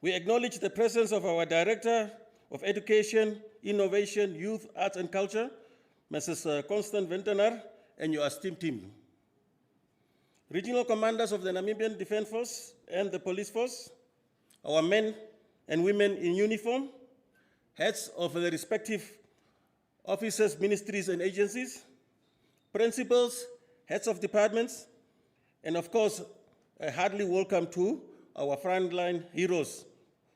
We acknowledge the presence of our Director of Education, Innovation, Youth, Arts and Culture, Mrs. Constant Ventenaar, and your esteemed team. Regional commanders of the Namibian Defence Force and the Police Force, our men and women in uniform, heads of the respective offices, ministries and agencies, principals, heads of departments, and of course, a hearty welcome to our frontline heroes,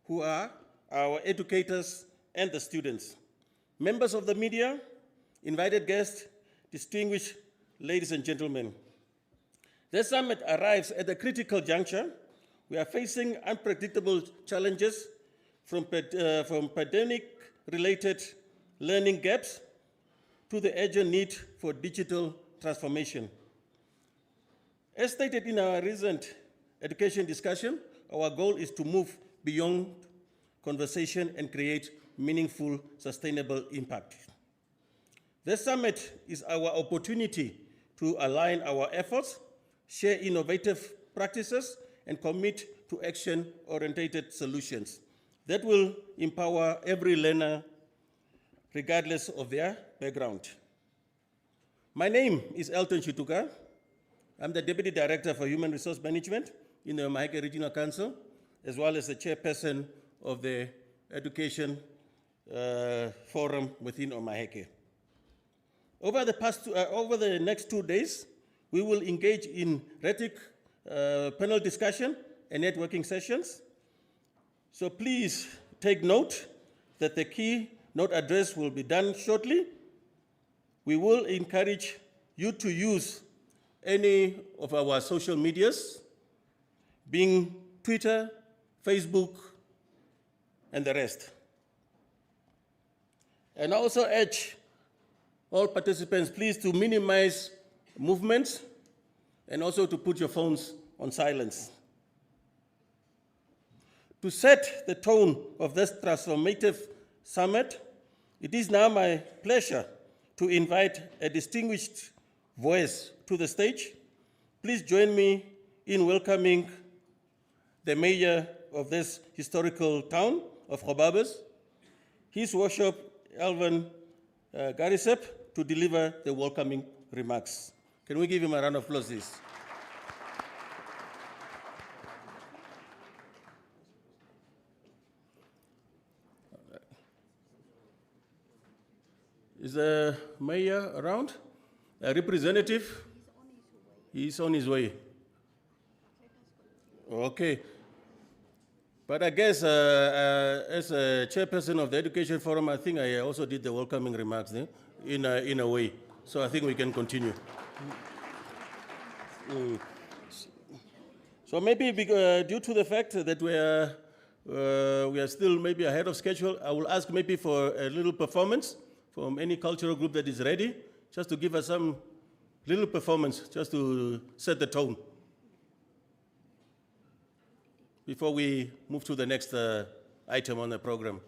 who are our educators and the students. Members of the media, invited guests, distinguished ladies and gentlemen. This summit arrives at a critical juncture. We are facing unpredictable challenges from pandemic-related learning gaps to the urgent need for digital transformation. As stated in our recent education discussion, our goal is to move beyond conversation and create meaningful, sustainable impact. This summit is our opportunity to align our efforts, share innovative practices, and commit to action-oriented solutions that will empower every learner regardless of their background. My name is Elton Chituka. I'm the Deputy Director for Human Resource Management in the Omaheke Regional Council, as well as the Chairperson of the Education Forum within Omaheke. Over the next 2 days, we will engage in rhetoric, panel discussion, and networking sessions. So please take note that the keynote address will be done shortly. We will encourage you to use any of our social medias, being Twitter, Facebook, and the rest. And I also urge all participants, please, to minimize movements and also to put your phones on silence. To set the tone of this transformative summit, it is now my pleasure to invite a distinguished voice to the stage. Please join me in welcoming the mayor of this historical town of Gobabis, His Worship Alvin Garisep, to deliver the welcoming remarks. Can we give him a round of applause, please? Is the mayor around? A representative? He's on his way. Okay. But I guess as a chairperson of the Education Forum, I think I also did the welcoming remarks in a way. So I think we can continue. So maybe due to the fact that we are still maybe ahead of schedule, I will ask maybe for a little performance from any cultural group that is ready, just to give us some little performance, just to set the tone before we move to the next item on the program.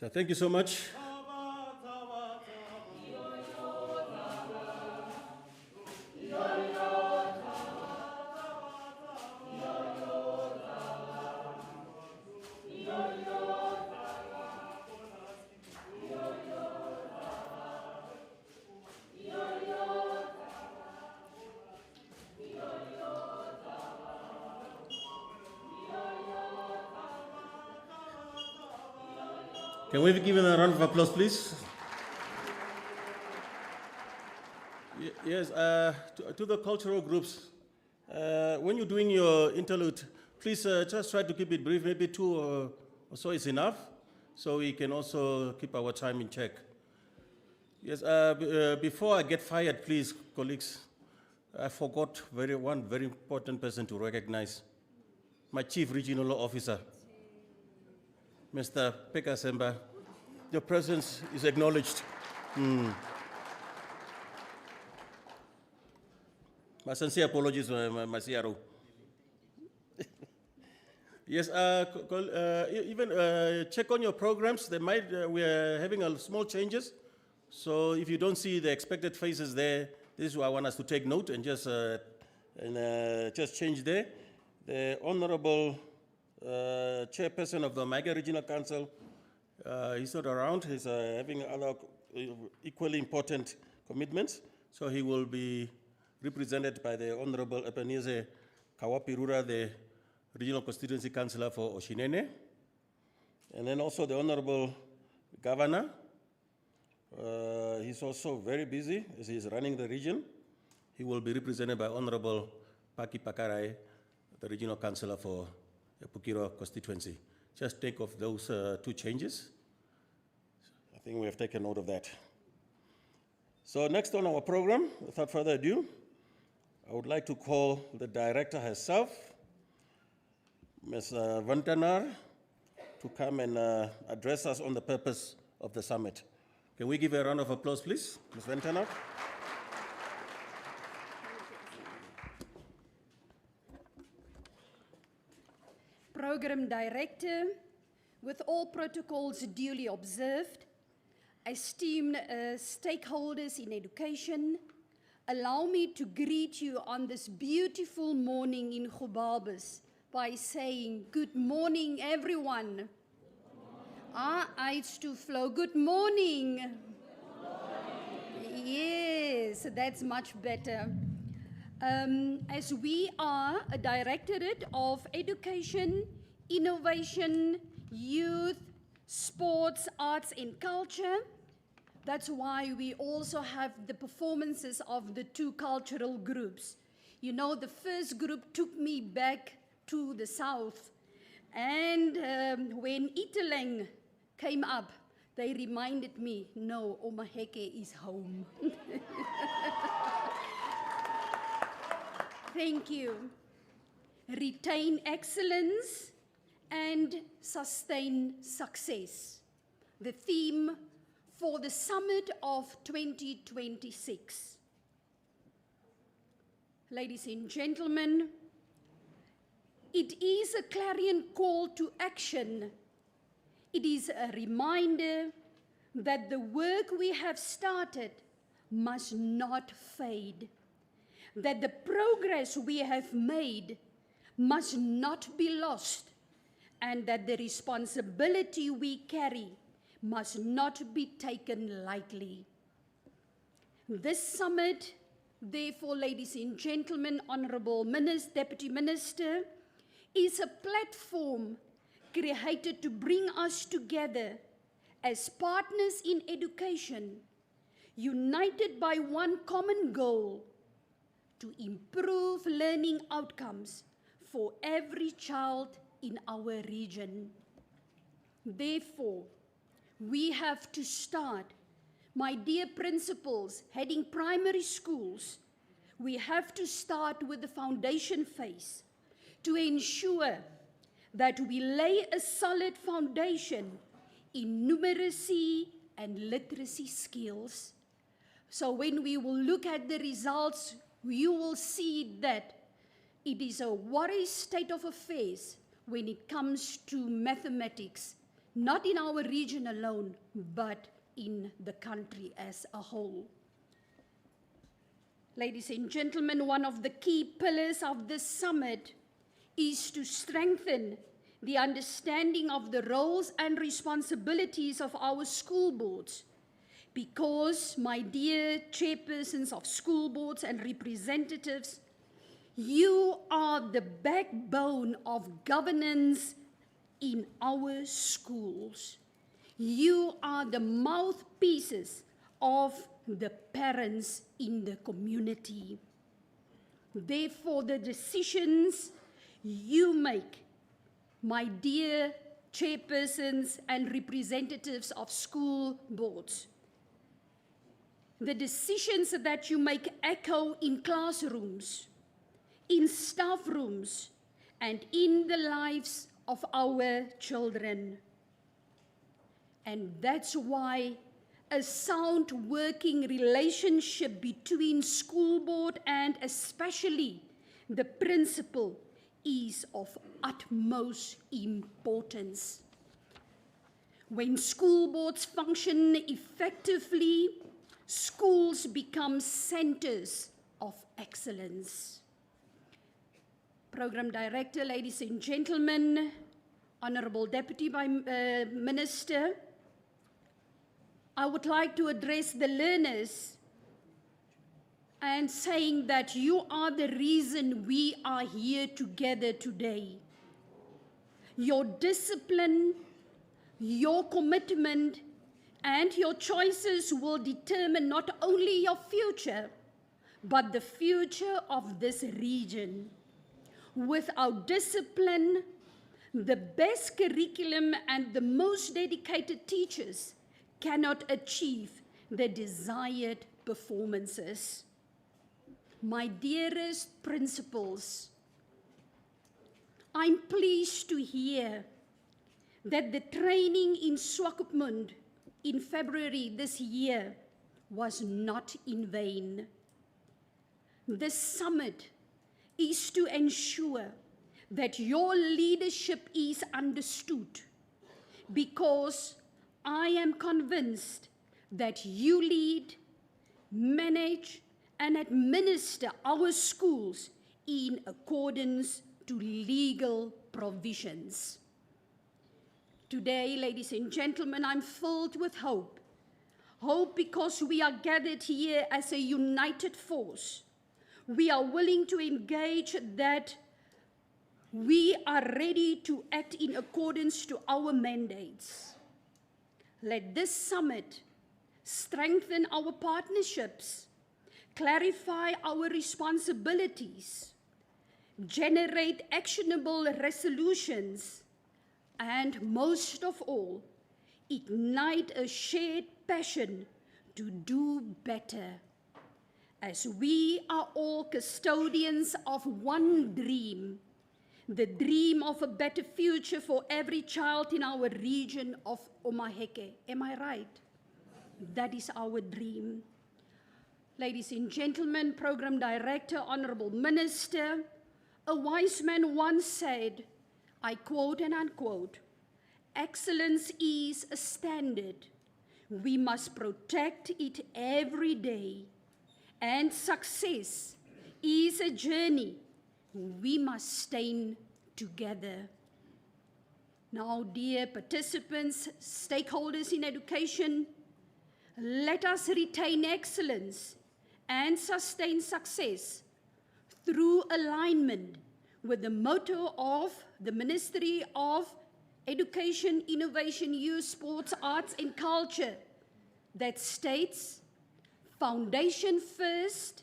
So thank you so much. Can we give him a round of applause, please? Yes, to the cultural groups, when you're doing your interlude, please just try to keep it brief, maybe 2 or so is enough, so we can also keep our time in check. Yes, before I get fired, please, colleagues, I forgot one very important person to recognize, my Chief Regional Officer, Mr. Pekasemba. Your presence is acknowledged. My sincere apologies, my CRO. Yes, even check on your programs. We are having small changes. So if you don't see the expected faces there, this is why I want us to take note and just change there. The Honorable Chairperson of the Omaheke Regional Council, he's not around. He's having other equally important commitments. So he will be represented by the Honorable Ebenezer Kawapirura, the Regional Constituency Councillor for Oshinene. And then also the Honorable Governor. He's also very busy as he's running the region. He will be represented by Honorable Paki Pakarai, the Regional Councillor for the Pukiro constituency. Just take off those 2 changes. I think we have taken note of that. So next on our program, without further ado, I would like to call the director herself, Ms. Vantanar, to come and address us on the purpose of the summit. Can we give a round of applause, please, Ms. Vantanar? Program Director, with all protocols duly observed, esteemed stakeholders in education, allow me to greet you on this beautiful morning in Gobabis by saying, good morning, everyone. Our eyes to flow. Good morning. Good morning. Yes, that's much better. As we are a Directorate of Education, Innovation, Youth, Sports, Arts and Culture, that's why we also have the performances of the 2 cultural groups. You know, the first group took me back to the south, and when Italang came up, they reminded me, no, Omaheke is home. Thank you. Retain excellence and sustain success. The theme for the summit of 2026. Ladies and gentlemen, it is a clarion call to action. It is a reminder that the work we have started must not fade, that the progress we have made must not be lost, and that the responsibility we carry must not be taken lightly. This summit, therefore, ladies and gentlemen, Honorable Deputy Minister, is a platform created to bring us together as partners in education, united by one common goal: to improve learning outcomes for every child in our region. Therefore, we have to start, my dear principals heading primary schools, we have to start with the foundation phase to ensure that we lay a solid foundation in numeracy and literacy skills. So when we will look at the results, you will see that it is a worry state of affairs when it comes to mathematics, not in our region alone, but in the country as a whole. Ladies and gentlemen, one of the key pillars of this summit is to strengthen the understanding of the roles and responsibilities of our school boards, because, my dear chairpersons of school boards and representatives, you are the backbone of governance in our schools. You are the mouthpieces of the parents in the community. Therefore, the decisions you make, my dear chairpersons and representatives of school boards, the decisions that you make echo in classrooms, in staff rooms, and in the lives of our children. And that's why a sound working relationship between school board and especially the principal is of utmost importance. When school boards function effectively, schools become centers of excellence. Program Director, ladies and gentlemen, Honorable Deputy Minister, I would like to address the learners and saying that you are the reason we are here together today. Your discipline, your commitment, and your choices will determine not only your future, but the future of this region. Without discipline, the best curriculum and the most dedicated teachers cannot achieve the desired performances. My dearest principals, I'm pleased to hear that the training in Swakopmund in February this year was not in vain. This summit is to ensure that your leadership is understood, because I am convinced that you lead, manage, and administer our schools in accordance to legal provisions. Today, ladies and gentlemen, I'm filled with hope. Hope because we are gathered here as a united force. We are willing to engage, that we are ready to act in accordance to our mandates. Let this summit strengthen our partnerships, clarify our responsibilities, generate actionable resolutions, and most of all, ignite a shared passion to do better. As we are all custodians of one dream, the dream of a better future for every child in our region of Omaheke. Am I right? That is our dream. Ladies and gentlemen, Program Director, Honorable Minister, a wise man once said, I quote and unquote, "Excellence is a standard. We must protect it every day. And success is a journey we must stay together." Now, dear participants, stakeholders in education, let us retain excellence and sustain success through alignment with the motto of the Ministry of Education, Innovation, Youth, Sports, Arts and Culture that states, foundation first,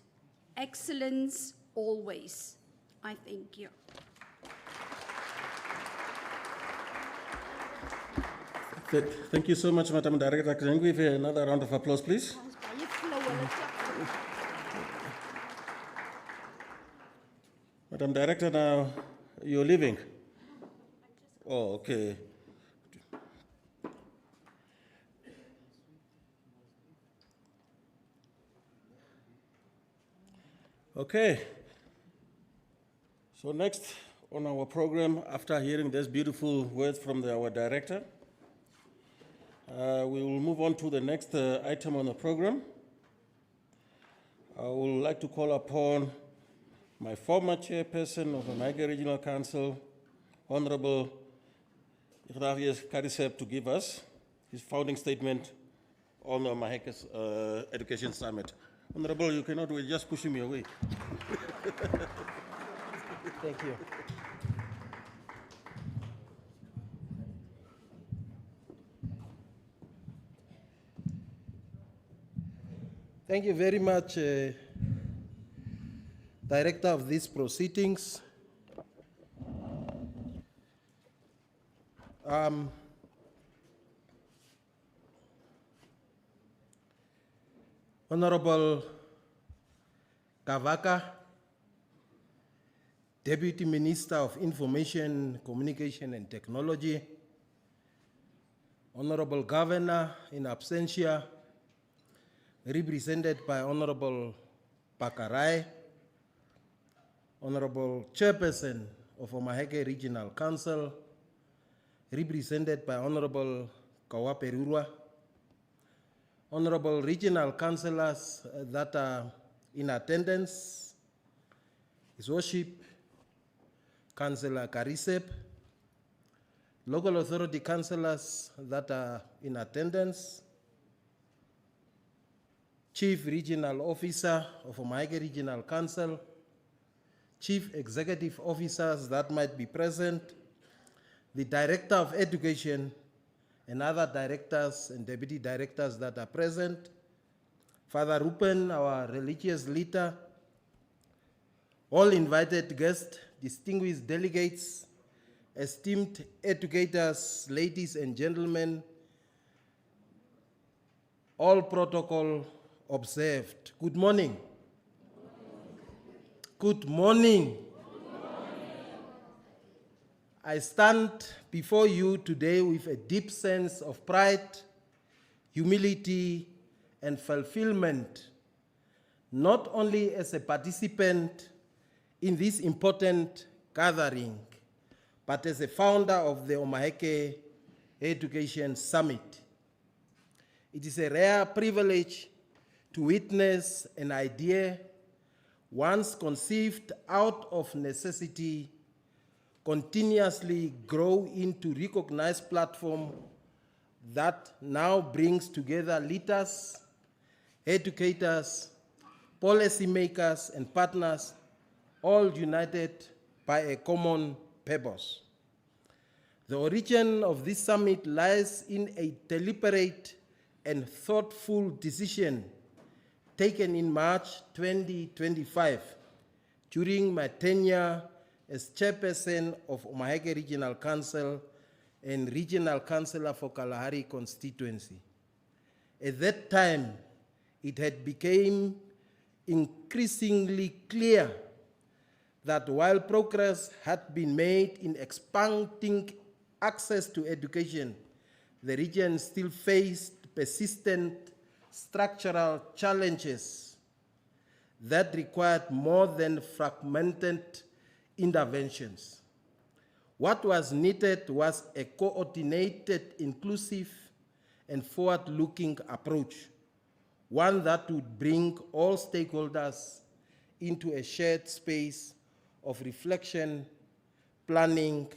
excellence always. I thank you. Thank you so much, Madam Director. Can we give you another round of applause, please? Madam Director, now you're leaving. Oh, okay. Okay. So next on our program, after hearing these beautiful words from our director, We will move on to the next item on the program. I would like to call upon my former chairperson of the Omaheke Regional Council, Honorable Ignavius Karisep, to give us his founding statement on the Omaheke's Education Summit. Honorable, you cannot wait, just pushing me away. Thank you. Thank you very much, Director of these proceedings. Honorable Kavaka, Deputy Minister of Information, Communication and Technology, Honorable Governor in absentia, represented by Honorable Pakarai, Honorable Chairperson of Omaheke Regional Council, represented by Honorable Kawaperurwa, Honorable Regional Councillors that are in attendance, His Worship, Councillor Karisep, local authority councillors that are in attendance, Chief Regional Officer of Omaheke Regional Council, Chief Executive Officers that might be present, the Director of Education, and other directors and deputy directors that are present, Father Rupen, our religious leader, all invited guests, distinguished delegates, esteemed educators, ladies and gentlemen, all protocol observed. Good morning. Good morning. I stand before you today with a deep sense of pride, humility, and fulfillment, not only as a participant in this important gathering, but as a founder of the Omaheke Education Summit. It is a rare privilege to witness an idea once conceived out of necessity continuously grow into recognized platform that now brings together leaders, educators, policymakers, and partners, all united by a common purpose. The origin of this summit lies in a deliberate and thoughtful decision taken in March 2025 during my tenure as chairperson of Omaheke Regional Council and Regional Councillor for Kalahari constituency. At that time, it had become increasingly clear that while progress had been made in expanding access to education, the region still faced persistent structural challenges that required more than fragmented interventions. What was needed was a coordinated, inclusive, and forward-looking approach, one that would bring all stakeholders into a shared space of reflection, planning,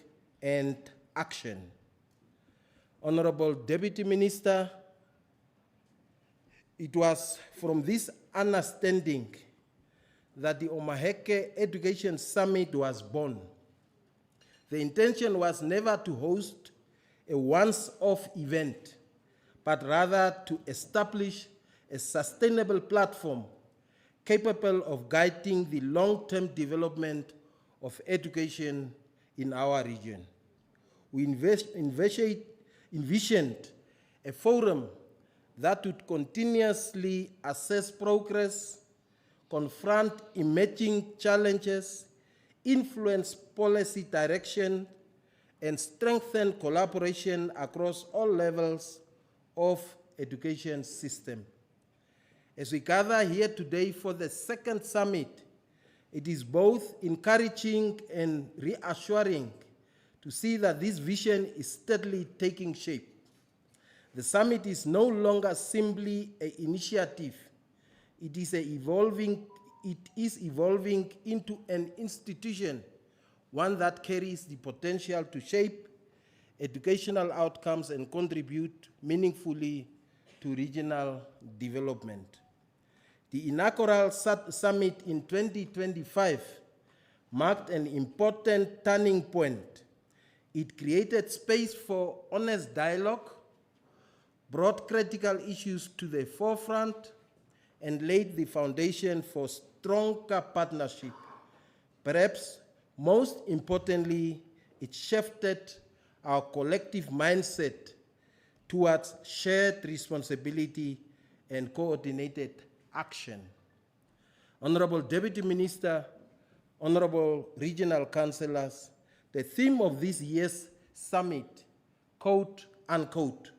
and action. Honorable Deputy Minister, it was from this understanding that the Omaheke Education Summit was born. The intention was never to host a once-off event, but rather to establish a sustainable platform capable of guiding the long-term development of education in our region. We envisioned a forum that would continuously assess progress, confront emerging challenges, influence policy direction, and strengthen collaboration across all levels of education system. As we gather here today for the second summit, it is both encouraging and reassuring to see that this vision is steadily taking shape. The summit is no longer simply an initiative. It is evolving into an institution, one that carries the potential to shape educational outcomes and contribute meaningfully to regional development. The inaugural summit in 2025 marked an important turning point. It created space for honest dialogue, brought critical issues to the forefront, and laid the foundation for stronger partnership. Perhaps most importantly, it shifted our collective mindset towards shared responsibility and coordinated action. Honorable Deputy Minister, Honorable Regional Councillors, the theme of this year's summit, quote unquote,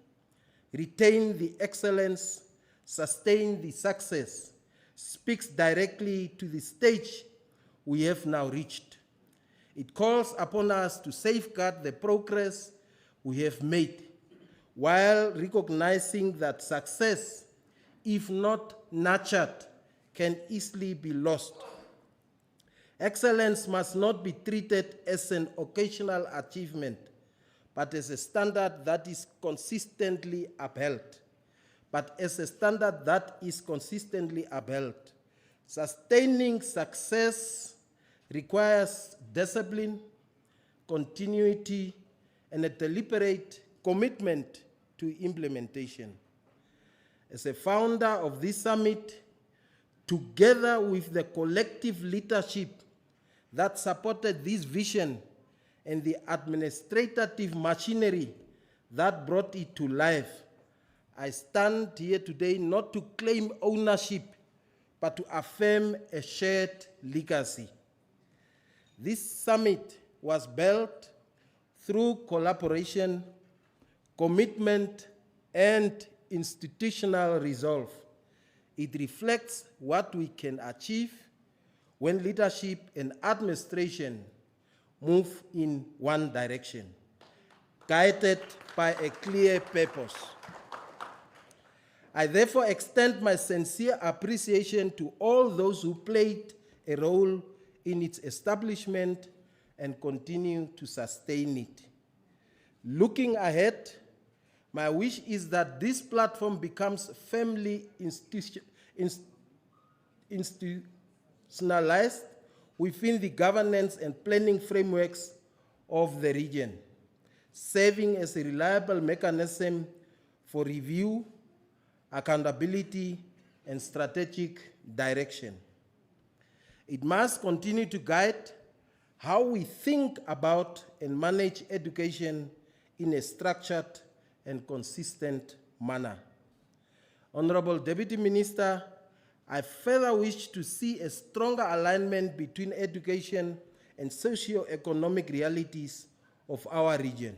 retain the excellence, sustain the success, speaks directly to the stage we have now reached. It calls upon us to safeguard the progress we have made, while recognizing that success, if not nurtured, can easily be lost. Excellence must not be treated as an occasional achievement, but as a standard that is consistently upheld. Sustaining success requires discipline, continuity, and a deliberate commitment to implementation. As a founder of this summit, together with the collective leadership that supported this vision and the administrative machinery that brought it to life, I stand here today not to claim ownership, but to affirm a shared legacy. This summit was built through collaboration, commitment, and institutional resolve. It reflects what we can achieve when leadership and administration move in one direction, guided by a clear purpose. I therefore extend my sincere appreciation to all those who played a role in its establishment and continue to sustain it. Looking ahead, my wish is that this platform becomes firmly institutionalized within the governance and planning frameworks of the region, serving as a reliable mechanism for review, accountability, and strategic direction. It must continue to guide how we think about and manage education in a structured and consistent manner. Honorable Deputy Minister, I further wish to see a stronger alignment between education and socio-economic realities of our region.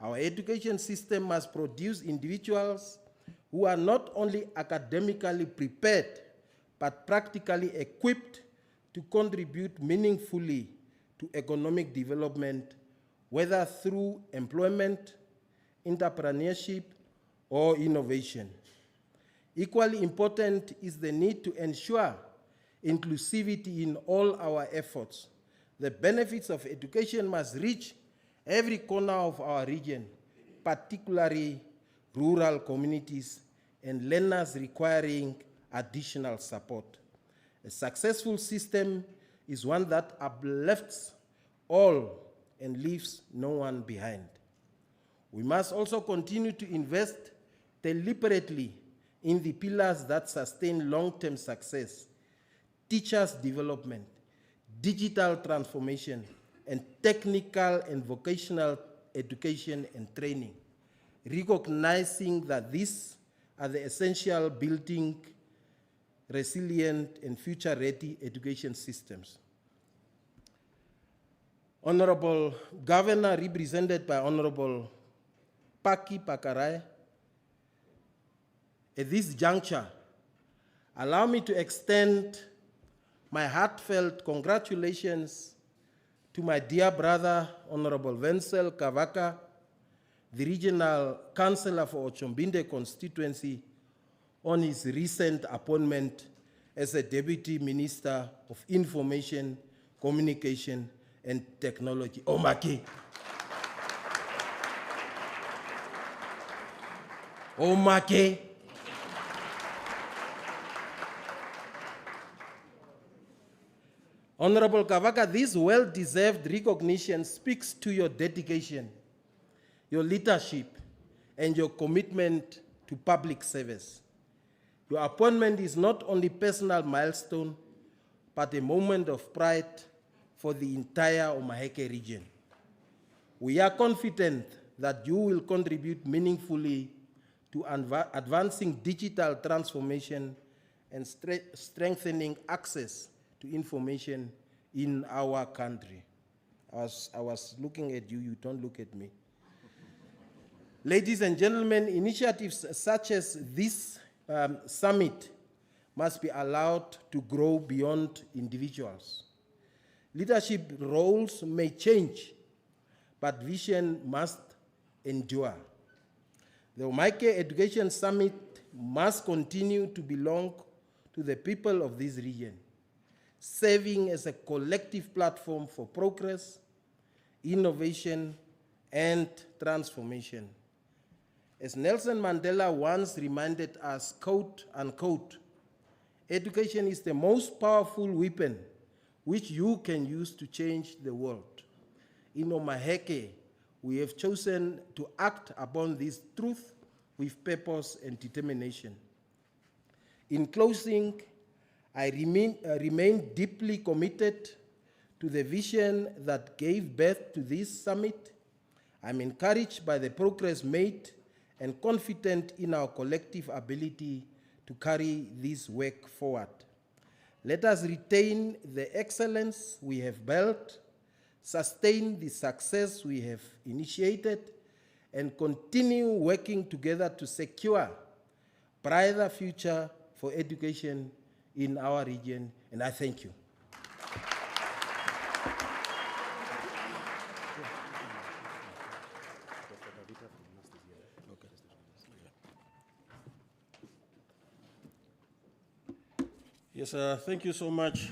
Our education system must produce individuals who are not only academically prepared, but practically equipped to contribute meaningfully to economic development, whether through employment, entrepreneurship, or innovation. Equally important is the need to ensure inclusivity in all our efforts. The benefits of education must reach every corner of our region, particularly rural communities and learners requiring additional support. A successful system is one that uplifts all and leaves no one behind. We must also continue to invest deliberately in the pillars that sustain long-term success: teachers' development, digital transformation, and technical and vocational education and training, recognizing that these are the essential building resilient and future-ready education systems. Honorable Governor, represented by Honorable Paki Pakarai, at this juncture, allow me to extend my heartfelt congratulations to my dear brother, Honorable Wenzel Kavaka, the Regional Councillor for Ochombinde constituency, on his recent appointment as a Deputy Minister of Information, Communication and Technology. Omaheke. Omaheke. Honorable Kavaka, this well-deserved recognition speaks to your dedication, your leadership, and your commitment to public service. Your appointment is not only a personal milestone, but a moment of pride for the entire Omaheke region. We are confident that you will contribute meaningfully to advancing digital transformation and strengthening access to information in our country. I was looking at you, you don't look at me. Ladies and gentlemen, initiatives such as this summit must be allowed to grow beyond individuals. Leadership roles may change, but vision must endure. The Omaheke Education Summit must continue to belong to the people of this region, serving as a collective platform for progress, innovation, and transformation. As Nelson Mandela once reminded us, quote unquote, education is the most powerful weapon which you can use to change the world. In Omaheke, we have chosen to act upon this truth with purpose and determination. In closing, I remain deeply committed to the vision that gave birth to this summit. I'm encouraged by the progress made and confident in our collective ability to carry this work forward. Let us retain the excellence we have built, sustain the success we have initiated, and continue working together to secure a brighter future for education in our region, and I thank you. Yes, thank you so much,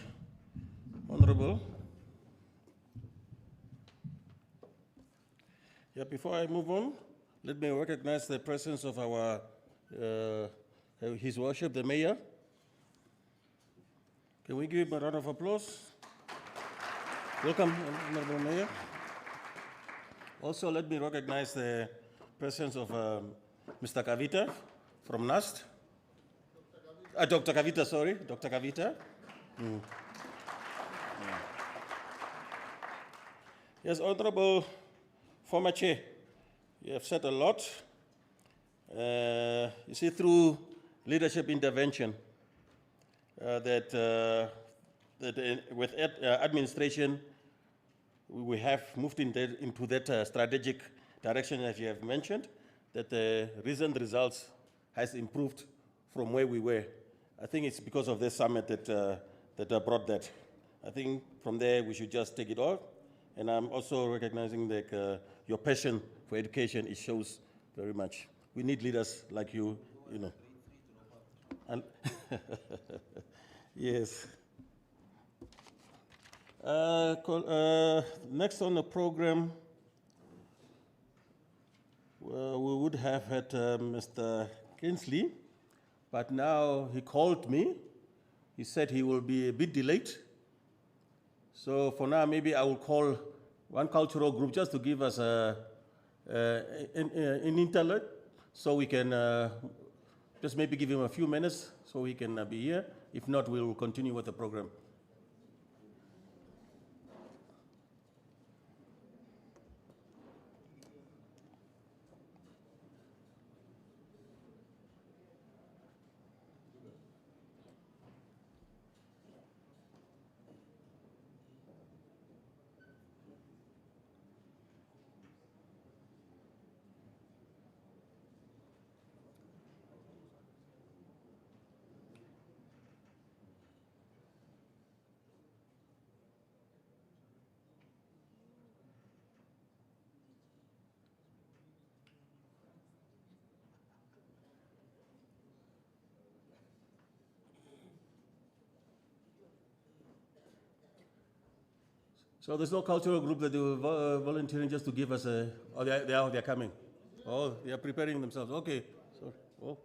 Honorable. Yeah, before I move on, let me recognize the presence of our, His Worship, the Mayor. Can we give him a round of applause? Welcome, Honorable Mayor. Also, let me recognize the presence of Mr. Kavita from NAST. Dr. Kavita, sorry, Dr. Kavita. Yes, Honorable former Chair, you have said a lot. You see, through leadership intervention, that with administration, we have moved into that strategic direction, as you have mentioned, that the recent results has improved from where we were. I think it's because of this summit that brought that. I think from there we should just take it off. And I'm also recognizing that your passion for education, it shows very much. We need leaders like you, you know. And yes. Next on the program, we would have had Mr. Kinsley, but now he called me. He said he will be a bit delayed. So for now, maybe I will call one cultural group just to give us an interlude, so we can just maybe give him a few minutes so he can be here. If not, we will continue with the program. So there's no cultural group that do volunteering just to give us a, oh, they're coming. Oh, they are preparing themselves. Okay. So, oh,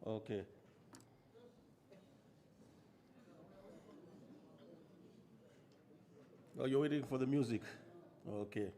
okay. Oh, you're waiting for the music. Okay.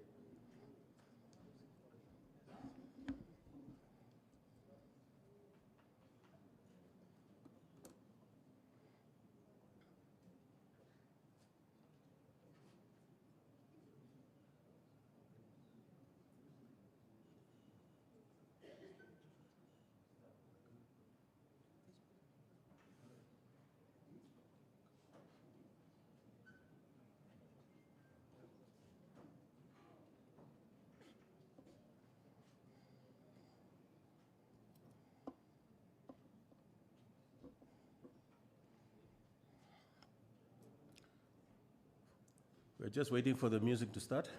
We're just waiting for the music to start.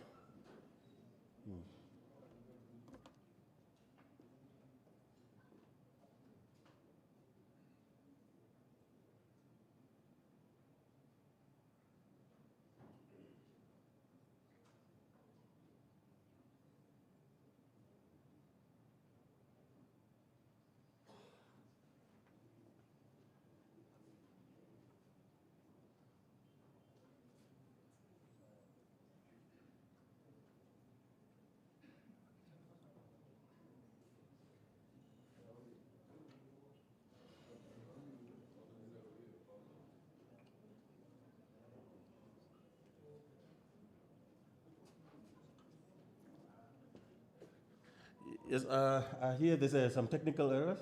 Yes, I hear there's some technical errors,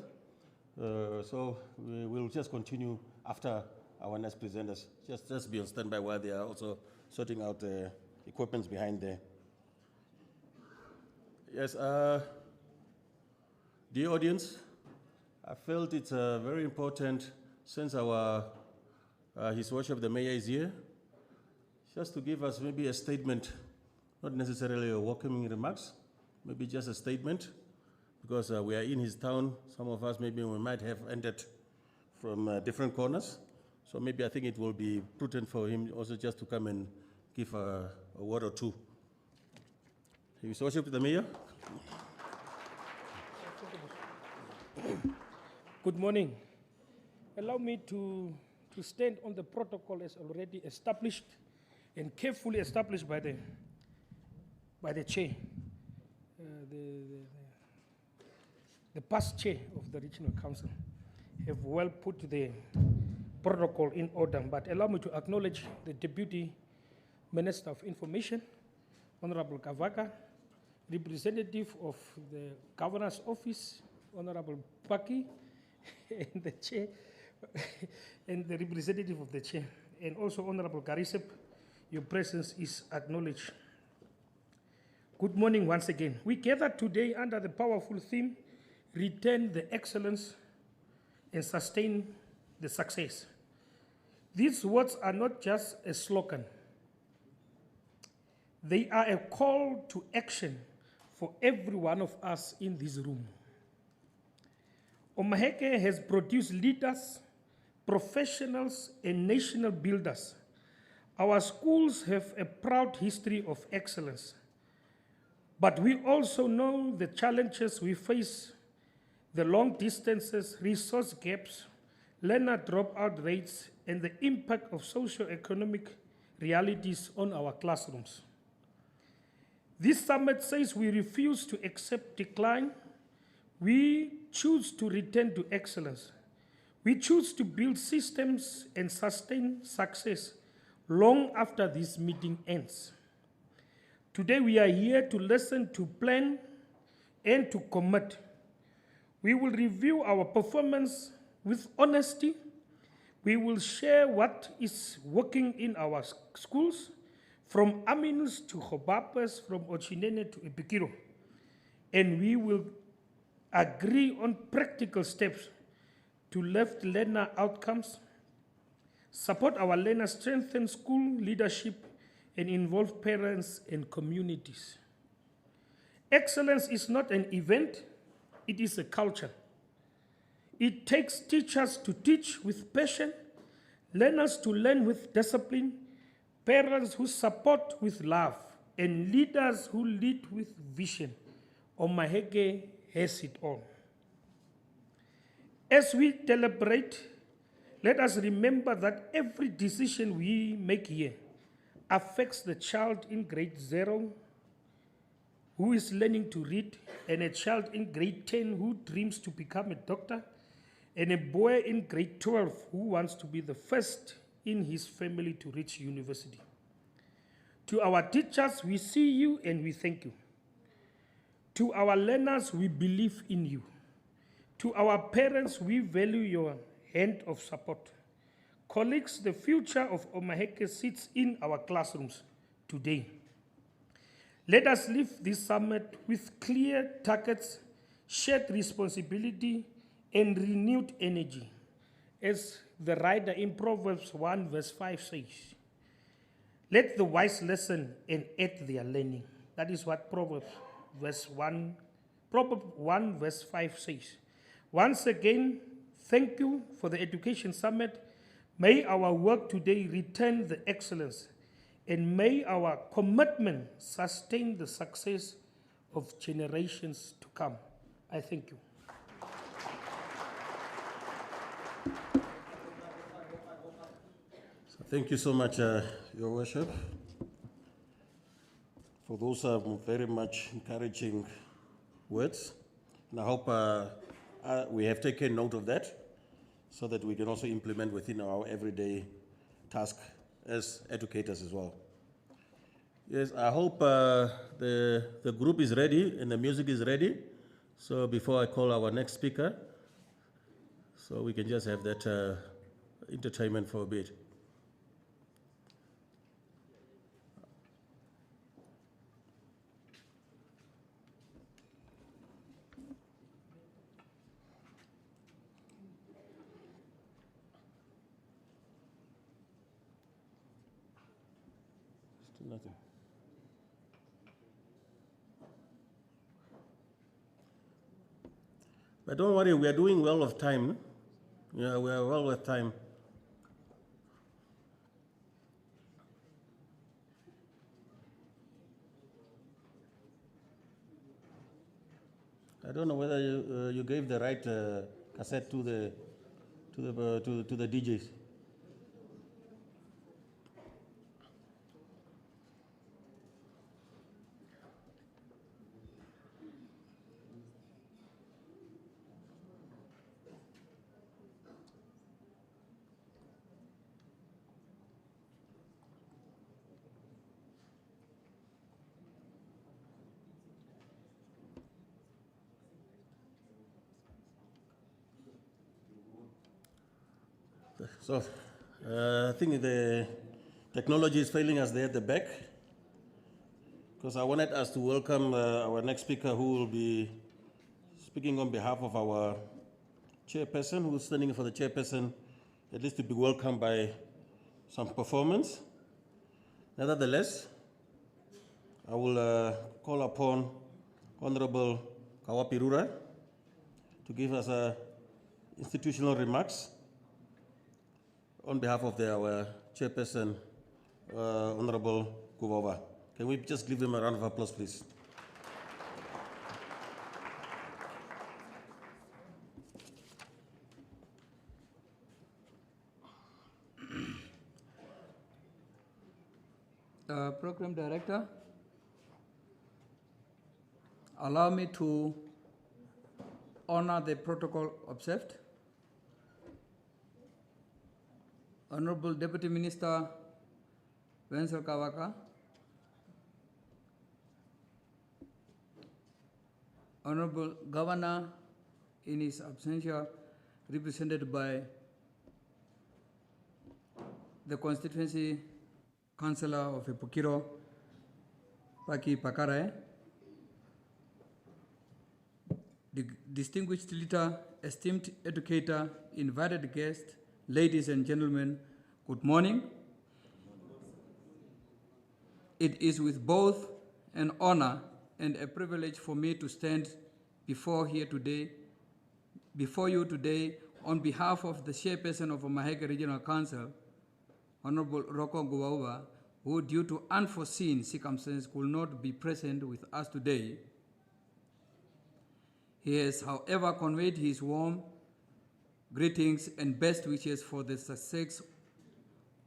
so we will just continue after our next presenters. Just be on standby while they are also sorting out the equipments behind there. Yes, dear audience, I felt it's very important since our His Worship the Mayor is here, just to give us maybe a statement, not necessarily a welcoming remarks, maybe just a statement, because we are in his town. Some of us maybe we might have entered from different corners. So maybe I think it will be prudent for him also just to come and give a word or two. His Worship the Mayor. Good morning. Allow me to stand on the protocol as already established and carefully established by the chair. The past chair of the Regional Council have well put the protocol in order, but allow me to acknowledge the Deputy Minister of Information, Honorable Kavaka, representative of the Governor's Office, Honorable Paki, and the chair, and the representative of the chair, and also Honorable Garisep, your presence is acknowledged. Good morning once again. We gather today under the powerful theme, retain the excellence and sustain the success. These words are not just a slogan. They are a call to action for every one of us in this room. Omaheke has produced leaders, professionals, and national builders. Our schools have a proud history of excellence. But we also know the challenges we face, the long distances, resource gaps, learner dropout rates, and the impact of socio-economic realities on our classrooms. This summit says we refuse to accept decline. We choose to return to excellence. We choose to build systems and sustain success long after this meeting ends. Today we are here to listen, to plan, and to commit. We will review our performance with honesty. We will share what is working in our schools, from Aminus to Hobapes, from Ochinene to Epikiro. And we will agree on practical steps to lift learner outcomes, support our learners, strengthen school leadership, and involve parents and communities. Excellence is not an event, it is a culture. It takes teachers to teach with passion, learners to learn with discipline, parents who support with love, and leaders who lead with vision, Omaheke has it all. As we deliberate, let us remember that every decision we make here affects the child in grade 0 who is learning to read, and a child in grade 10 who dreams to become a doctor, and a boy in grade 12 who wants to be the first in his family to reach university. To our teachers, we see you and we thank you. To our learners, we believe in you. To our parents, we value your hand of support. Colleagues, the future of Omaheke sits in our classrooms today. Let us leave this summit with clear targets, shared responsibility, and renewed energy. As the writer in Proverbs 1 verse 5 says, let the wise listen and add their learning. That is what Proverbs 1 verse 5 says. Once again, thank you for the Education Summit. May our work today return the excellence, and may our commitment sustain the success of generations to come. I thank you. Thank you so much, Your Worship, for those very much encouraging words. And I hope we have taken note of that so that we can also implement within our everyday task as educators as well. Yes, I hope the group is ready and the music is ready. So before I call our next speaker, so we can just have that entertainment for a bit. Nothing. But don't worry, we are doing well of time. Yeah, we are well with time. I don't know whether you gave the right cassette to the DJs. So, I think the technology is failing us there at the back, because I wanted us to welcome our next speaker, who will be speaking on behalf of our chairperson, who's standing for the chairperson, at least to be welcomed by some performance. Nevertheless, I will call upon Honorable Kawapirura to give us institutional remarks on behalf of our chairperson, Honorable Kuvova. Can we just give him a round of applause, please? Program Director, allow me to honor the protocol observed. Honorable Deputy Minister Wenzel Kawaka, Honorable Governor in his absentia, represented by the Constituency Councillor of Epukiro, Paki Pakarae, the distinguished leader, esteemed educator, invited guests, ladies and gentlemen, good morning. It is with both an honor and a privilege for me to stand before you today on behalf of the chairperson of Omaheke Regional Council, Honorable Roko Guauba, who due to unforeseen circumstances could not be present with us today. He has, however, conveyed his warm greetings and best wishes for the success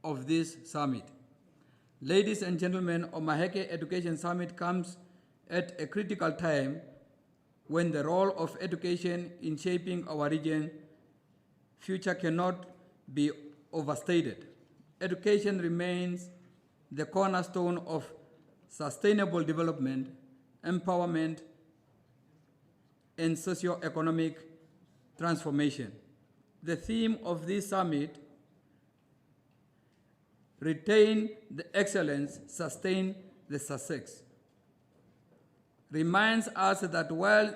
of this summit. Ladies and gentlemen, Omaheke Education Summit comes at a critical time when the role of education in shaping our region's future cannot be overstated. Education remains the cornerstone of sustainable development, empowerment, and socio-economic transformation. The theme of this summit, retain the excellence, sustain the success, reminds us that while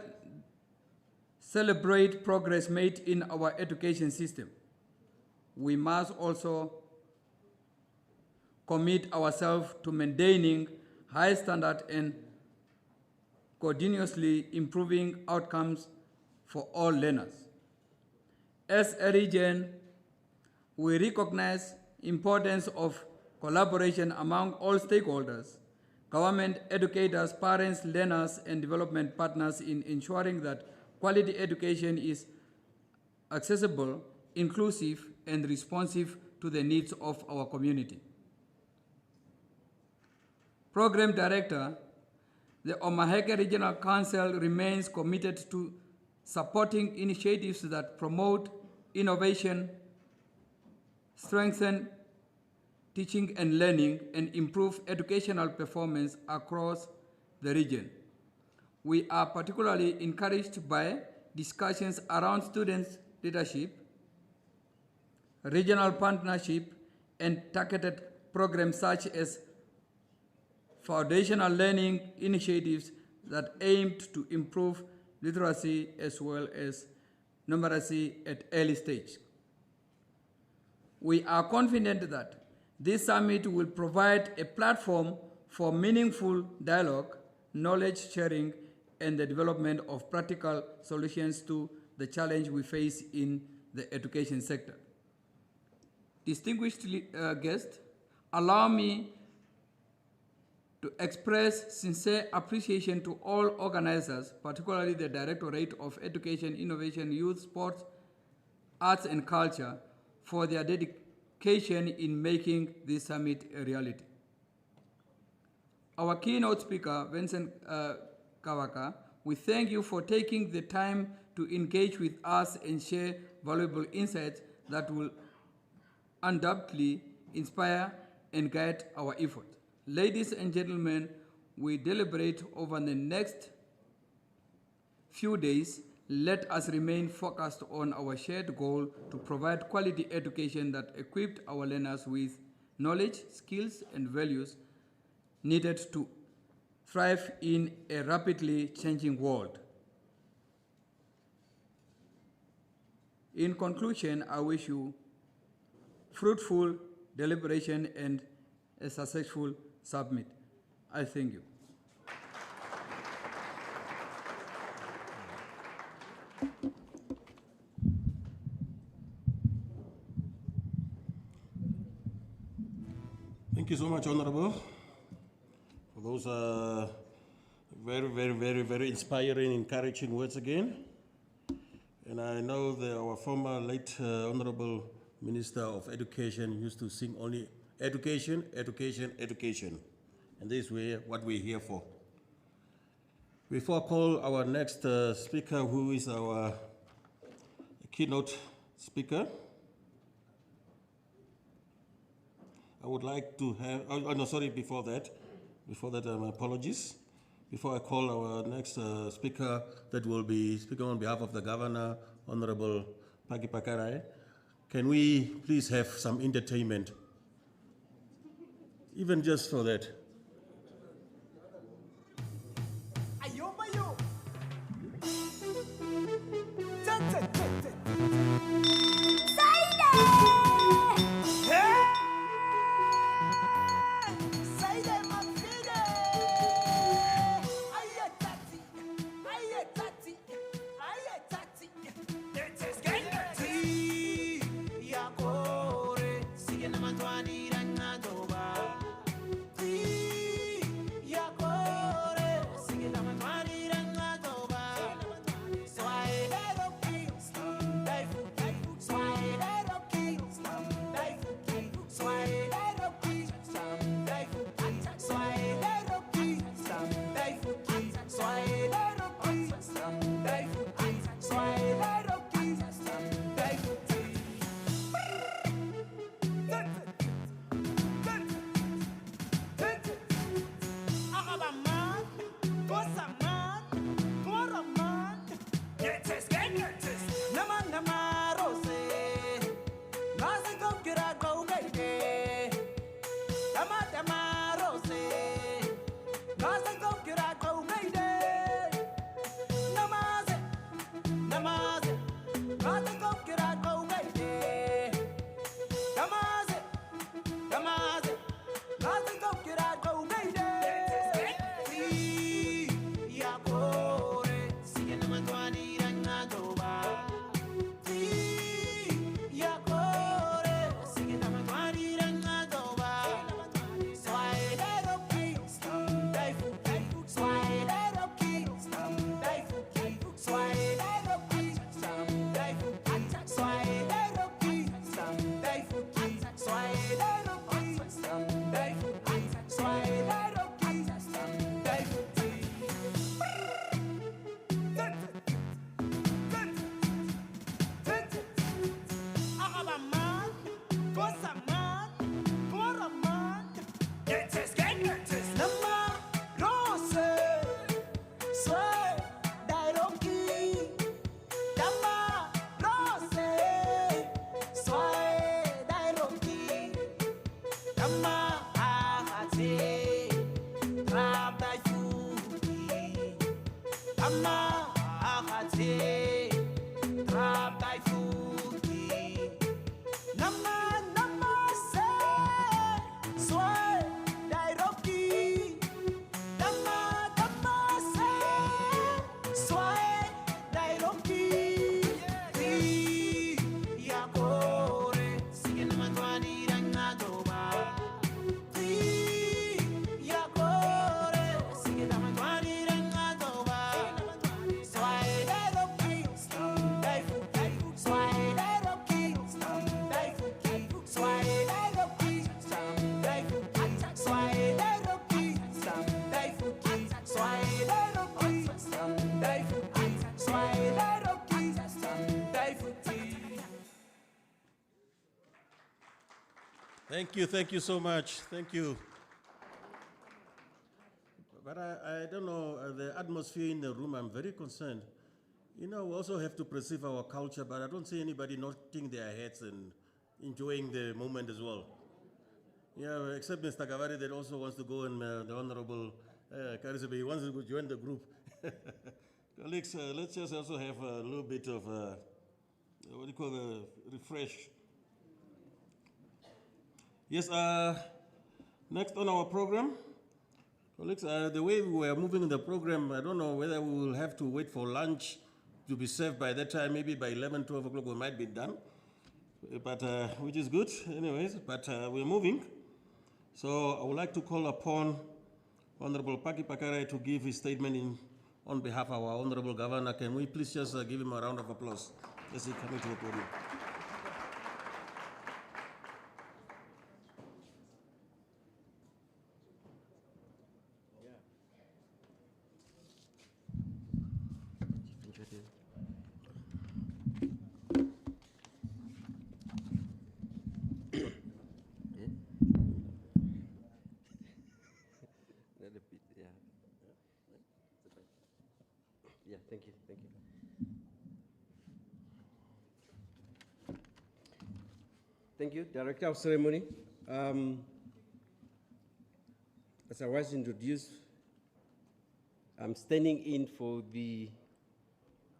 celebrate progress made in our education system, we must also commit ourselves to maintaining high standard and continuously improving outcomes for all learners. As a region, we recognize importance of collaboration among all stakeholders, government, educators, parents, learners, and development partners in ensuring that quality education is accessible, inclusive, and responsive to the needs of our community. Program Director, the Omaheke Regional Council remains committed to supporting initiatives that promote innovation, strengthen teaching and learning, and improve educational performance across the region. We are particularly encouraged by discussions around students' leadership, regional partnership, and targeted programs such as foundational learning initiatives that aimed to improve literacy as well as numeracy at early stage. We are confident that this summit will provide a platform for meaningful dialogue, knowledge sharing, and the development of practical solutions to the challenge we face in the education sector. Distinguished guests, allow me to express sincere appreciation to all organizers, particularly the Directorate of Education, Innovation, Youth, Sports, Arts and Culture, for their dedication in making this summit a reality. Our keynote speaker, Vincent Kawaka, we thank you for taking the time to engage with us and share valuable insights that will undoubtedly inspire and guide our effort. Ladies and gentlemen, we deliberate over the next few days. Let us remain focused on our shared goal to provide quality education that equipped our learners with knowledge, skills, and values needed to thrive in a rapidly changing world. In conclusion, I wish you fruitful deliberation and a successful summit. I thank you. Thank you so much, Honorable, for those very inspiring, encouraging words again. And I know that our former late Honorable Minister of Education used to sing only education, education, education. And this is what we're here for. Before I call our next speaker, who is our keynote speaker, I would like to have, before that, my apologies. Before I call our next speaker that will be speaking on behalf of the Governor, Honorable Paki Pakarai, can we please have some entertainment? Even just for that. Thank you so much. Thank you. But I don't know, the atmosphere in the room, I'm very concerned. You know, we also have to preserve our culture, but I don't see anybody nodding their heads and enjoying the moment as well. Yeah, except Mr. Kavari that also wants to go, and the Honorable Karisebe, he wants to join the group. Colleagues, let's just also have a little bit of, what do you call the refresh. Yes, next on our program, colleagues, the way we are moving in the program, I don't know whether we will have to wait for lunch to be served by that time. Maybe by 11, 12 o'clock we might be done, but which is good anyways, but we're moving. So I would like to call upon Honorable Paki Pakarai to give his statement on behalf of our Honorable Governor. Can we please just give him a round of applause as he comes to the podium? Yeah, thank you. Thank you, Director of Ceremony. As I was introduced, I'm standing in for the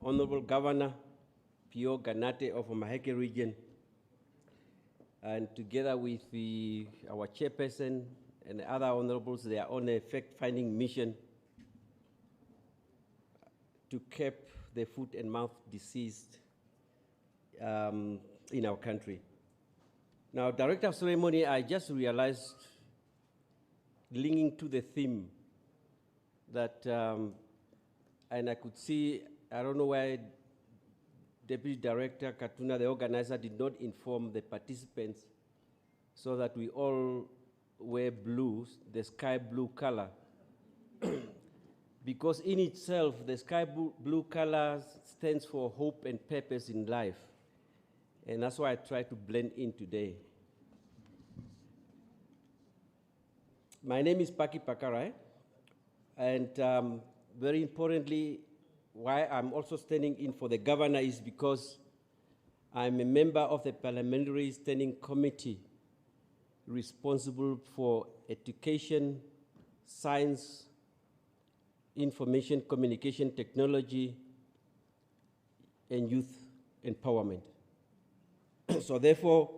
Honorable Governor Pio Ganate of Omaheke Region, and together with our chairperson and the other honorables, they are on a fact-finding mission to curb the foot and mouth disease in our country. Now, Director of Ceremony, I just realized, linking to the theme, that, and I could see, I don't know why Deputy Director Katuna, the organizer, did not inform the participants so that we all wear blue, the sky blue color. Because in itself, the sky blue color stands for hope and purpose in life. And that's why I try to blend in today. My name is Paki Pakarai, and very importantly, why I'm also standing in for the governor is because I'm a member of the Parliamentary Standing Committee responsible for education, science, information communication technology, and youth empowerment. So therefore,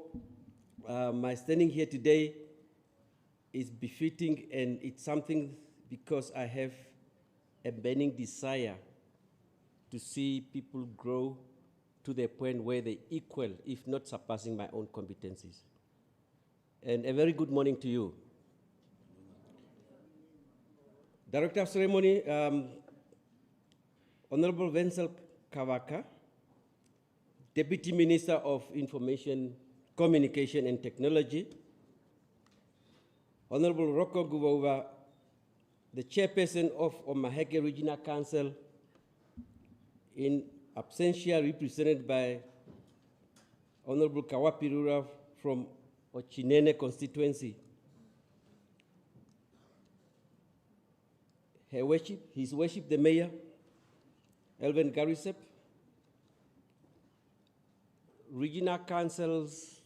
my standing here today is befitting, and it's something because I have a burning desire to see people grow to the point where they equal, if not surpassing, my own competencies. And a very good morning to you. Director of Ceremony, Honorable Wenzel Kawaka, Deputy Minister of Information, Communication and Technology, Honorable Rocco Guvova, the Chairperson of Omaheke Regional Council, in absentia represented by Honorable Kawapirura from Ochinene constituency. His Worship the Mayor, Elvin Garisep, regional councils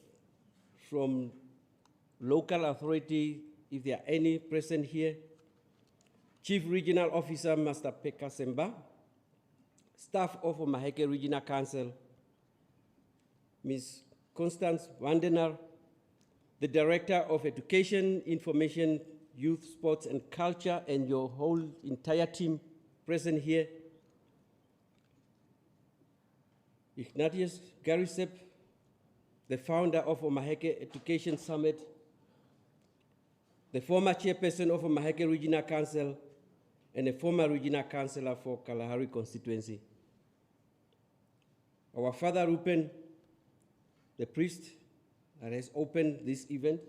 from local authority, if there are any present here, Chief Regional Officer Master Pekka Semba, staff of Omaheke Regional Council, Ms. Constance Vandener, the Director of Education, Information, Youth, Sports and Culture, and your whole entire team present here. Ignatius Garisep, the founder of Omaheke Education Summit, the former chairperson of Omaheke Regional Council, and a former regional councillor for Kalahari constituency. Our Father Rupen, the priest that has opened this event.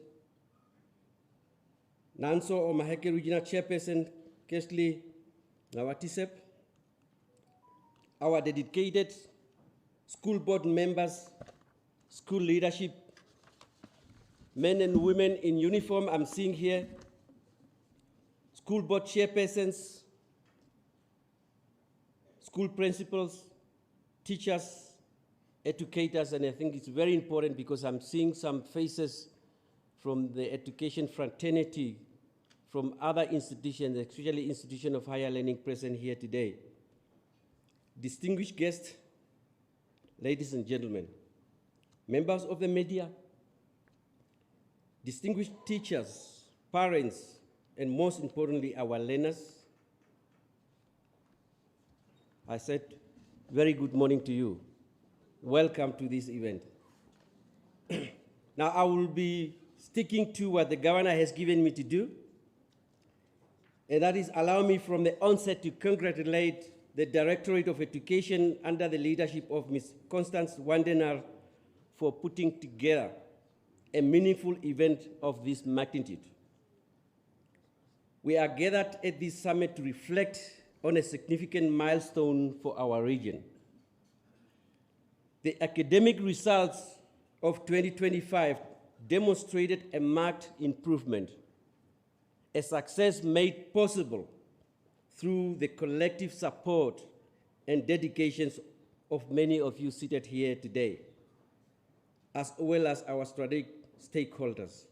Nanso Omaheke Regional Chairperson, Kesley Nawatisep. Our dedicated school board members, school leadership, men and women in uniform I'm seeing here, school board chairpersons, school principals, teachers, educators, and I think it's very important because I'm seeing some faces from the education fraternity, from other institutions, especially institutions of higher learning present here today. Distinguished guests, ladies and gentlemen, members of the media, distinguished teachers, parents, and most importantly, our learners, I said, very good morning to you. Welcome to this event. Now, I will be sticking to what the governor has given me to do, and that is allow me from the onset to congratulate the Directorate of Education under the leadership of Ms. Constance Vandener for putting together a meaningful event of this magnitude. We are gathered at this summit to reflect on a significant milestone for our region. The academic results of 2025 demonstrated a marked improvement, a success made possible through the collective support and dedications of many of you seated here today, as well as our strategic stakeholders.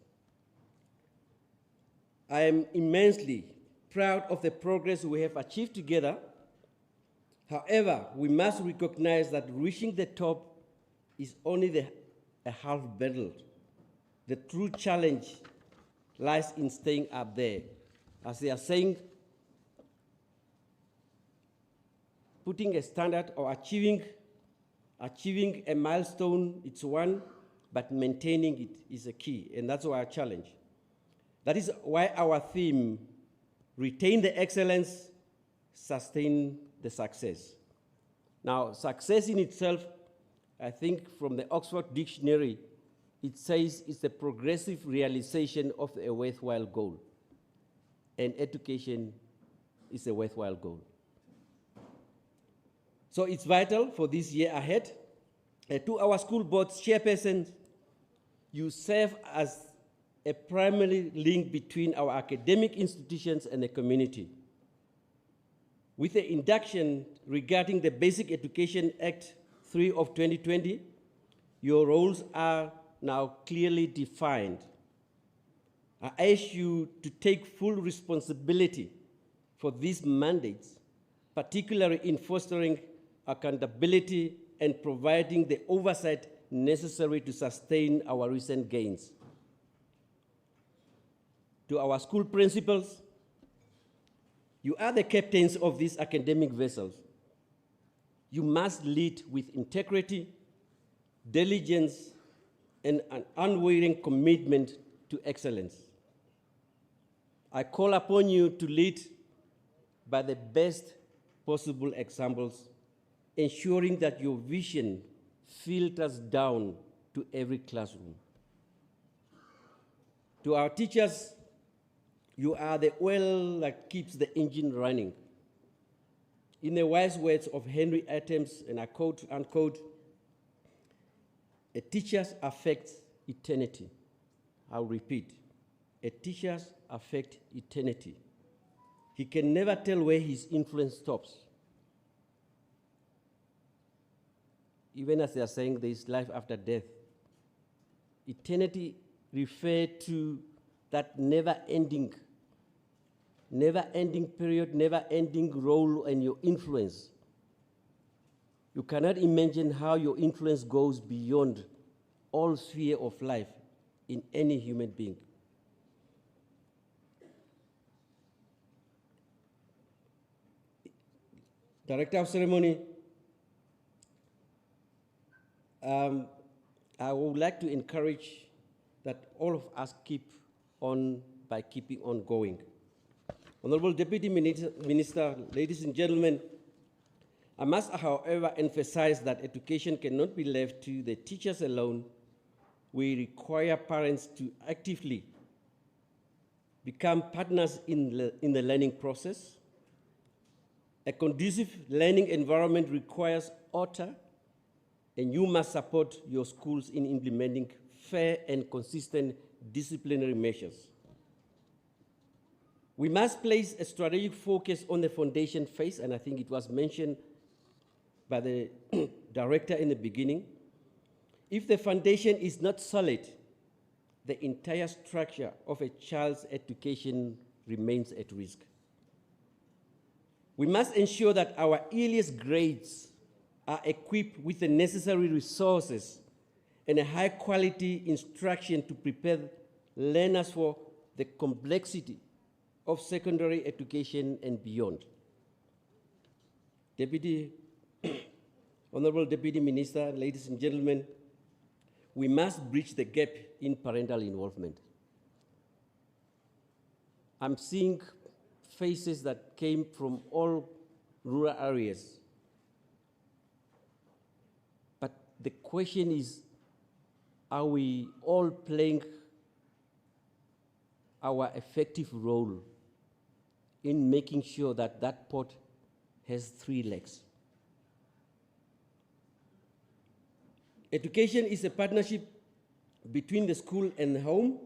I am immensely proud of the progress we have achieved together. However, we must recognize that reaching the top is only a half battle. The true challenge lies in staying up there. As they are saying, putting a standard or achieving a milestone, it's one, but maintaining it is a key, and that's our challenge. That is why our theme, retain the excellence, sustain the success. Now, success in itself, I think from the Oxford Dictionary, it says it's the progressive realization of a worthwhile goal. And education is a worthwhile goal. So it's vital for this year ahead. To our school board's chairpersons, you serve as a primary link between our academic institutions and the community. With the induction regarding the Basic Education Act 3 of 2020, your roles are now clearly defined. I ask you to take full responsibility for these mandates, particularly in fostering accountability and providing the oversight necessary to sustain our recent gains. To our school principals, you are the captains of these academic vessels. You must lead with integrity, diligence, and an unwavering commitment to excellence. I call upon you to lead by the best possible examples, ensuring that your vision filters down to every classroom. To our teachers, you are the oil that keeps the engine running. In the wise words of Henry Adams, and I quote, unquote, a teacher's affects eternity. I'll repeat, a teacher's affect eternity. He can never tell where his influence stops. Even as they are saying there is life after death. Eternity refers to that never-ending period, never-ending role and your influence. You cannot imagine how your influence goes beyond all sphere of life in any human being. Director of Ceremony, I would like to encourage that all of us keep on by keeping on going. Honorable Deputy Minister, ladies and gentlemen, I must, however, emphasize that education cannot be left to the teachers alone. We require parents to actively become partners in the learning process. A conducive learning environment requires order, and you must support your schools in implementing fair and consistent disciplinary measures. We must place a strategic focus on the foundation phase, and I think it was mentioned by the director in the beginning. If the foundation is not solid, the entire structure of a child's education remains at risk. We must ensure that our earliest grades are equipped with the necessary resources and a high-quality instruction to prepare learners for the complexity of secondary education and beyond. Honorable Deputy Minister, ladies and gentlemen, we must bridge the gap in parental involvement. I'm seeing faces that came from all rural areas. But the question is, are we all playing our effective role in making sure that that pot has 3 legs? Education is a partnership between the school and the home.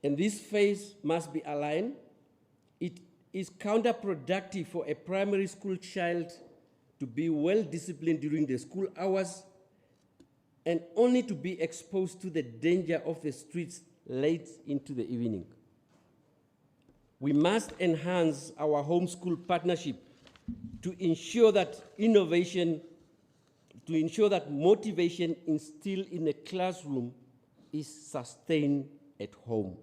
And this phase must be aligned. It is counterproductive for a primary school child to be well disciplined during the school hours and only to be exposed to the danger of the streets late into the evening. We must enhance our homeschool partnership to ensure that motivation instilled in the classroom is sustained at home.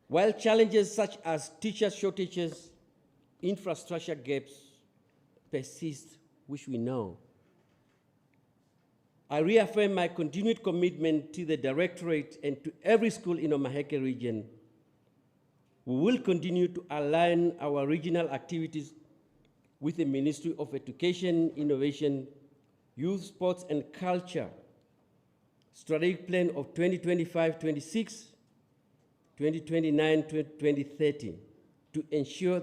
While challenges such as teacher shortages, infrastructure gaps persist, which we know, I reaffirm my continued commitment to the Directorate and to every school in Omaheke region. We will continue to align our regional activities with the Ministry of Education, Innovation, Youth, Sports and Culture Strategic Plan of 2025-26, 2029-2030 to ensure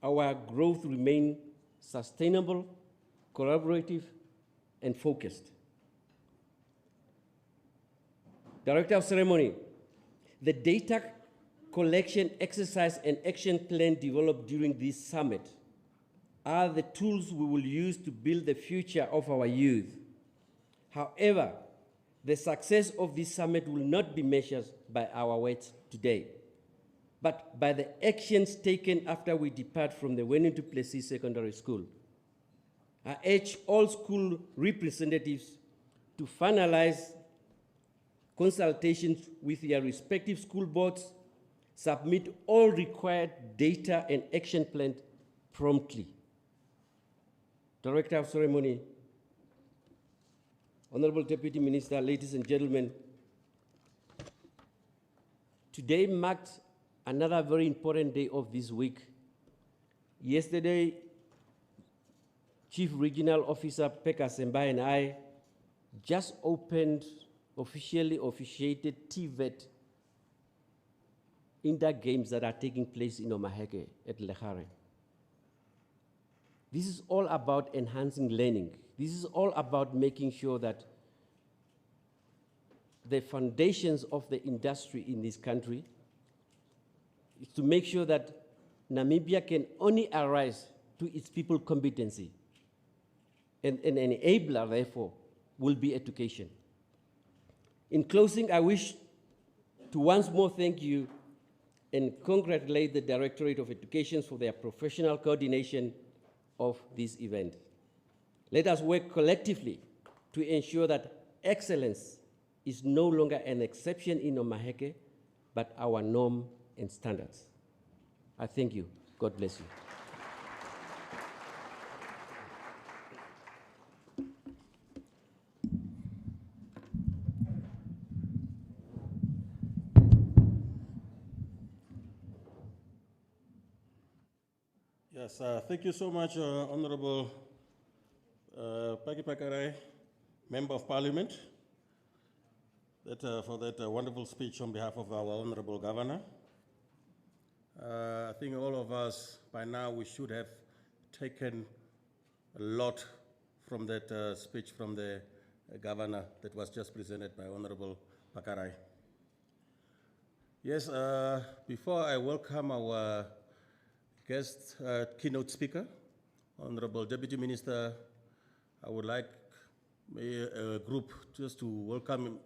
our growth remains sustainable, collaborative, and focused. Director of Ceremony, the data collection exercise and action plan developed during this summit are the tools we will use to build the future of our youth. However, the success of this summit will not be measured by our words today, but by the actions taken after we depart from the Wennie to Plessis Secondary School. I urge all school representatives to finalize consultations with their respective school boards, submit all required data and action plans promptly. Director of Ceremony, Honorable Deputy Minister, ladies and gentlemen, today marked another very important day of this week. Yesterday, Chief Regional Officer Pekka Semba and I just officially officiated TVET inter games that are taking place in Omaheke at Lehare. This is all about enhancing learning. This is all about making sure that the foundations of the industry in this country is to make sure that Namibia can only arise to its people competency. And an enabler, therefore, will be education. In closing, I wish to once more thank you and congratulate the Directorate of Education for their professional coordination of this event. Let us work collectively to ensure that excellence is no longer an exception in Omaheke, but our norm and standards. I thank you. God bless you. Yes, thank you so much, Honorable Paki Pakarai, Member of Parliament, for that wonderful speech on behalf of our Honorable Governor. I think all of us, by now, we should have taken a lot from that speech from the Governor that was just presented by Honorable Pakarai. Yes, before I welcome our guest keynote speaker, Honorable Deputy Minister, I would like a group just to welcome him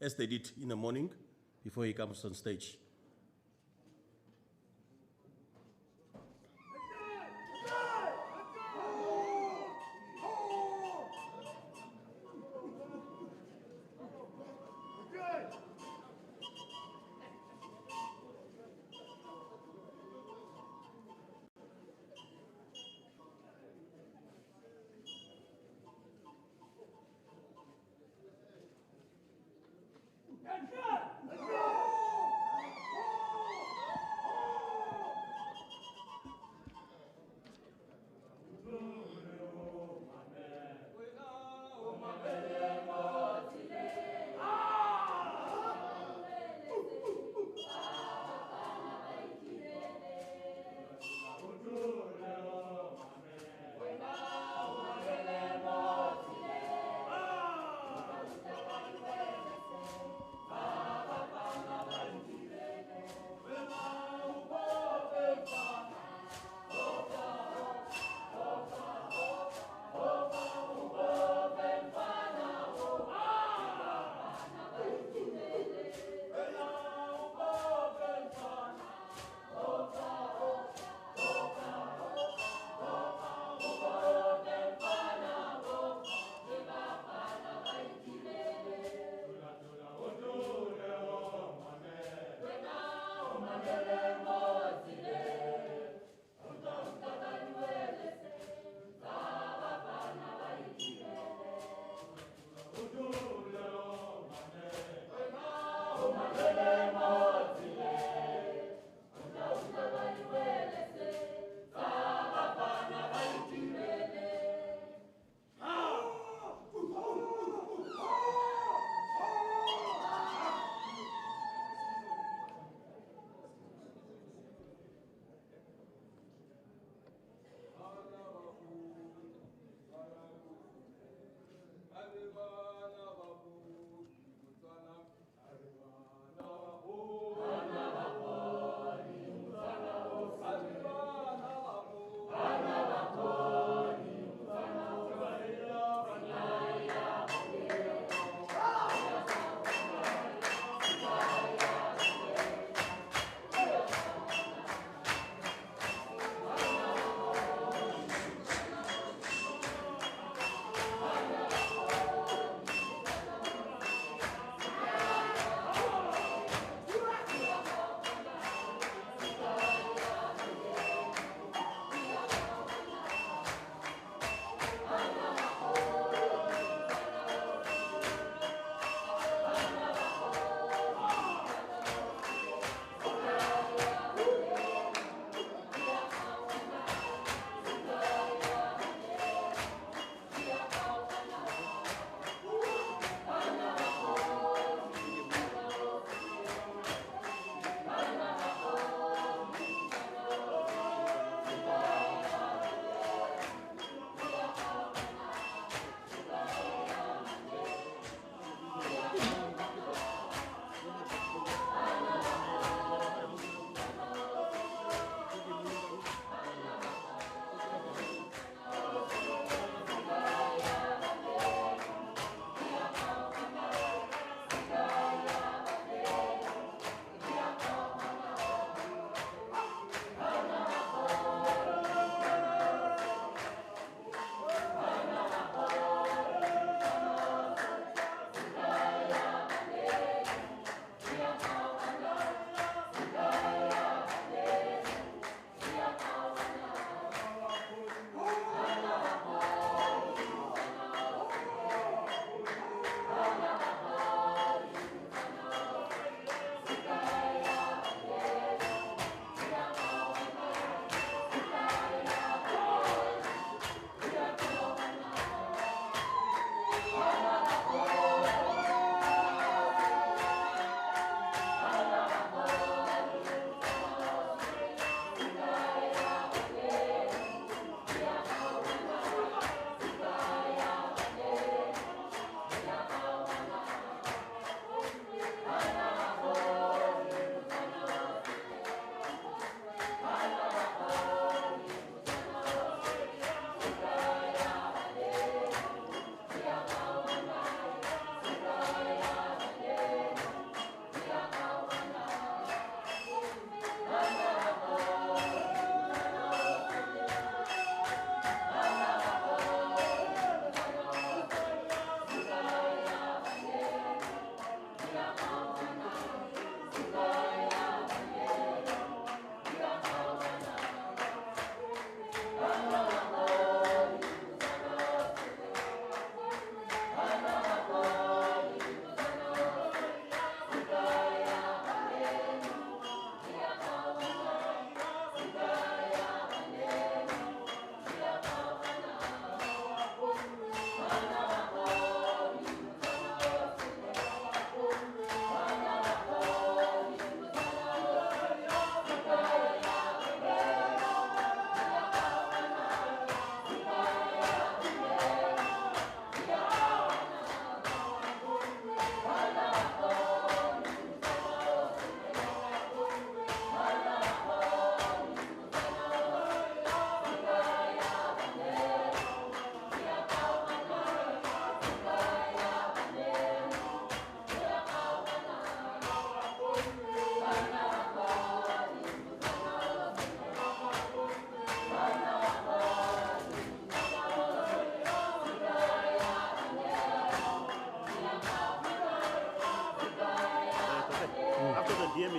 as they did in the morning before he comes on stage.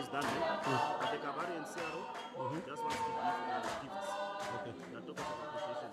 is done, but the Kabari and CRO just wants to give gifts. Okay. The tokens of appreciation.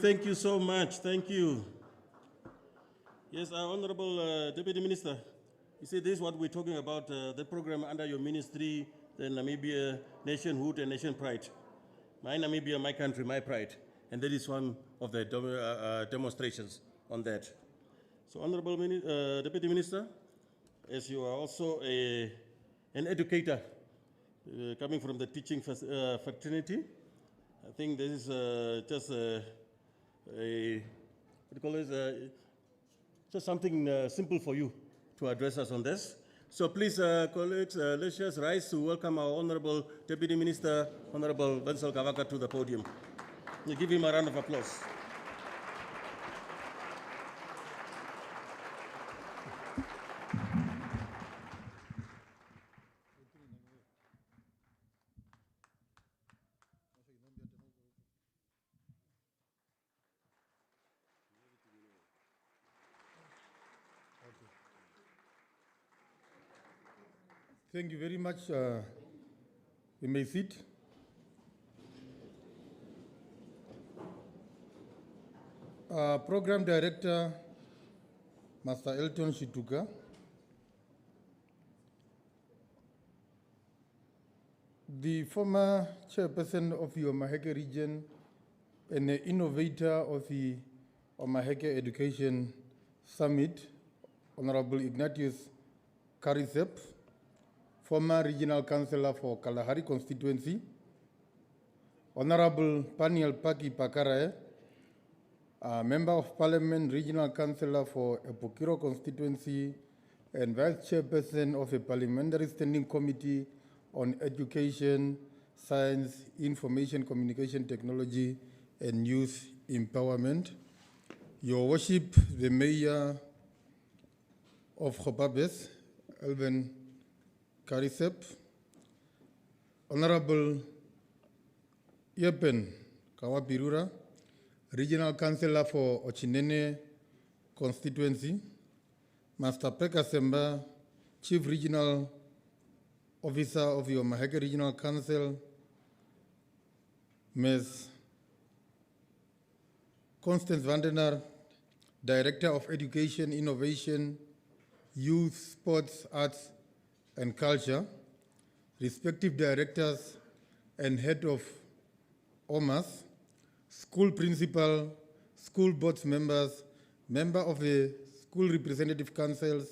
Thank you so much, thank you. Yes, our Honorable Deputy Minister, you see this is what we're talking about, the program under your ministry, the Namibia Nationhood and Nation Pride. My Namibia, my country, my pride. And that is one of the demonstrations on that. So Honorable Deputy Minister, as you are also an educator coming from the teaching fraternity, I think this is just what do you call it? Just something simple for you to address us on this. So please, colleagues, let's just rise to welcome our Honorable Deputy Minister, Honorable Vincent Kavaka, to the podium. We give him a round of applause. Thank you very much. You may sit. Program Director, Master Elton Shituka. The former chairperson of the Omaheke region and the innovator of the Omaheke Education Summit, Honorable Ignatius Karisep, former Regional Councillor for Kalahari constituency, Honorable Paniel Paki Pakarae, Member of Parliament, Regional Councillor for Epokiro constituency, and Vice Chairperson of a Parliamentary Standing Committee on Education, Science, Information, Communication Technology, and Youth Empowerment. Your Worship, the Mayor of Hobabes, Alvin Karisep, Honorable Yepen Kawapirura, Regional Councillor for Ochinene Constituency, Master Peka Semba, Chief Regional Officer of the Omaheke Regional Council, Ms. Constance Vandenaar, Director of Education, Innovation, Youth, Sports, Arts, and Culture, respective directors and head of OMAS, school principal, school board members, member of the school representative councils,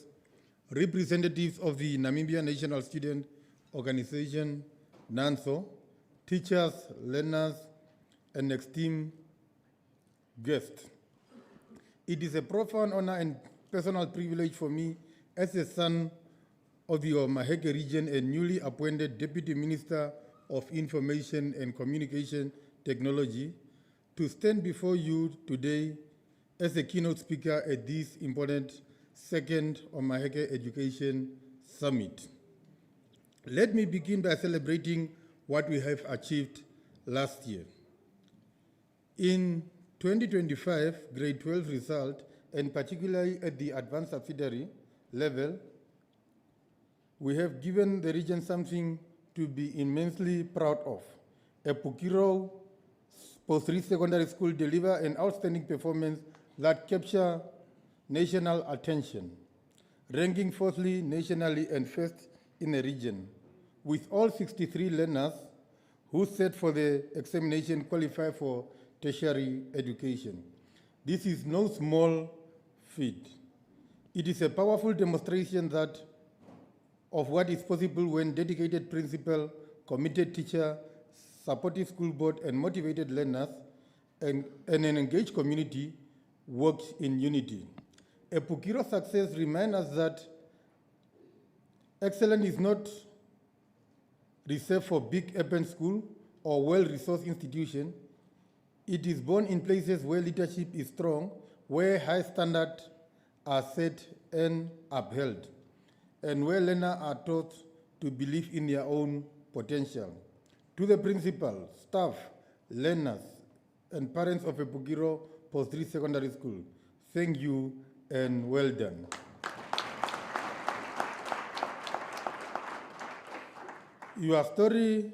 representatives of the Namibia National Student Organization, NANSO, teachers, learners, and esteemed guests. It is a profound honor and personal privilege for me as a son of the Omaheke region and newly appointed Deputy Minister of Information and Communication Technology to stand before you today as a keynote speaker at this important second Omaheke Education Summit. Let me begin by celebrating what we have achieved last year. In 2025, grade 12 result, and particularly at the advanced subsidiary level, we have given the region something to be immensely proud of. A Pukiro Post-3 Secondary School deliver an outstanding performance that capture national attention, ranking fourthly nationally and first in the region, with all 63 learners who set for the examination qualify for tertiary education. This is no small feat. It is a powerful demonstration of what is possible when dedicated principal, committed teacher, supportive school board, and motivated learners and an engaged community works in unity. A Pukiro success reminds us that excellence is not reserved for big urban school or well-resourced institution. It is born in places where leadership is strong, where high standards are set and upheld, and where learners are taught to believe in their own potential. To the principal, staff, learners, and parents of a Pukiro Post-3 Secondary School, thank you and well done. Your story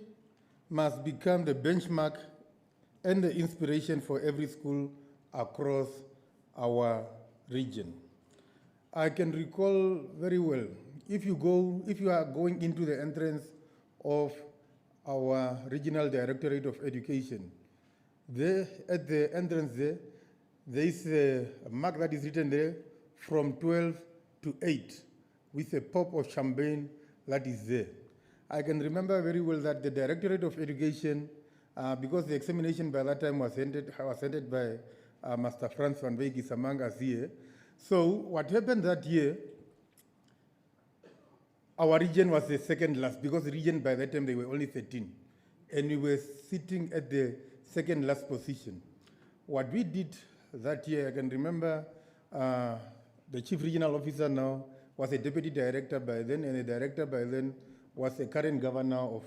must become the benchmark and the inspiration for every school across our region. I can recall very well, if you are going into the entrance of our Regional Directorate of Education, there at the entrance there is a mark that is written there from 12 to 8 with a pop of champagne that is there. I can remember very well that the Directorate of Education, because the examination by that time was ended by Master Franz van Wyk among us here. So what happened that year, our region was the second last, because the region by that time they were only 13, and we were sitting at the second last position. What we did that year, I can remember the chief regional officer now was a deputy director by then, and the director by then was the current governor of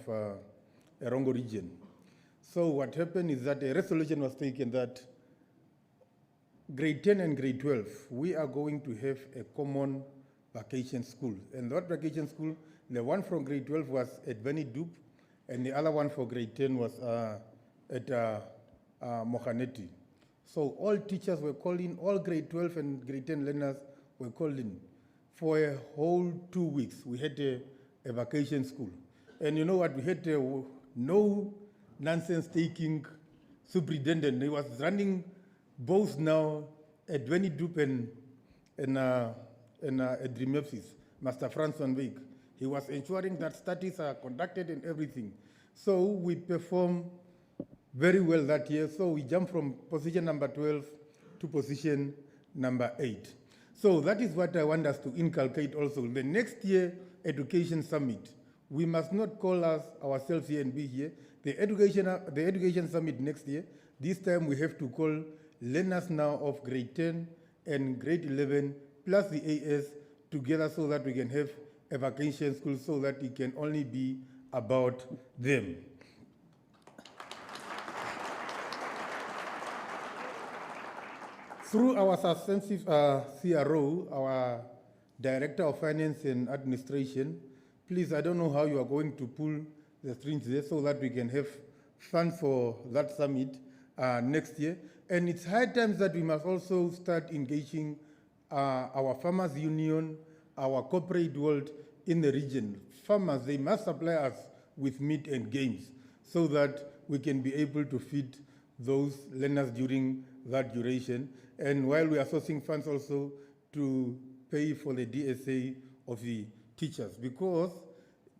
Erongo region. So what happened is that a resolution was taken that grade 10 and grade 12, we are going to have a common vacation school. And that vacation school, the one from grade 12 was at Wennie, and the other one for grade 10 was at Mohaneti. So all teachers were called in, all grade 12 and grade 10 learners were called in. For a whole 2 weeks, we had a vacation school. And you know what, we had no nonsense taking superintendent. He was running both now at Wennie and at Dreamepsis, Master Franz van Wyk. He was ensuring that studies are conducted and everything. So we performed very well that year. So we jumped from position number 12 to position number 8. So that is what I want us to inculcate also. The next year Education Summit, we must not call ourselves here and be here. The Education Summit next year, this time we have to call learners now of grade 10 and grade 11 plus the AS together so that we can have a vacation school so that it can only be about them. Through our substantive CRO, our Director of Finance and Administration, please, I don't know how you are going to pull the strings there so that we can have funds for that summit next year. And it's high time that we must also start engaging our farmers union, our corporate world in the region. Farmers, they must supply us with meat and games so that we can be able to feed those learners during that duration. And while we are sourcing funds also to pay for the DSA of the teachers, because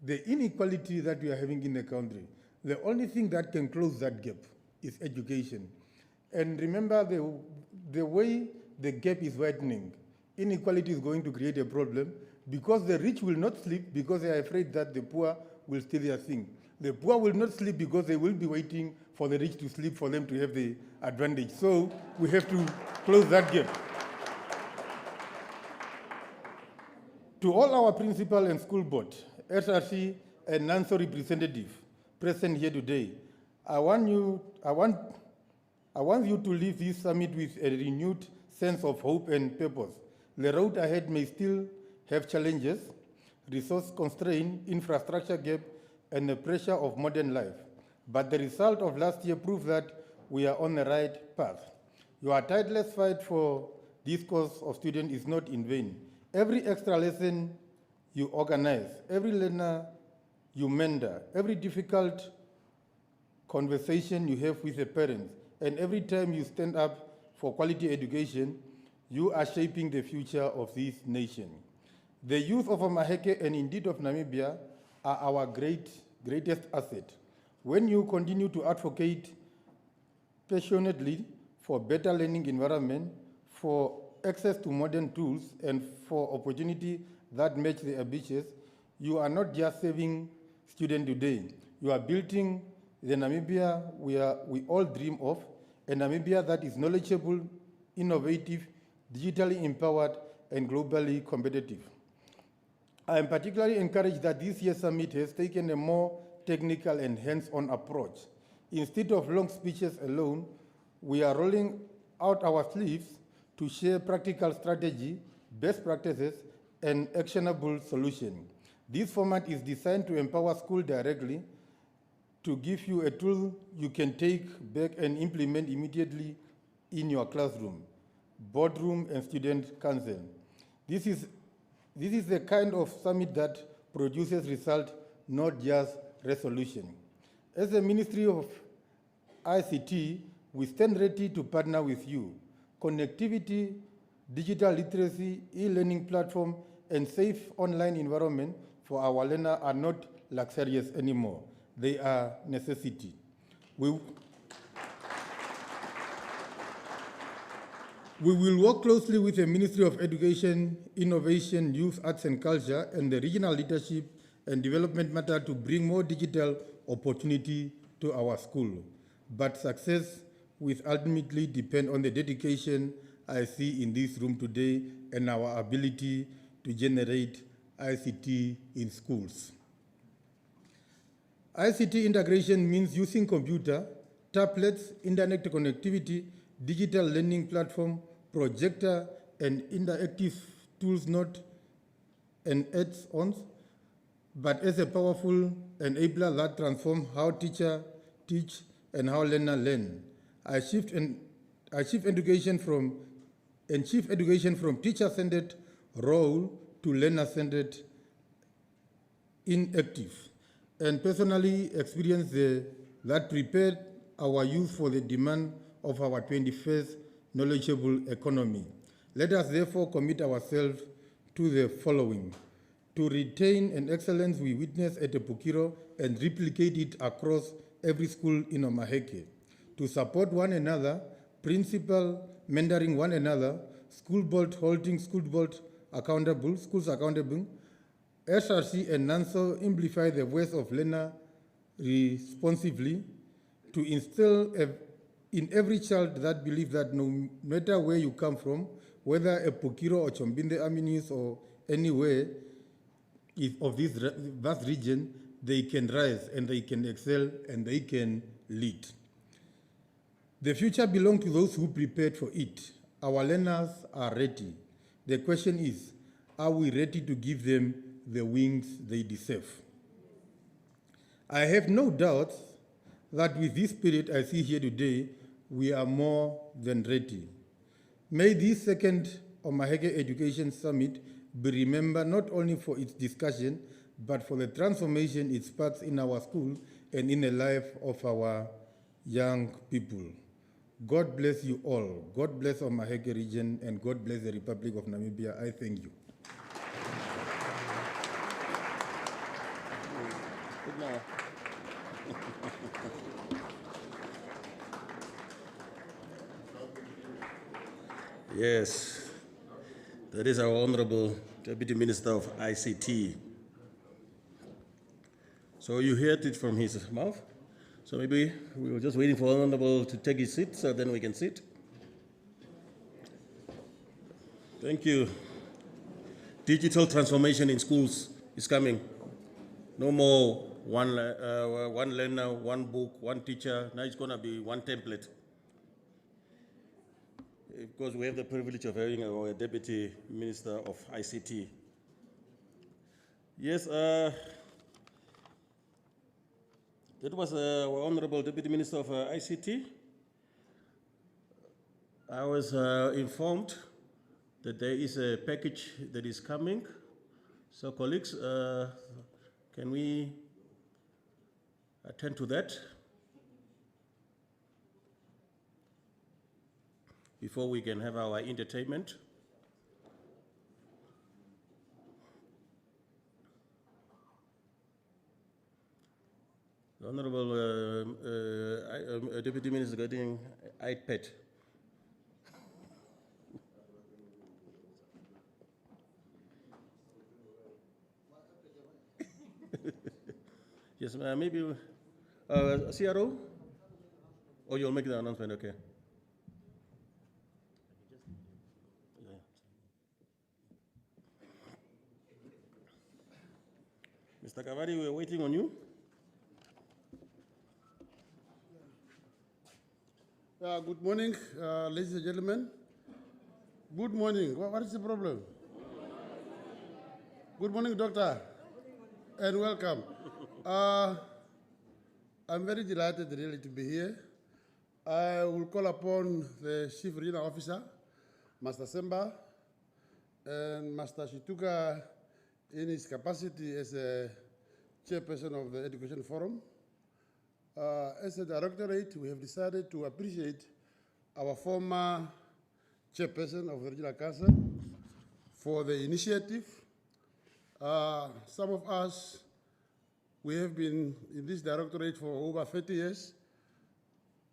the inequality that we are having in the country, the only thing that can close that gap is education. And remember, the way the gap is widening, inequality is going to create a problem because the rich will not sleep because they are afraid that the poor will steal their thing. The poor will not sleep because they will be waiting for the rich to sleep for them to have the advantage. So we have to close that gap. To all our principal and school board, SRC and NANSO representative present here today, I want you to leave this summit with a renewed sense of hope and purpose. The road ahead may still have challenges, resource constraint, infrastructure gap, and the pressure of modern life. But the result of last year proves that we are on the right path. Your tireless fight for this cause of students is not in vain. Every extra lesson you organize, every learner you mentor, every difficult conversation you have with the parents, and every time you stand up for quality education, you are shaping the future of this nation. The youth of Omaheke and indeed of Namibia are our greatest asset. When you continue to advocate passionately for better learning environment, for access to modern tools, and for opportunity that match the ambitious, you are not just saving students today. You are building the Namibia we all dream of, a Namibia that is knowledgeable, innovative, digitally empowered, and globally competitive. I am particularly encouraged that this year's summit has taken a more technical and hands-on approach. Instead of long speeches alone, we are rolling out our sleeves to share practical strategy, best practices, and actionable solutions. This format is designed to empower schools directly, to give you a tool you can take back and implement immediately in your classroom, boardroom, and student council. This is the kind of summit that produces results, not just resolution. As the Ministry of ICT, we stand ready to partner with you. Connectivity, digital literacy, e-learning platform, and safe online environment for our learners are not luxurious anymore. They are necessity. We will work closely with the Ministry of Education, Innovation, Youth, Arts and Culture, and the regional leadership and development matter to bring more digital opportunity to our school. But success will ultimately depend on the dedication I see in this room today and our ability to generate ICT in schools. ICT integration means using computer, tablets, internet connectivity, digital learning platform, projector, and interactive tools not an add-ons, but as a powerful enabler that transforms how teachers teach and how learners learn. I shift education from teacher-centered role to learner-centered inactive, and personally experienced that prepared our youth for the demand of our 21st knowledgeable economy. Let us therefore commit ourselves to the following: to retain an excellence we witnessed at Epukiro and replicate it across every school in Omaheke, to support one another, principal mentoring one another, school board holding schools accountable, SRC and NANSO amplify the voice of learner responsively, to instill in every child that belief that no matter where you come from, whether Epukiro or Chombinde Aminis or anywhere of this vast region, they can rise and they can excel and they can lead. The future belongs to those who prepared for it. Our learners are ready. The question is, are we ready to give them the wings they deserve? I have no doubt that with this spirit I see here today, we are more than ready. May this second Omaheke Education Summit be remembered not only for its discussion, but for the transformation it sparks in our school and in the life of our young people. God bless you all. God bless Omaheke region, and God bless the Republic of Namibia. I thank you. Good night. Yes, that is our Honorable Deputy Minister of ICT. So you heard it from his mouth. So maybe we were just waiting for Honorable to take his seat so then we can sit. Thank you. Digital transformation in schools is coming. No more one learner, one book, one teacher. Now it's going to be one template. Because we have the privilege of having our Deputy Minister of ICT. Yes, that was our Honorable Deputy Minister of ICT. I was informed that there is a package that is coming. So colleagues, can we attend to that before we can have our entertainment? The Honorable Deputy Minister getting iPad. Yes, maybe CRO? Or you'll make the announcement, okay. Mr. Kavari, we're waiting on you. Good morning, ladies and gentlemen. Good morning. What is the problem? Good morning, doctor, and welcome. I'm very delighted really to be here. I will call upon the Chief Regional Officer, Master Semba, and Master Shituka in his capacity as a chairperson of the Education Forum. As a directorate, we have decided to appreciate our former chairperson of the Regional Council for the initiative. Some of us, we have been in this directorate for over 30 years.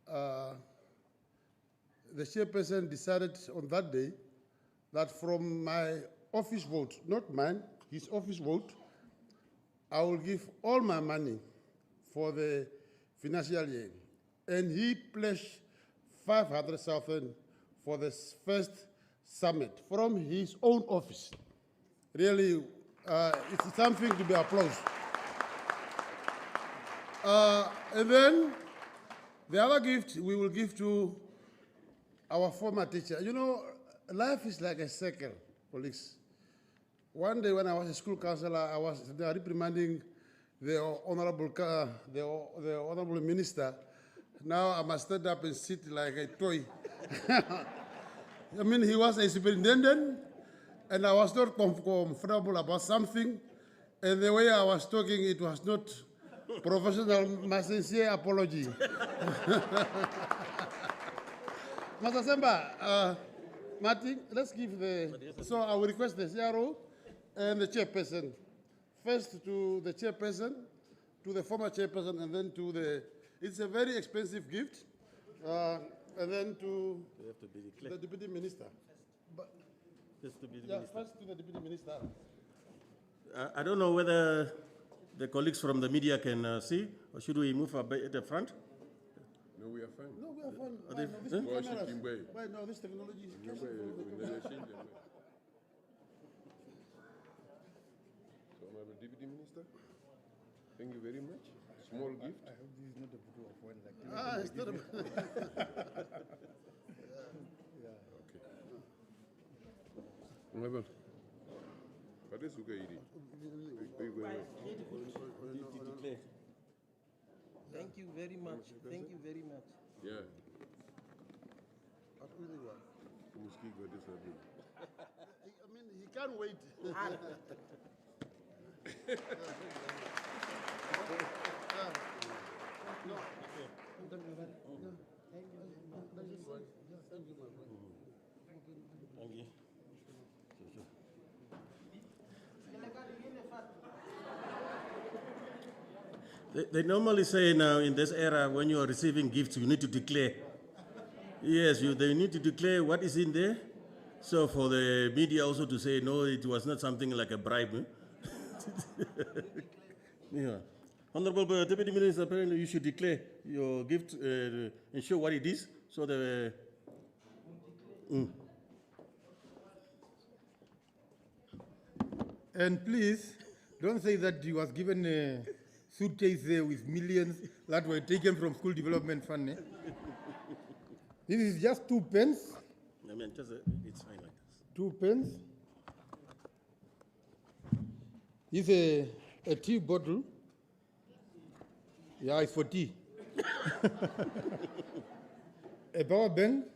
The chairperson decided on that day that from my office vote, not mine, his office vote, I will give all my money for the financial year. And he pledged 500,000 for the first summit from his own office. Really, it's something to be applauded. And then the other gift we will give to our former teacher. You know, life is like a circle, colleagues. One day when I was a school counselor, I was reprimanding the honorable minister. Now I must stand up and sit like a toy. I mean, he was a superintendent, and I was not comfortable about something, and the way I was talking, it was not professional. My sincere apology. Master Semba, Martin, let's give the. So I will request the CRO and the chairperson. First to the chairperson, to the former chairperson, and then to the. It's a very expensive gift, and then to the deputy minister. Just to be the Yeah, first to the deputy minister. I don't know whether the colleagues from the media can see, or should we move a bit at the front? No, we are fine. No, we are fine. Are they- No, this huh? cameras. Why no, this technology is So Honorable Deputy Minister, thank you very much. Small gift. I hope this is not a photo of one like this. It's not a Honorable, what is okay? Thank you very much. Thank you very much. Yeah. What really was? Mosquito, this happened. I mean, he can't wait. Thank you. They normally say now in this era, when you are receiving gifts, you need to declare. Yes, they need to declare what is in there. So for the media also to say, no, it was not something like a bribe. Yeah. Honorable Deputy Minister, apparently you should declare your gift and show what it is, so the. And please, don't say that he was given a suitcase there with millions that were taken from school development fund. Eh? This is just 2 pence. I mean, just it's fine like this. 2 pence. This is a tea bottle. Yeah, it's for tea. A power bank.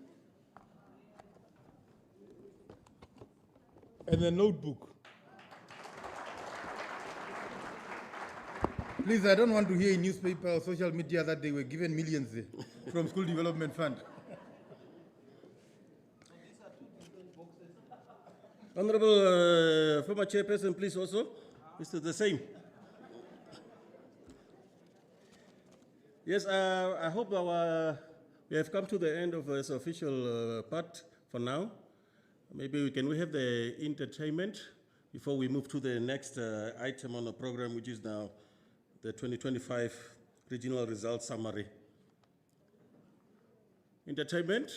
And a notebook. Please, I don't want to hear in newspaper or social media that they were given millions from school development fund. Honorable former chairperson, please also. Mr. The same. Yes, I hope we have come to the end of this official part for now. Maybe we have the entertainment before we move to the next item on the program, which is now the 2025 Regional Results Summary. Entertainment.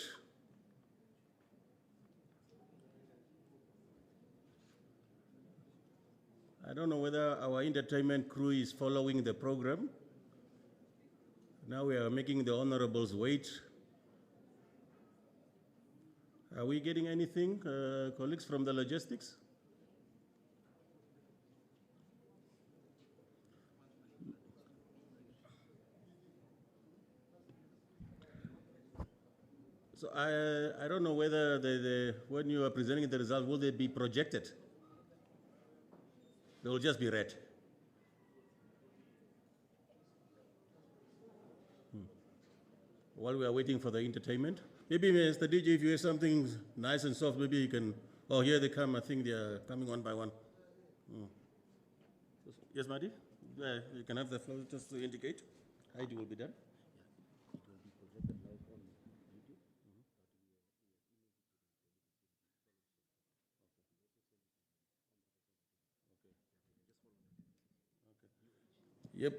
I don't know whether our entertainment crew is following the program. Now we are making the honorables wait. Are we getting anything, colleagues from the logistics? So I don't know whether when you are presenting the result, will they be projected? They will just be read. While we are waiting for the entertainment, maybe Mr. DJ, if you have something nice and soft, maybe you can. Oh, here they come. I think they are coming one by one. Yes, Madi? You can have the floor just to indicate. Heidi will be done. Yep.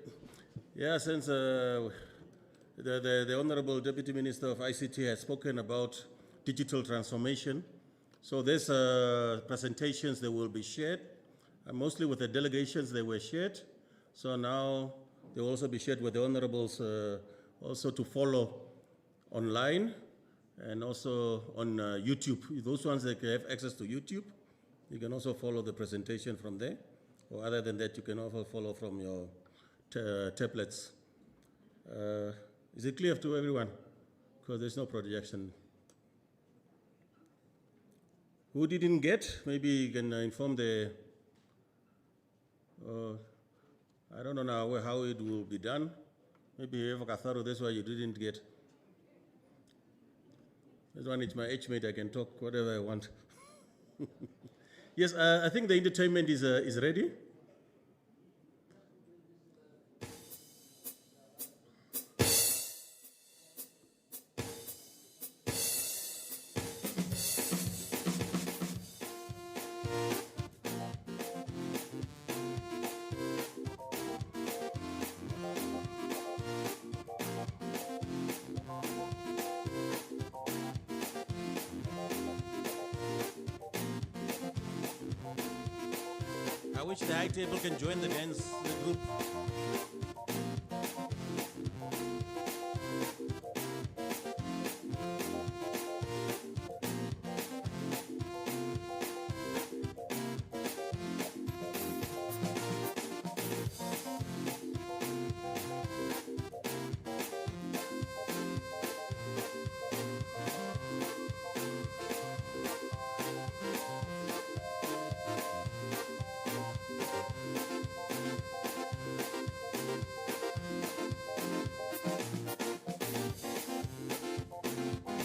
Yeah, since the Honorable Deputy Minister of ICT has spoken about digital transformation, so these presentations, they will be shared, mostly with the delegations they were shared. So now they will also be shared with the honorables also to follow online and also on YouTube. Those ones that have access to YouTube, you can also follow the presentation from there. Or other than that, you can also follow from your tablets. Is it clear to everyone? Because there's no projection. Who didn't get? Maybe you can inform the. I don't know now how it will be done. Maybe you have a Katharo, that's why you didn't get. This one is my age mate, I can talk whatever I want. Yes, I think the entertainment is ready. I wish the high table can join the dance group.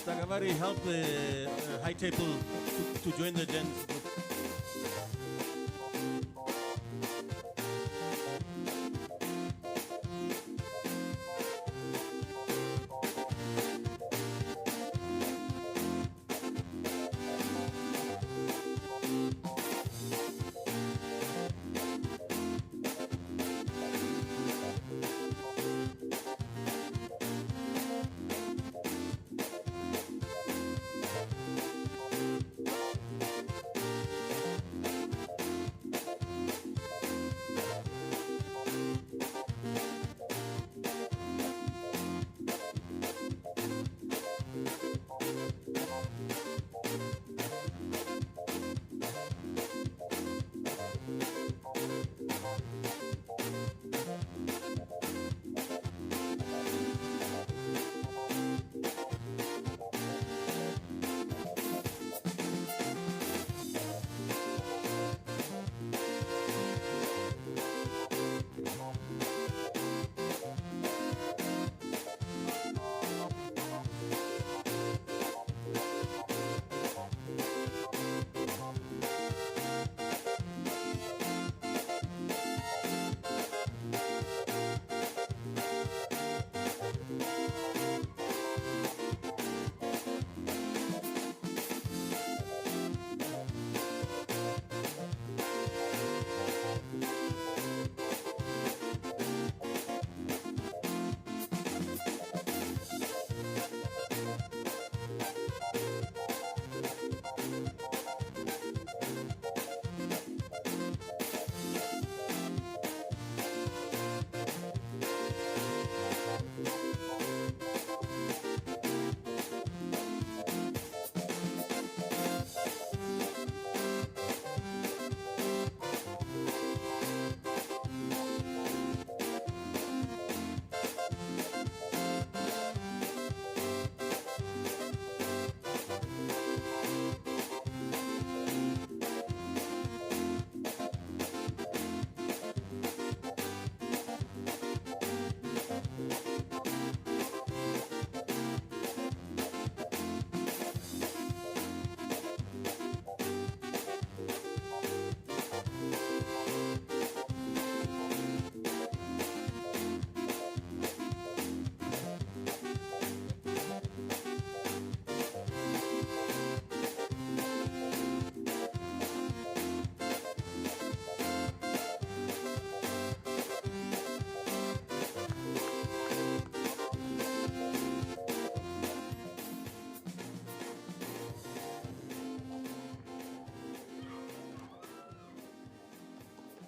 Tagavari help the high table to join the dance group.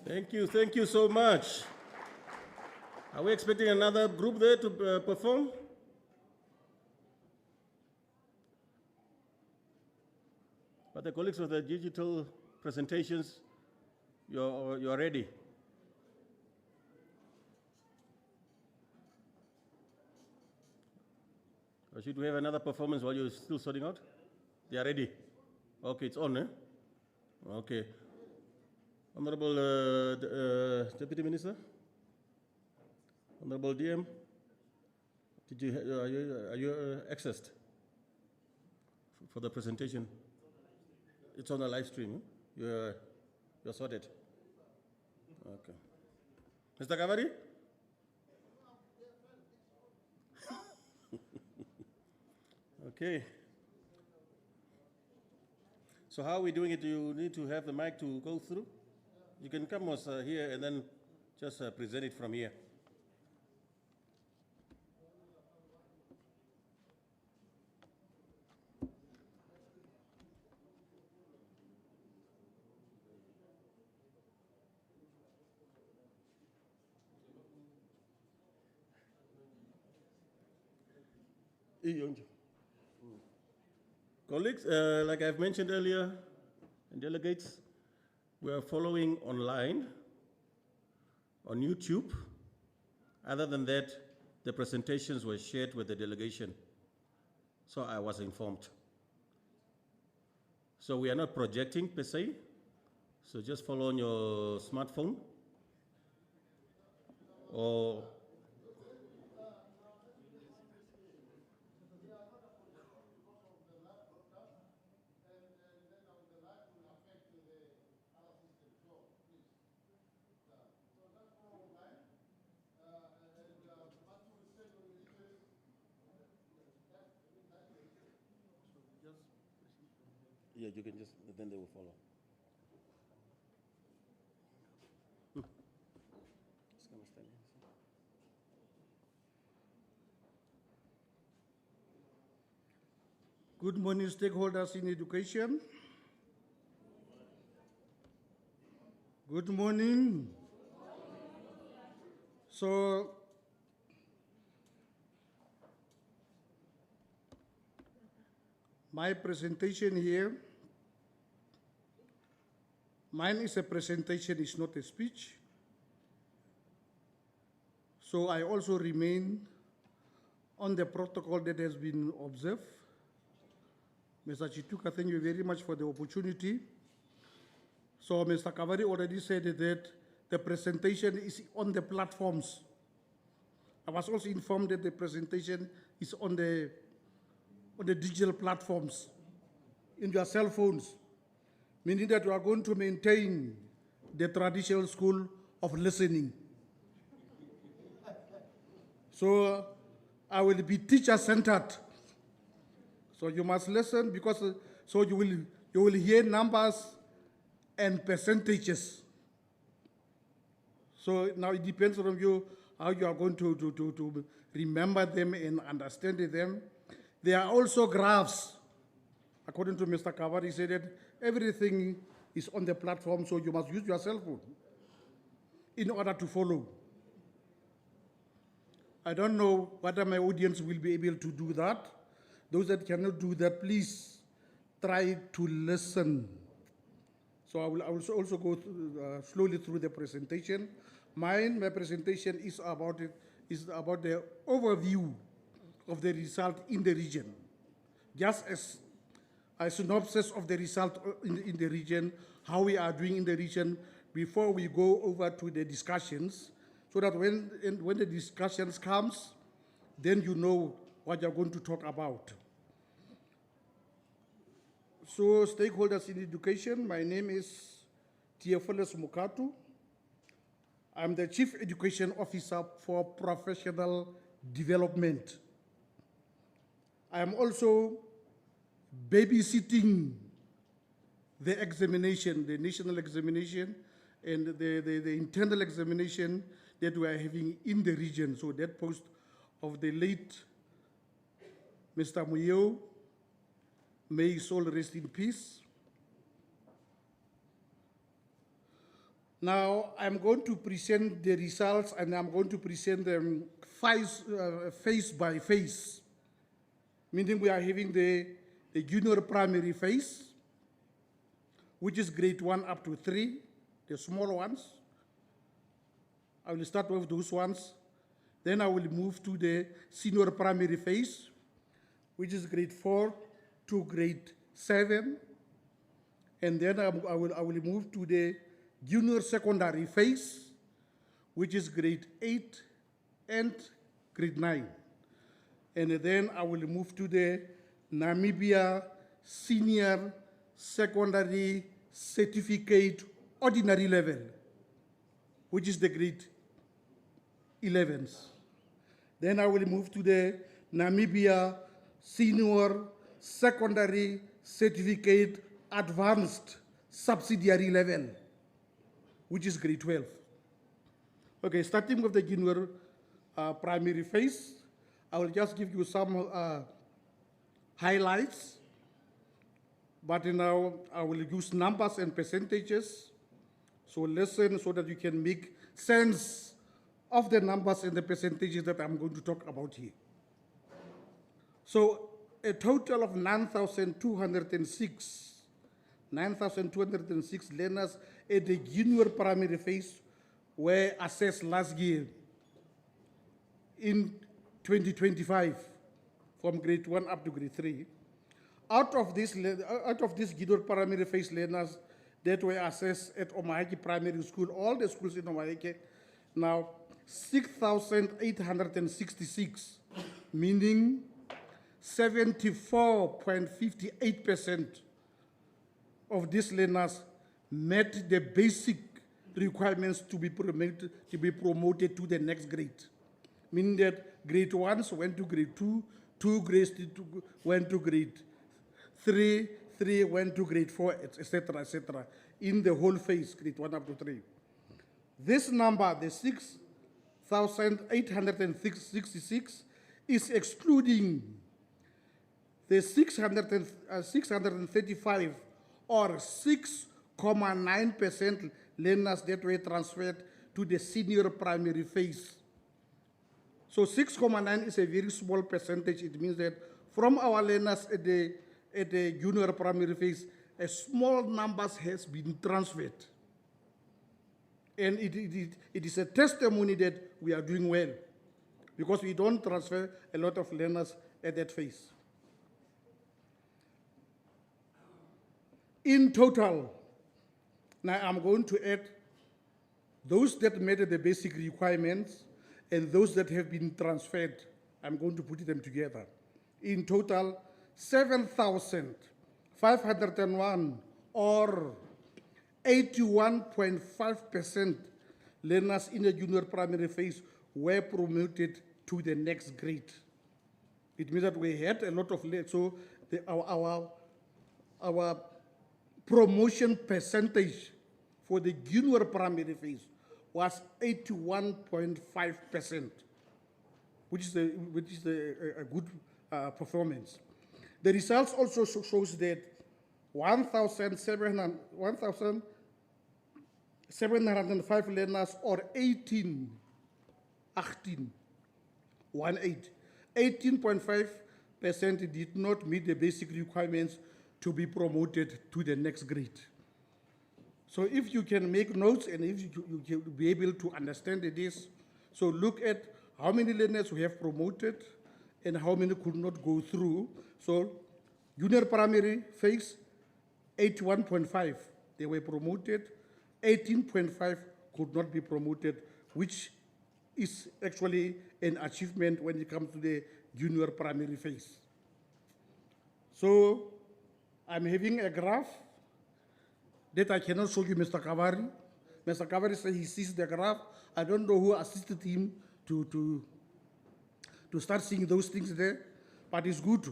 Thank you so much. Are we expecting another group there to perform? But the colleagues of the digital presentations, you're ready. Or should we have another performance while you're still sorting out? They are ready. Okay, it's on, eh? Okay. Honorable Deputy Minister, Honorable DM, are you accessed for the presentation? It's on the live stream. You're sorted. Okay. Mr. Kavari? Okay. So how are we doing it? Do you need to have the mic to go through? You can come here and then just present it from here. Colleagues, like I've mentioned earlier, and delegates, we are following online on YouTube. Other than that, the presentations were shared with the delegation, so I was informed. So we are not projecting per se, so just follow on your smartphone or yeah, you can just, then they will follow. Good morning, stakeholders in education. Good morning. So, my presentation here, mine is a presentation, it's not a speech. So I also remain on the protocol that has been observed. Mr. Chituka, thank you very much for the opportunity. So Mr. Kavari already said that the presentation is on the platforms. I was also informed that the presentation is on the digital platforms, in your cell phones, meaning that you are going to maintain the traditional school of listening. So I will be teacher-centered. So you must listen because so you will hear numbers and percentages. So now it depends on you how you are going to remember them and understand them. There are also graphs. According to Mr. Kavari, he said that everything is on the platform, so you must use your cell phone in order to follow. I don't know whether my audience will be able to do that. Those that cannot do that, please try to listen. So I will also go slowly through the presentation. My presentation is about the overview of the result in the region, just as a synopsis of the result in the region, how we are doing in the region before we go over to the discussions, so that when the discussions comes, then you know what you're going to talk about. So, stakeholders in education, my name is Theophilus Mukatu. I'm the Chief Education Officer for Professional Development. I am also babysitting the examination, the national examination, and the internal examination that we are having in the region. So that post of the late Mr. Muyo, may his soul rest in peace. Now, I'm going to present the results and I'm going to present them phase by phase, meaning we are having the junior primary phase, which is grade 1 up to 3, the small ones. I will start with those ones. Then I will move to the senior primary phase, which is grade 4 to grade 7. And then I will move to the junior secondary phase, which is grade 8 and grade 9. And then I will move to the Namibia Senior Secondary Certificate Ordinary Level, which is the grade 11s. Then I will move to the Namibia Senior Secondary Certificate Advanced Subsidiary Level, which is grade 12. Okay, starting with the junior primary phase, I will just give you some highlights, but now I will use numbers and percentages. So listen so that you can make sense of the numbers and the percentages that I'm going to talk about here. So a total of 9,206 learners at the junior primary phase were assessed last year in 2025 from grade 1 up to grade 3. Out of this junior primary phase learners that were assessed at Omaheke Primary School, all the schools in Omaheke, now 6,866, meaning 74.58% of these learners met the basic requirements to be promoted to the next grade. Meaning that grade 1s went to grade 2, 2 grades went to grade 3, 3 went to grade 4, etc., etc., in the whole phase, grade 1 up to 3. This number, the 6,866, is excluding the 635 or 6.9% learners that were transferred to the senior primary phase. So 6.9 is a very small percentage. It means that from our learners at the junior primary phase, a small numbers has been transferred. And it is a testimony that we are doing well, because we don't transfer a lot of learners at that phase. In total, now I'm going to add those that met the basic requirements and those that have been transferred. I'm going to put them together. In total, 7,501 or 81.5% learners in the junior primary phase were promoted to the next grade. It means that we had a lot of learners, so our promotion percentage for the junior primary phase was 81.5%, which is a good performance. The results also shows that 1,705 learners, or 18.5% did not meet the basic requirements to be promoted to the next grade. So if you can make notes and if you can be able to understand this, so look at how many learners we have promoted and how many could not go through. So junior primary phase, 81.5, they were promoted, 18.5 could not be promoted, which is actually an achievement when it comes to the junior primary phase. So I'm having a graph that I cannot show you, Mr. Kavari. Mr. Kavari said he sees the graph. I don't know who assisted him to start seeing those things there, but it's good.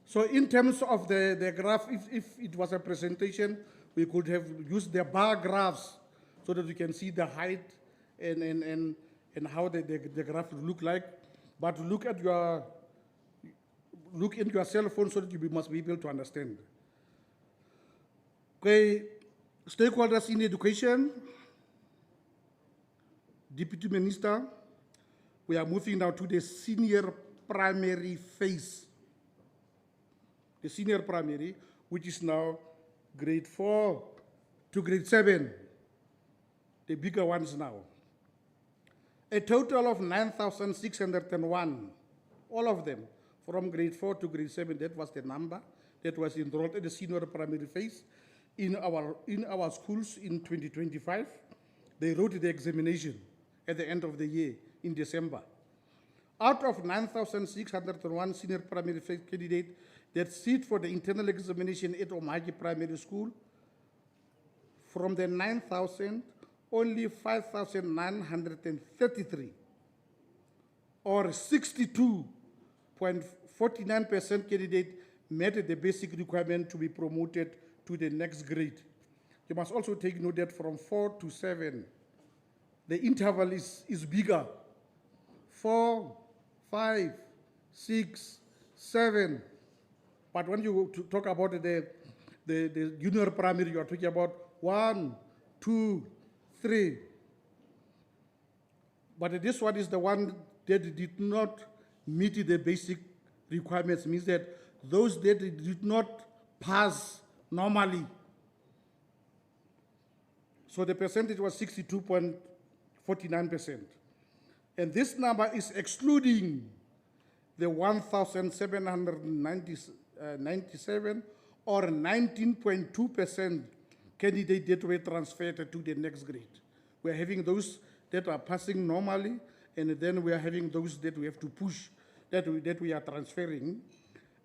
So in terms of the graph, if it was a presentation, we could have used the bar graphs so that you can see the height and how the graph would look like. But look into your cell phone so that you must be able to understand. Okay, Stakeholders in education, Deputy Minister, we are moving now to the senior primary phase. The senior primary, which is now grade 4 to grade 7, the bigger ones now. A total of 9,601, all of them, from grade 4 to grade 7, that was the number that was enrolled at the senior primary phase in our schools in 2025. They wrote the examination at the end of the year in December. Out of 9,601 senior primary phase candidates that sit for the internal examination at Omaheke Primary School, from the 9,000, only 5,933, or 62.49% candidate met the basic requirement to be promoted to the next grade. You must also take note that from 4 to 7, the interval is bigger. 4, 5, 6, 7. But when you talk about the junior primary, you are talking about 1, 2, 3. But this one is the one that did not meet the basic requirements, means that those that did not pass normally. So the percentage was 62.49%. And this number is excluding the 1,797 or 19.2% candidates that were transferred to the next grade. We're having those that are passing normally, and then we are having those that we have to push, that we are transferring.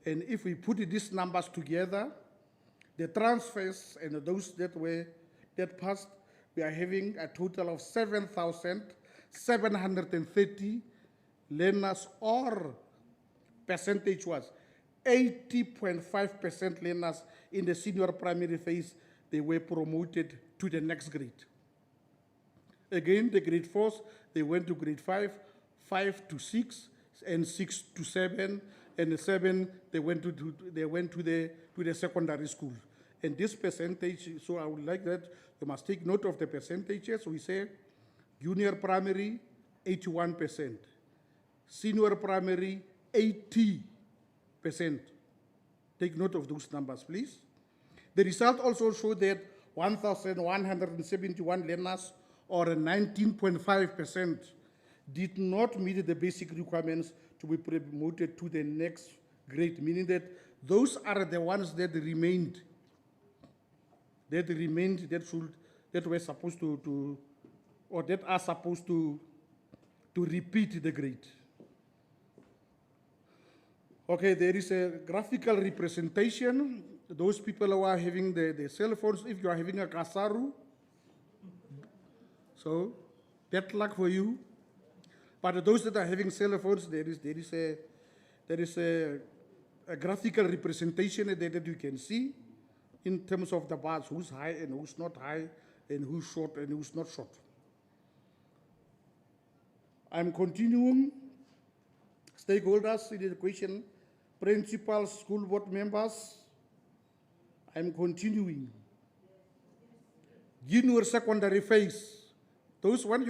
And if we put these numbers together, the transfers and those that passed, we are having a total of 7,730 learners, or percentage was 80.5% learners in the senior primary phase. They were promoted to the next grade. Again, the grade 4s, they went to grade 5, 5 to 6, and 6 to 7, and the 7 they went to the secondary school. And this percentage, so I would like that you must take note of the percentages. We say junior primary 81%, senior primary 80%. Take note of those numbers, please. The result also showed that 1,171 learners, or 19.5%, did not meet the basic requirements to be promoted to the next grade, meaning that those are the ones that remained, that were supposed to or that are supposed to repeat the grade. Okay, there is a graphical representation. Those people who are having the cell phones, if you are having a kasaru, so bad luck for you. But those that are having cell phones, there is a graphical representation that you can see in terms of the bars, who's high and who's not high, and who's short and who's not short. I'm continuing. Stakeholders in education, principals, school board members, I'm continuing. Junior secondary phase. Those when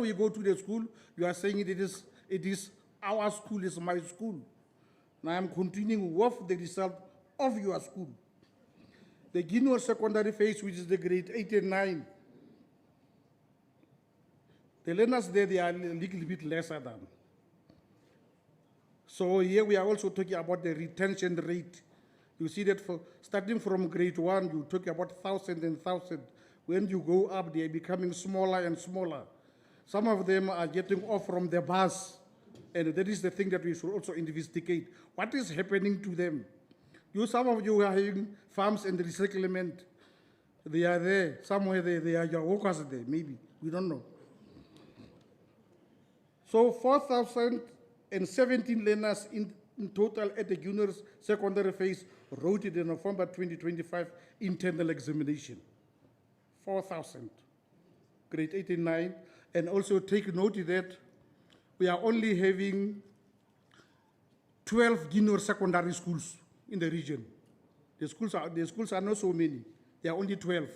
we go to the school, you are saying it is our school, is my school. Now I'm continuing with the result of your school. The junior secondary phase, which is the grade 8 and 9, the learners there, they are a little bit lesser than. So here we are also talking about the retention rate. You see that starting from grade 1, you talk about 1,000 and 1,000. When you go up, they are becoming smaller and smaller. Some of them are getting off from the bus, and that is the thing that we should also investigate. What is happening to them? Some of you are having farms and resettlement. They are there, somewhere there, they are your workers there, maybe, we don't know. So 4,017 learners in total at the junior secondary phase wrote in the November 2025 internal examination. 4,000, grade 8 and 9, and also take note that we are only having 12 junior secondary schools in the region. The schools are not so many, there are only 12.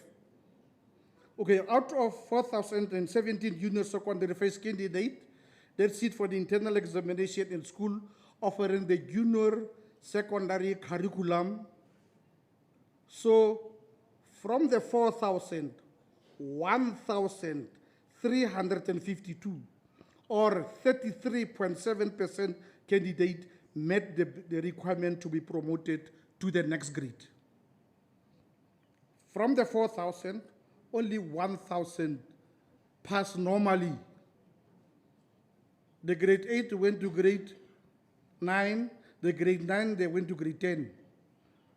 Okay, out of 4,017 junior secondary phase candidates that sit for the internal examination in school offering the junior secondary curriculum. So from the 4,000, 1,352 or 33.7% candidate met the requirement to be promoted to the next grade. From the 4,000, only 1,000 passed normally. The grade 8 went to grade 9, the grade 9 they went to grade 10,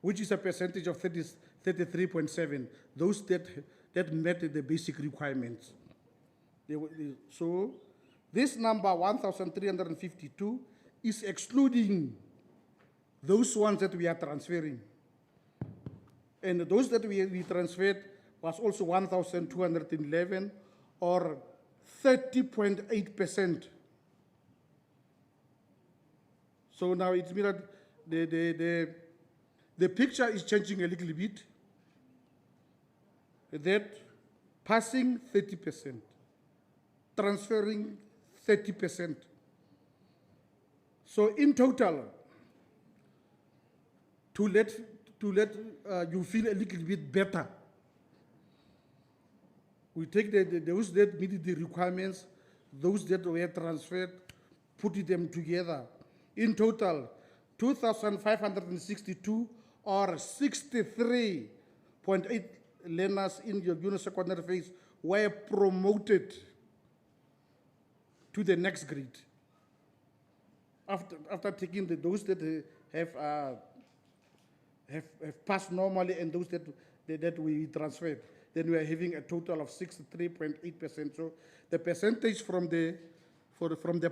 which is a percentage of 33.7, those that met the basic requirements. So this number, 1,352, is excluding those ones that we are transferring. And those that we transferred was also 1,211, or 30.8%. So now it's means that the picture is changing a little bit. That passing 30%, transferring 30%. So in total, to let you feel a little bit better, we take those that meet the requirements, those that were transferred, put them together. In total, 2,562 or 63.8 learners in your junior secondary phase were promoted to the next grade. After taking those that have passed normally and those that we transferred, then we are having a total of 63.8%. So the percentage from the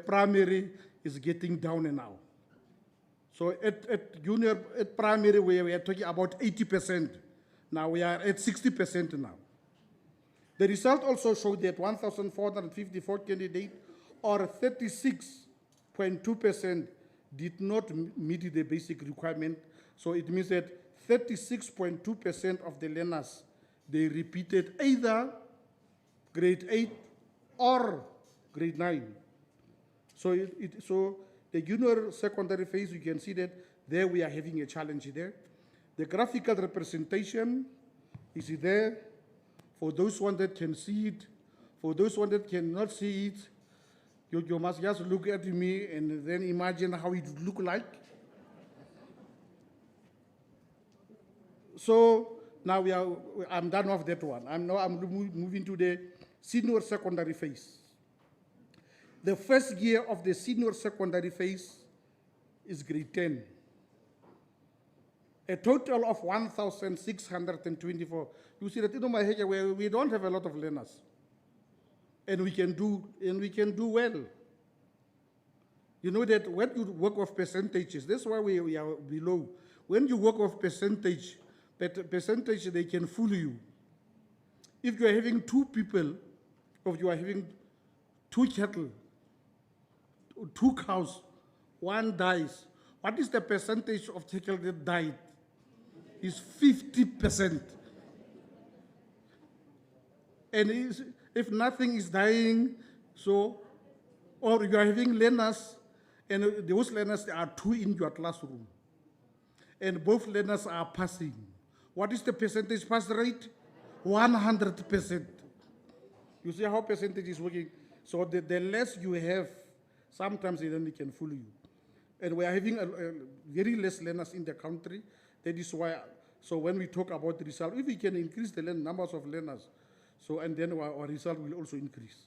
primary is getting down now. So at primary we are talking about 80%. Now we are at 60% now. The result also showed that 1,454 candidates, or 36.2%, did not meet the basic requirement. So it means that 36.2% of the learners, they repeated either grade 8 or grade 9. So the junior secondary phase, you can see that there we are having a challenge there. The graphical representation is there for those ones that can see it. For those ones that cannot see it, you must just look at me and then imagine how it would look like. So now I'm done with that one. I'm moving to the senior secondary phase. The first year of the senior secondary phase is grade 10. A total of 1,624. You see that in Omaheke, where we don't have a lot of learners, and we can do well. You know that when you work with percentages, that's why we are below. When you work with percentage, they can fool you. If you are having 2 people, or you are having 2 cattle, 2 cows, 1 dies, what is the percentage of cattle that died? Is 50%. And if nothing is dying, so, or you are having learners, and those learners, there are 2 in your classroom, and both learners are passing. What is the percentage pass rate? 100%. You see how percentage is working? So the less you have, sometimes it only can fool you. And we are having a very less learners in the country. That is why, so when we talk about the result, if we can increase the numbers of learners, so and then our result will also increase.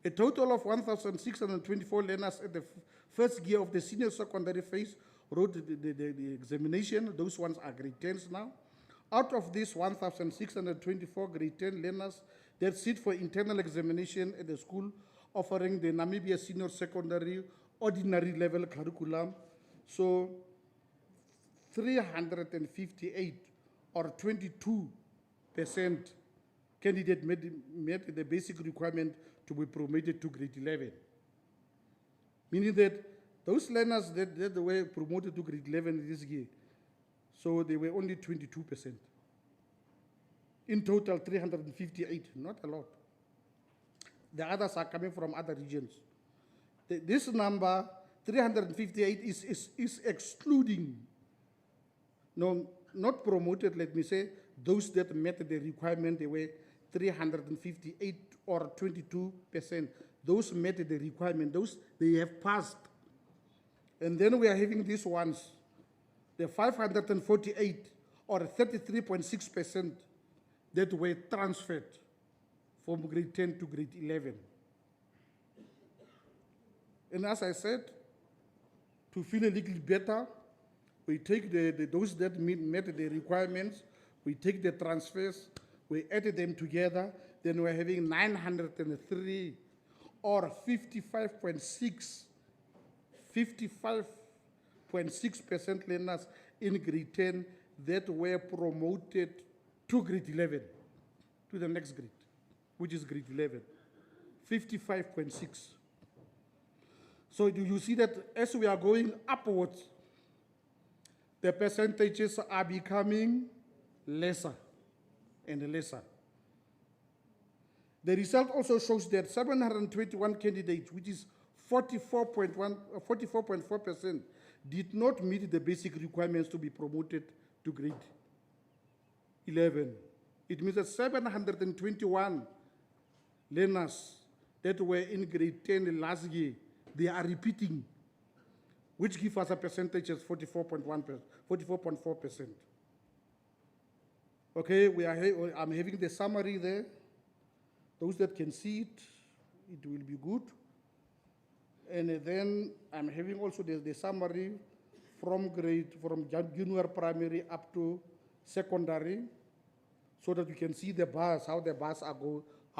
A total of 1,624 learners at the first year of the senior secondary phase wrote the examination. Those ones are grade 10s now. Out of these 1,624 grade 10 learners that sit for internal examination at the school offering the Namibia Senior Secondary Ordinary Level Curriculum, so 358 or 22% candidate met the basic requirement to be promoted to grade 11. Meaning that those learners that were promoted to grade 11 this year, so they were only 22%. In total, 358, not a lot. The others are coming from other regions. This number, 358, is excluding, no, not promoted, let me say, those that met the requirement, they were 358 or 22%. Those met the requirement, those they have passed. And then we are having these ones, the 548 or 33.6% that were transferred from grade 10 to grade 11. And as I said, to feel a little better, we take those that met the requirements, we take the transfers, we add them together, then we're having 903 or 55.6% learners in grade 10 that were promoted to grade 11, to the next grade, which is grade 11, 55.6. So do you see that as we are going upwards, the percentages are becoming lesser and lesser. The result also shows that 721 candidates, which is 44.4%, did not meet the basic requirements to be promoted to grade 11. It means that 721 learners that were in grade 10 last year, they are repeating, which gives us a percentage of 44.4%. Okay, I'm having the summary there. Those that can see it, it will be good. And then I'm having also the summary from junior primary up to secondary, so that you can see the bars, how the bars are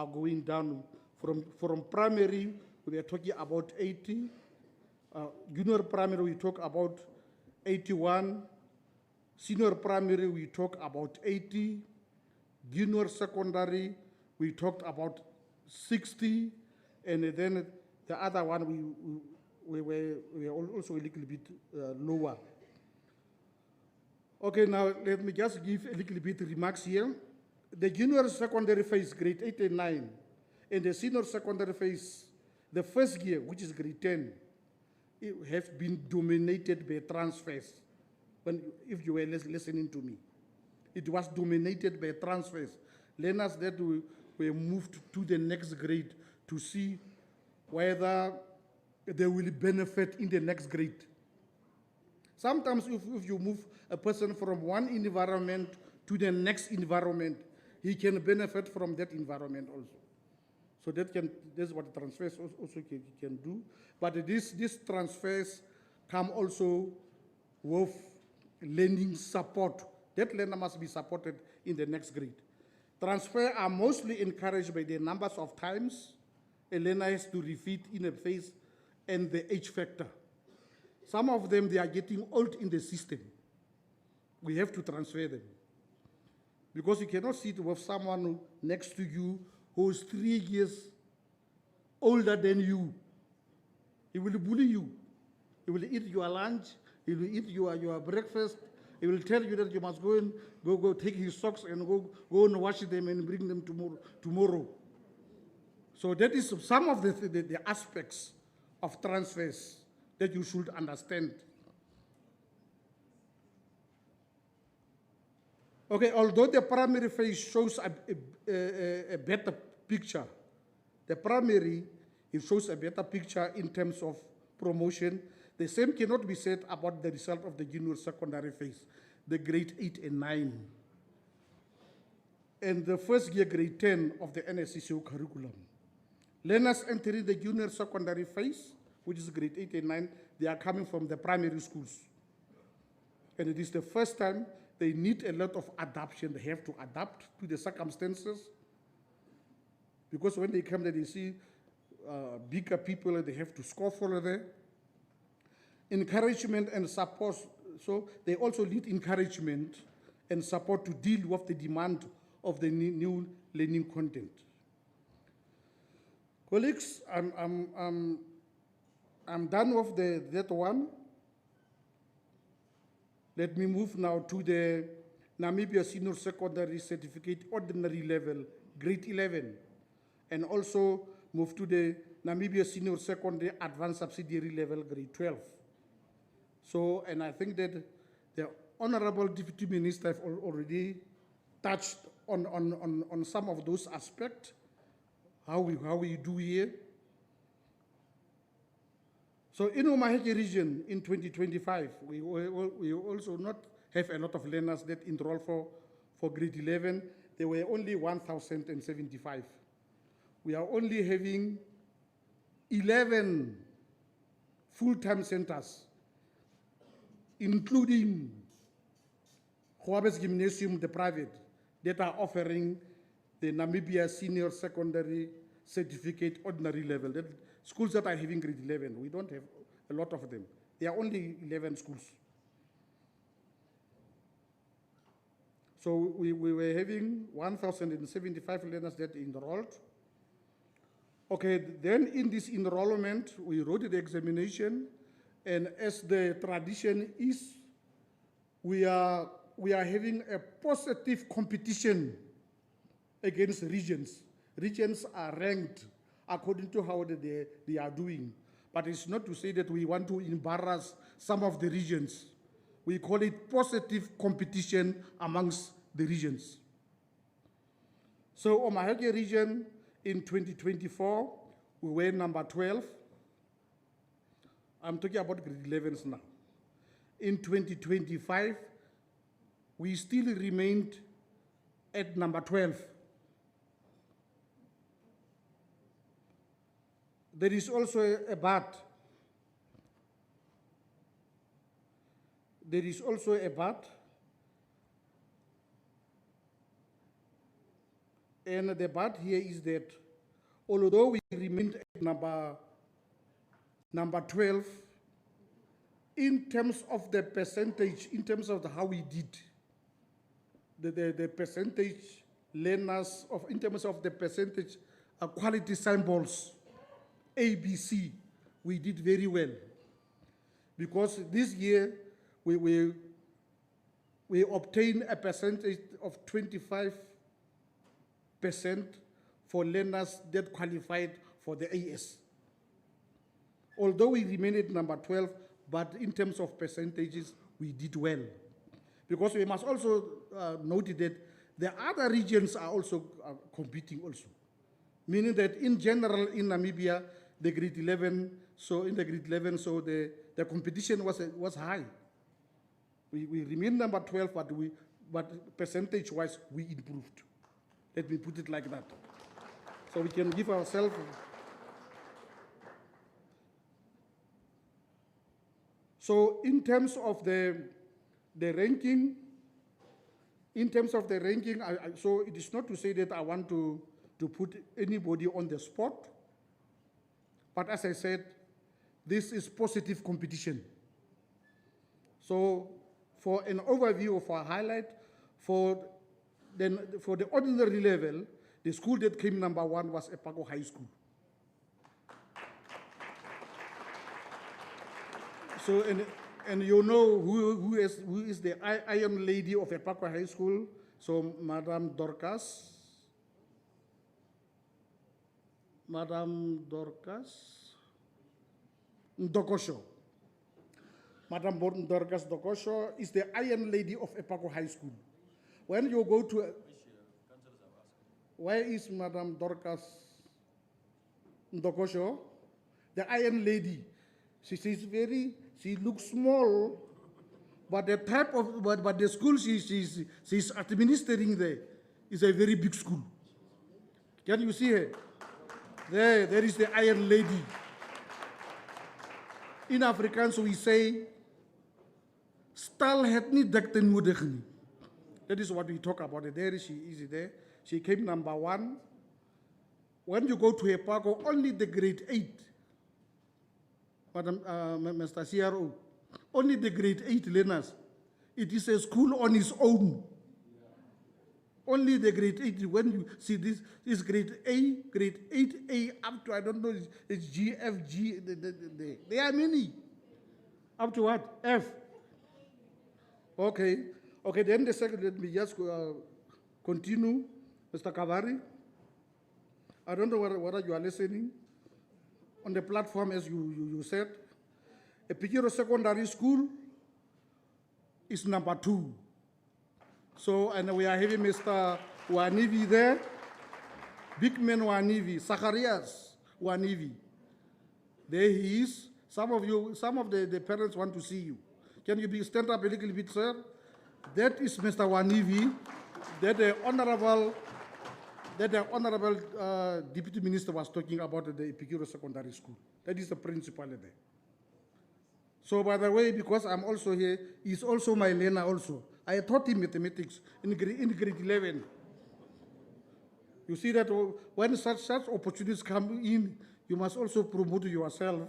going down. From primary, we are talking about 80. Junior primary, we talk about 81. Senior primary, we talk about 80. Junior secondary, we talked about 60. And then the other one, we were also a little bit lower. Okay, now let me just give a little bit remarks here. The junior secondary phase, grade 8 and 9, and the senior secondary phase, the first year, which is grade 10, it have been dominated by transfers. If you were listening to me, it was dominated by transfers. Learners that were moved to the next grade to see whether they will benefit in the next grade. Sometimes if you move a person from one environment to the next environment, he can benefit from that environment also. So that's what transfers also can do. But these transfers come also with learning support. That learner must be supported in the next grade. Transfers are mostly encouraged by the numbers of times a learner has to repeat in a phase and the age factor. Some of them, they are getting old in the system. We have to transfer them. Because you cannot sit with someone next to you who is 3 years older than you. He will bully you. He will eat your lunch. He will eat your breakfast. He will tell you that you must go take his socks and go and wash them and bring them tomorrow. So that is some of the aspects of transfers that you should understand. Okay, although the primary phase shows a better picture, the primary, it shows a better picture in terms of promotion. The same cannot be said about the result of the junior secondary phase, the grade 8 and 9, and the first year grade 10 of the NSCCO curriculum. Learners entering the junior secondary phase, which is grade 8 and 9, they are coming from the primary schools. And it is the first time they need a lot of adaptation. They have to adapt to the circumstances. Because when they come there, they see bigger people, they have to score for there. Encouragement and support. So they also need encouragement and support to deal with the demand of the new learning content. Colleagues, I'm done with that one. Let me move now to the Namibia Senior Secondary Certificate Ordinary Level, grade 11, and also move to the Namibia Senior Secondary Advanced Subsidiary Level, grade 12. So, and I think that the Honorable Deputy Minister have already touched on some of those aspects, how we do here. So in Omaheke region in 2025, we also not have a lot of learners that enroll for grade 11. There were only 1,075. We are only having 11 full-time centers, including Joabes Gymnasium, the private, that are offering the Namibia Senior Secondary Certificate Ordinary Level. That schools that are having grade 11, we don't have a lot of them. There are only 11 schools. So we were having 1,075 learners that enrolled. Okay, then in this enrollment, we wrote the examination, and as the tradition is, we are having a positive competition against regions. Regions are ranked according to how they are doing. But it's not to say that we want to embarrass some of the regions. We call it positive competition amongst the regions. So Omaheke region in 2024, we were number 12. I'm talking about grade 11s now. In 2025, we still remained at number 12. There is also a but. There is also a but. And the but here is that although we remained at number 12, in terms of the percentage, in terms of how we did, the percentage learners, in terms of the percentage quality symbols, ABC, we did very well. Because this year, we obtained a percentage of 25% for learners that qualified for the AS. Although we remained at number 12, but in terms of percentages, we did well. Because we must also note that the other regions are also competing also. Meaning that in general in Namibia, the grade 11, so in the grade 11, so the competition was high. We remained number 12, but percentage-wise, we improved. Let me put it like that. So we can give ourselves. So in terms of the ranking, so it is not to say that I want to put anybody on the spot, but as I said, this is positive competition. So for an overview of our highlight, for the ordinary level, the school that came number 1 was Epako High School. So, and you know who is the Iron Lady of Epako High School? So, Madam Dorcas Ndokosho. Madam Dorcas Ndokosho is the Iron Lady of Epako High School. When you go to, where is Madam Dorcas Ndokosho? The Iron Lady. She looks small, but the type of, but the school she's administering there is a very big school. Can you see her? There is the Iron Lady. In Afrikaans we say, stal het nie dik ten moedig nie. That is what we talk about. There she is there. She came number 1. When you go to Epako, only the grade 8, Madam, Mr. CRO, only the grade 8 learners. It is a school on its own. Only the grade 8, when you see this is grade 8A up to, I don't know, it's G, F, G, there are many. Up to what? F. Okay. Okay, then the second, let me just continue, Mr. Kavari. I don't know whether you are listening. On the platform, as you said, a Pikiro Secondary School is number 2. So, and we are having Mr. Wanivi there, Big Man Wanivi, Zacharias Wanivi. There he is. Some of the parents want to see you. Can you stand up a little bit, sir? That is Mr. Wanivi, that the honorable Deputy Minister was talking about the Pikiro Secondary School. That is the principal there. So by the way, because I'm also here, he's also my learner also. I taught him mathematics in grade 11. You see that when such opportunities come in, you must also promote yourself.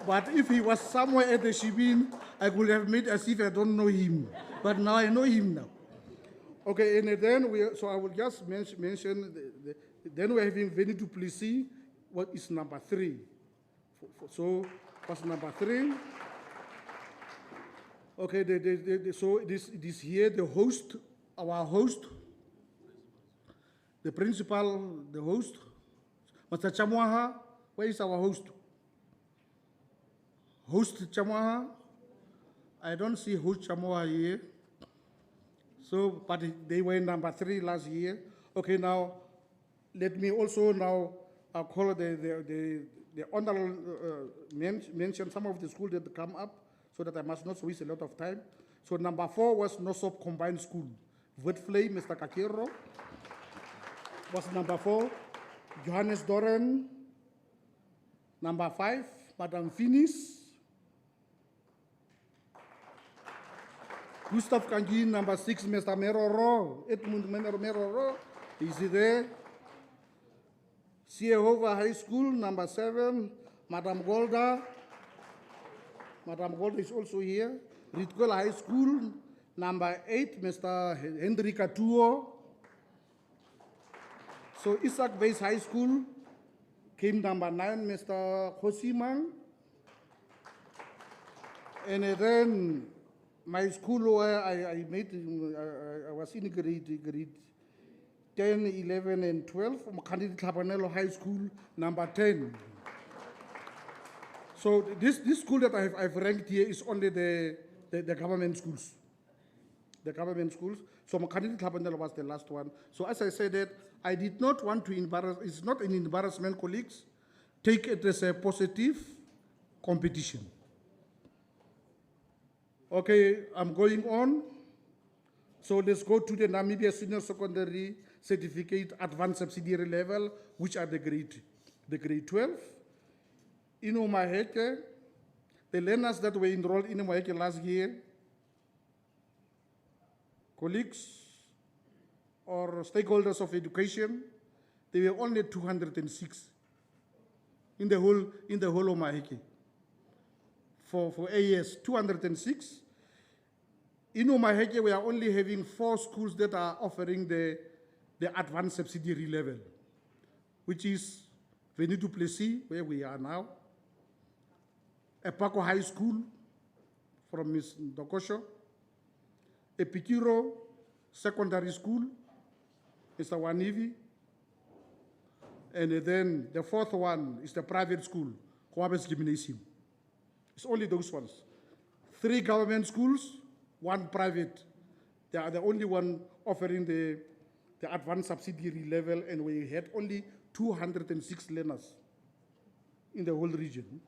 But if he was somewhere at the Shibin, I could have made as if I don't know him. But now I know him now. Okay, and then so I will just mention, then we're having Wennie to Plessis, what is number 3. So, what's number 3? Okay, so this here, the host, our host, the principal, the host, Mr. Chamwaha, where is our host? Host Chamwaha? I don't see host Chamwaha here. So, but they were number 3 last year. Okay, now, let me also now call the honorable mention some of the schools that come up so that I must not waste a lot of time. So number 4 was Nosop Combined School. Witflay, Mr. Kakero was number 4. Johannes Doren, number 5. Madam Finis. Gustav Kangin, number 6, Mr. Meroro, Edmund Meroro, is he there? Siehova High School, number 7, Madam Golda. Madam Golda is also here. Ritkola High School, number 8, Mr. Hendrik Atuo. So Isaac Base High School came number 9, Mr. Hosimang. And then my school where I was in grade 10, 11, and 12, Makandidi Tabanelo High School, number 10. So this school that I've ranked here is only the government schools. The government schools. So Makandidi Tabanelo was the last one. So as I said that, I did not want to embarrass, it's not an embarrassment, colleagues. Take it as a positive competition. Okay, I'm going on. So let's go to the Namibia Senior Secondary Certificate Advanced Subsidiary level, which are the grade 12. In Omaheke, the learners that were enrolled in Omaheke last year, colleagues or stakeholders of education, there were only 206 in the whole Omaheke. For AES, 206. In Omaheke, we are only having 4 schools that are offering the advanced subsidiary level, which is Wennie to Plessis, where we are now, Epako High School from Ms. Ndokosho, Pikiro Secondary School, Mr. Wanivi, and then the 4th one is the private school, Kwabes Gymnasium. It's only those ones. 3 government schools, 1 private. They are the only one offering the advanced subsidiary level, and we had only 206 learners in the whole region.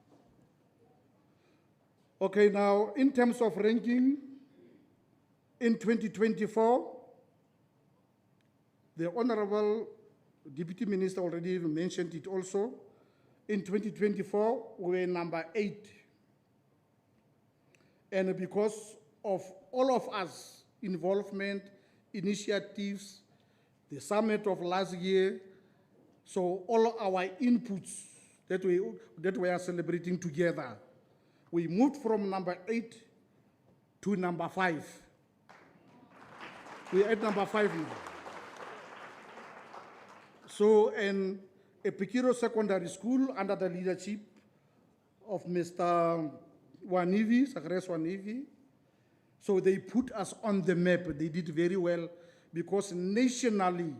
Okay, now in terms of ranking, in 2024, the Honorable Deputy Minister already mentioned it also. In 2024, we were number 8. And because of all of us involvement, initiatives, the summit of last year, so all our inputs that we are celebrating together, we moved from number 8 to number 5. We're at number 5 now. So, in a Pikiro Secondary School under the leadership of Mr. Wanivi, Zacharias Wanivi. So they put us on the map. They did very well because nationally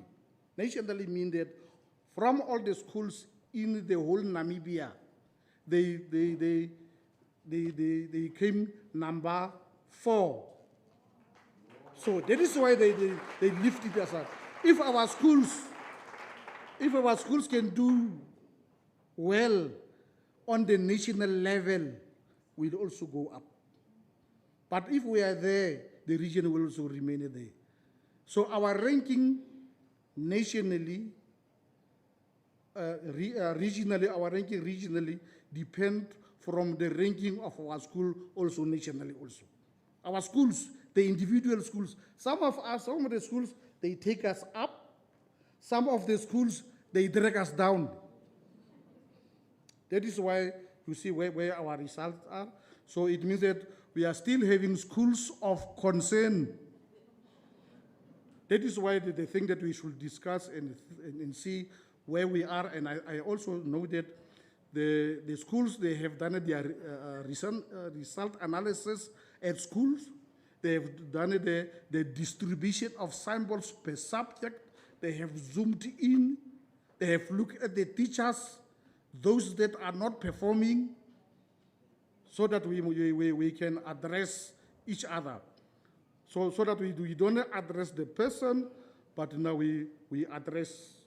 mean that from all the schools in the whole Namibia, they came number 4. So that is why they lifted us up. If our schools can do well on the national level, we'll also go up. But if we are there, the region will also remain there. So our ranking nationally, regionally depend from the ranking of our school also nationally also. Our schools, the individual schools, some of the schools, they take us up. Some of the schools, they drag us down. That is why you see where our results are. So it means that we are still having schools of concern. That is why the thing that we should discuss and see where we are. And I also know that the schools, they have done their result analysis at schools. They have done the distribution of samples per subject. They have zoomed in. They have looked at the teachers, those that are not performing, so that we can address each other. So that we don't address the person, but now we address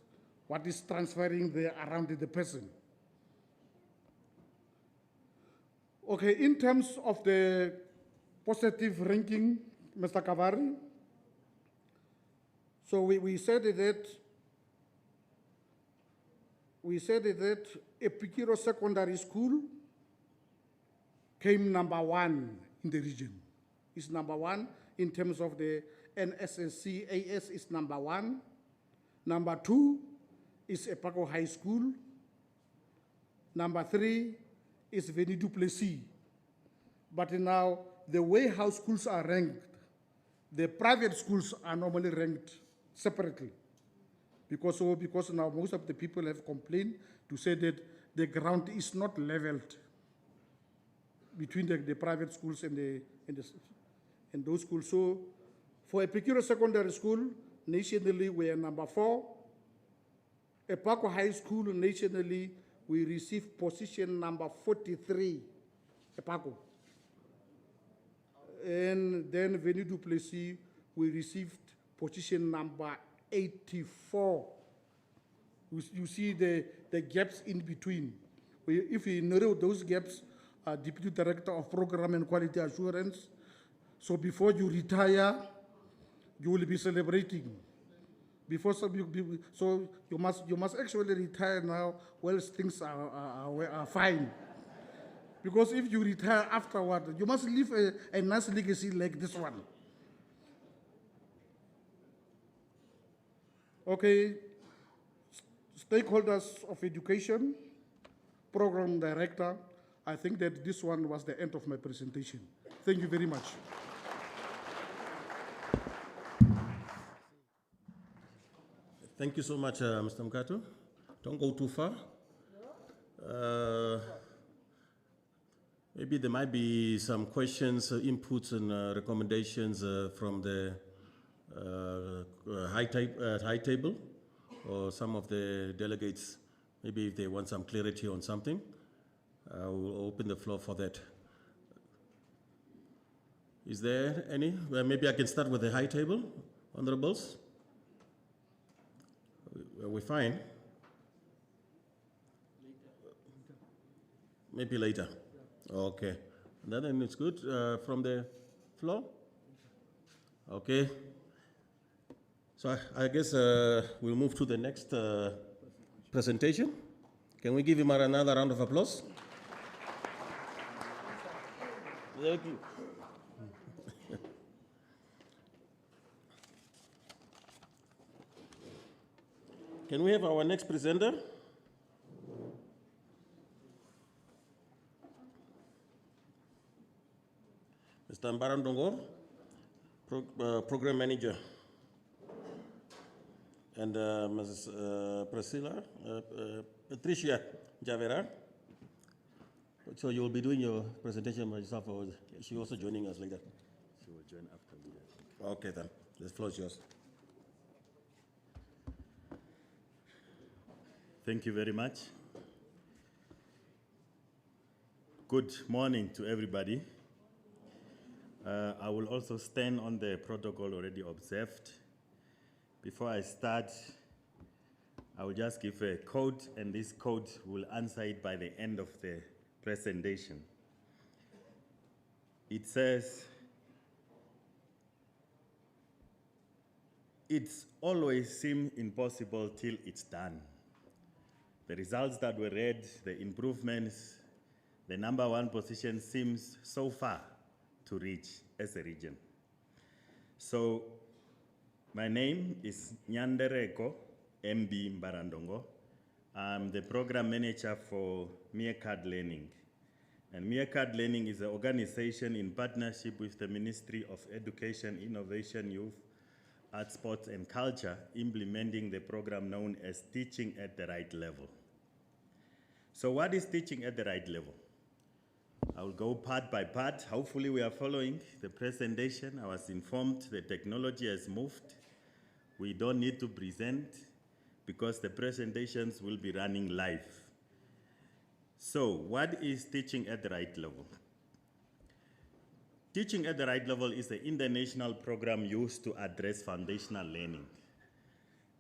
what is transferring there around the person. Okay, in terms of the positive ranking, Mr. Kavari, so we said that Epikiro Secondary School came number 1 in the region. It's number 1 in terms of the NSSC AS is number 1. Number 2 is Epako High School. Number 3 is Wennie du Plessis. But now, the way how schools are ranked, the private schools are normally ranked separately. Because now most of the people have complained to say that the ground is not leveled between the private schools and those schools. So for Epikiro Secondary School, nationally we are number 4. Epako High School, nationally, we received position number 43, Epako. And then Wennie du Plessis, we received position number 84. You see the gaps in between. If we narrow those gaps, Deputy Director of Program and Quality Assurance, so before you retire, you will be celebrating. So you must actually retire now while things are fine. Because if you retire afterward, you must leave a nice legacy like this one. Okay, stakeholders of education, program director, I think that this one was the end of my presentation. Thank you very much. Thank you so much, Mr. Mkato. Don't go too far. Maybe there might be some questions, inputs, and recommendations from the high table, or some of the delegates. Maybe if they want some clarity on something, we'll open the floor for that. Is there any? Well, maybe I can start with the high table, honorables. Are we fine? Maybe later. Okay. Then it's good. From the floor? Okay. So I guess we'll move to the next presentation. Can we give him another round of applause? Thank you. Can we have our next presenter? Mr. Mbarandongo, Program Manager, and Mrs. Patricia Javera. So you will be doing your presentation by yourself, or is she also joining us later? join after me, I think. Okay then, the floor is yours. Thank you very much. Good morning to everybody. I will also stand on the protocol already observed. Before I start, I will just give a code, and this code will answer it by the end of the presentation. It says, "It's always seems impossible till it's done." The results that were read, the improvements, the #1 position seems so far to reach as a region. So my name is Nyandereko MB Mbarandongo. I'm the program manager for Meerkat Learning. And Meerkat Learning is an organization in partnership with the Ministry of Education, Innovation, Youth, Arts, Sports and Culture, implementing the program known as Teaching at the Right Level. So what is teaching at the right level? I'll go part by part. Hopefully we are following the presentation. I was informed the technology has moved. We don't need to present because the presentations will be running live. So what is teaching at the right level? Teaching at the right level is an international program used to address foundational learning.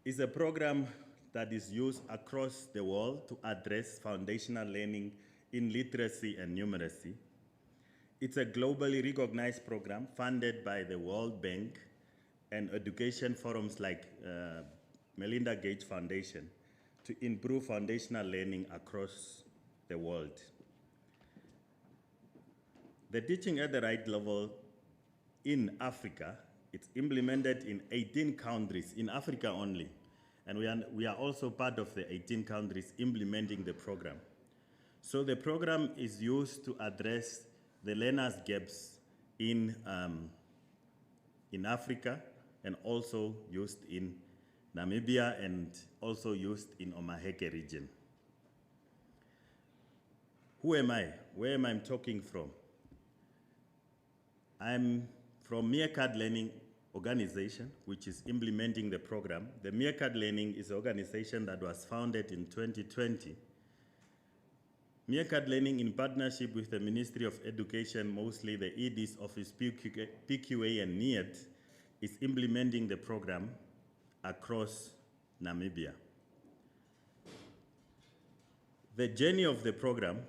It's a program that is used across the world to address foundational learning in literacy and numeracy. It's a globally recognized program funded by the World Bank and education forums like Melinda Gates Foundation to improve foundational learning across the world. The teaching at the right level in Africa, it's implemented in 18 countries, in Africa only. And we are also part of the 18 countries implementing the program. So the program is used to address the learners' gaps in Africa and also used in Namibia and also used in Omaheke region. Who am I? Where am I talking from? I'm from Meerkat Learning Organization, which is implementing the program. The Meerkat Learning is an organization that was founded in 2020. Meerkat Learning, in partnership with the Ministry of Education, mostly the ED's office, PQA and NEED, is implementing the program across Namibia. The journey of the program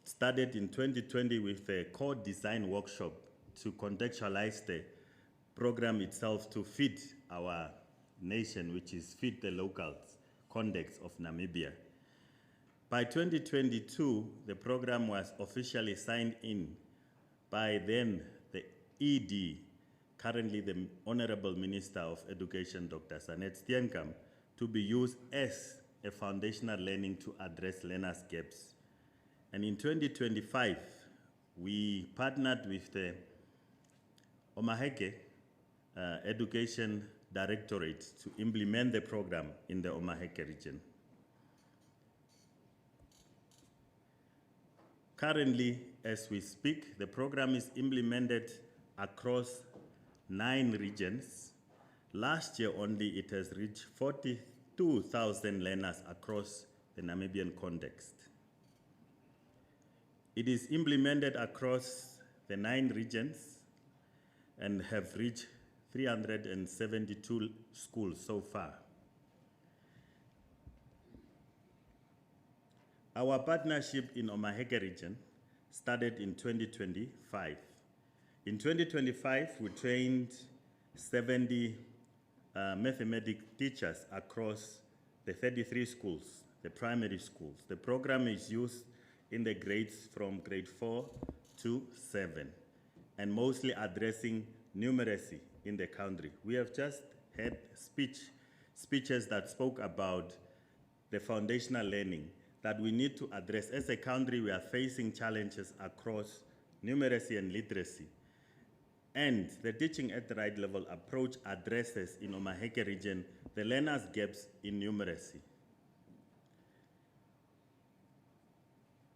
started in 2020 with a core design workshop to contextualize the program itself to fit our nation, which is fit the local context of Namibia. By 2022, the program was officially signed in by then the ED, currently the Honorable Minister of Education, Dr. Sanet Steenkamp, to be used as a foundational learning to address learners' gaps. And in 2025, we partnered with the Omaheke Education Directorate to implement the program in the Omaheke region. Currently, as we speak, the program is implemented across 9 regions. Last year only, it has reached 42,000 learners across the Namibian context. It is implemented across the 9 regions and have reached 372 schools so far. Our partnership in Omaheke region started in 2025. In 2025, we trained 70 mathematics teachers across the 33 schools, the primary schools. The program is used in the grades from grade 4 to 7, and mostly addressing numeracy in the country. We have just had speeches that spoke about the foundational learning that we need to address. As a country, we are facing challenges across numeracy and literacy. And the teaching at the right level approach addresses in Omaheke region the learners' gaps in numeracy.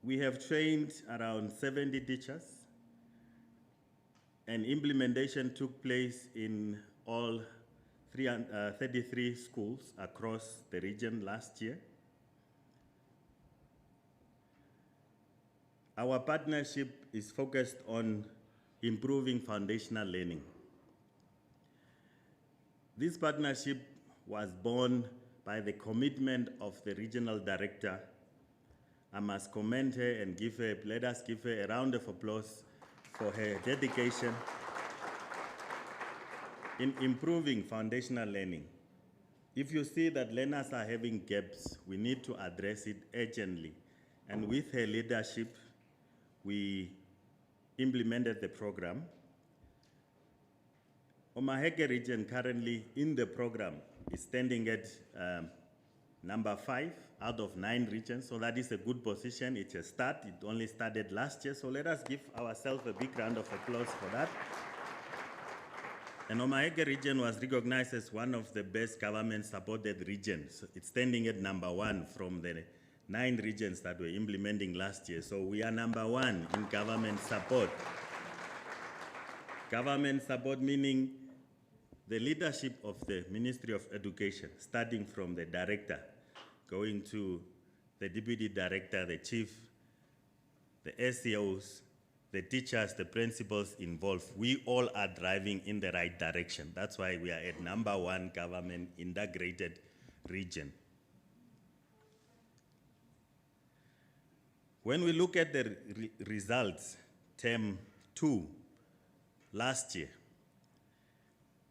We have trained around 70 teachers, and implementation took place in all 33 schools across the region last year. Our partnership is focused on improving foundational learning. This partnership was born by the commitment of the regional director. I must commend her and let us give her a round of applause for her dedication in improving foundational learning. If you see that learners are having gaps, we need to address it urgently. And with her leadership, we implemented the program. Omaheke region currently in the program is standing at number 5 out of 9 regions, so that is a good position. It's a start. It only started last year, so let us give ourselves a big round of applause for that. And Omaheke region was recognized as one of the best government-supported regions. It's standing at number 1 from the 9 regions that were implementing last year. So we are number 1 in government support. Government support meaning the leadership of the Ministry of Education, starting from the director, going to the deputy director, the chief, the SEOs, the teachers, the principals involved. We all are driving in the right direction. That's why we are at number 1 government integrated region. When we look at the results, term 2, last year,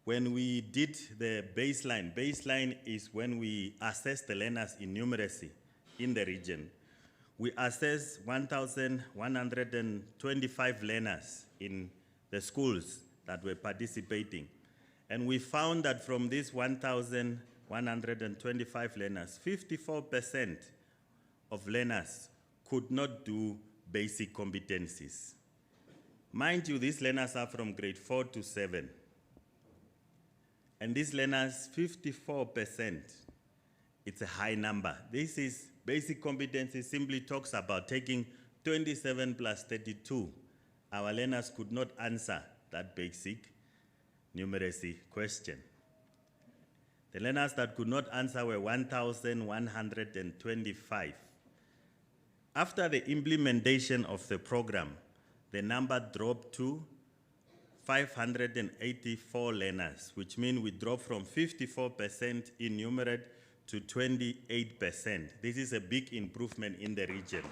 when we did the baseline is when we assess the learners in numeracy in the region. We assessed 1,125 learners in the schools that were participating. And we found that from these 1,125 learners, 54% of learners could not do basic competencies. Mind you, these learners are from grade 4 to 7. And these learners, 54%, it's a high number. This is basic competency simply talks about taking 27 plus 32. Our learners could not answer that basic numeracy question. The learners that could not answer were 1,125. After the implementation of the program, the number dropped to 584 learners, which means we dropped from 54% in numerate to 28%. This is a big improvement in the region.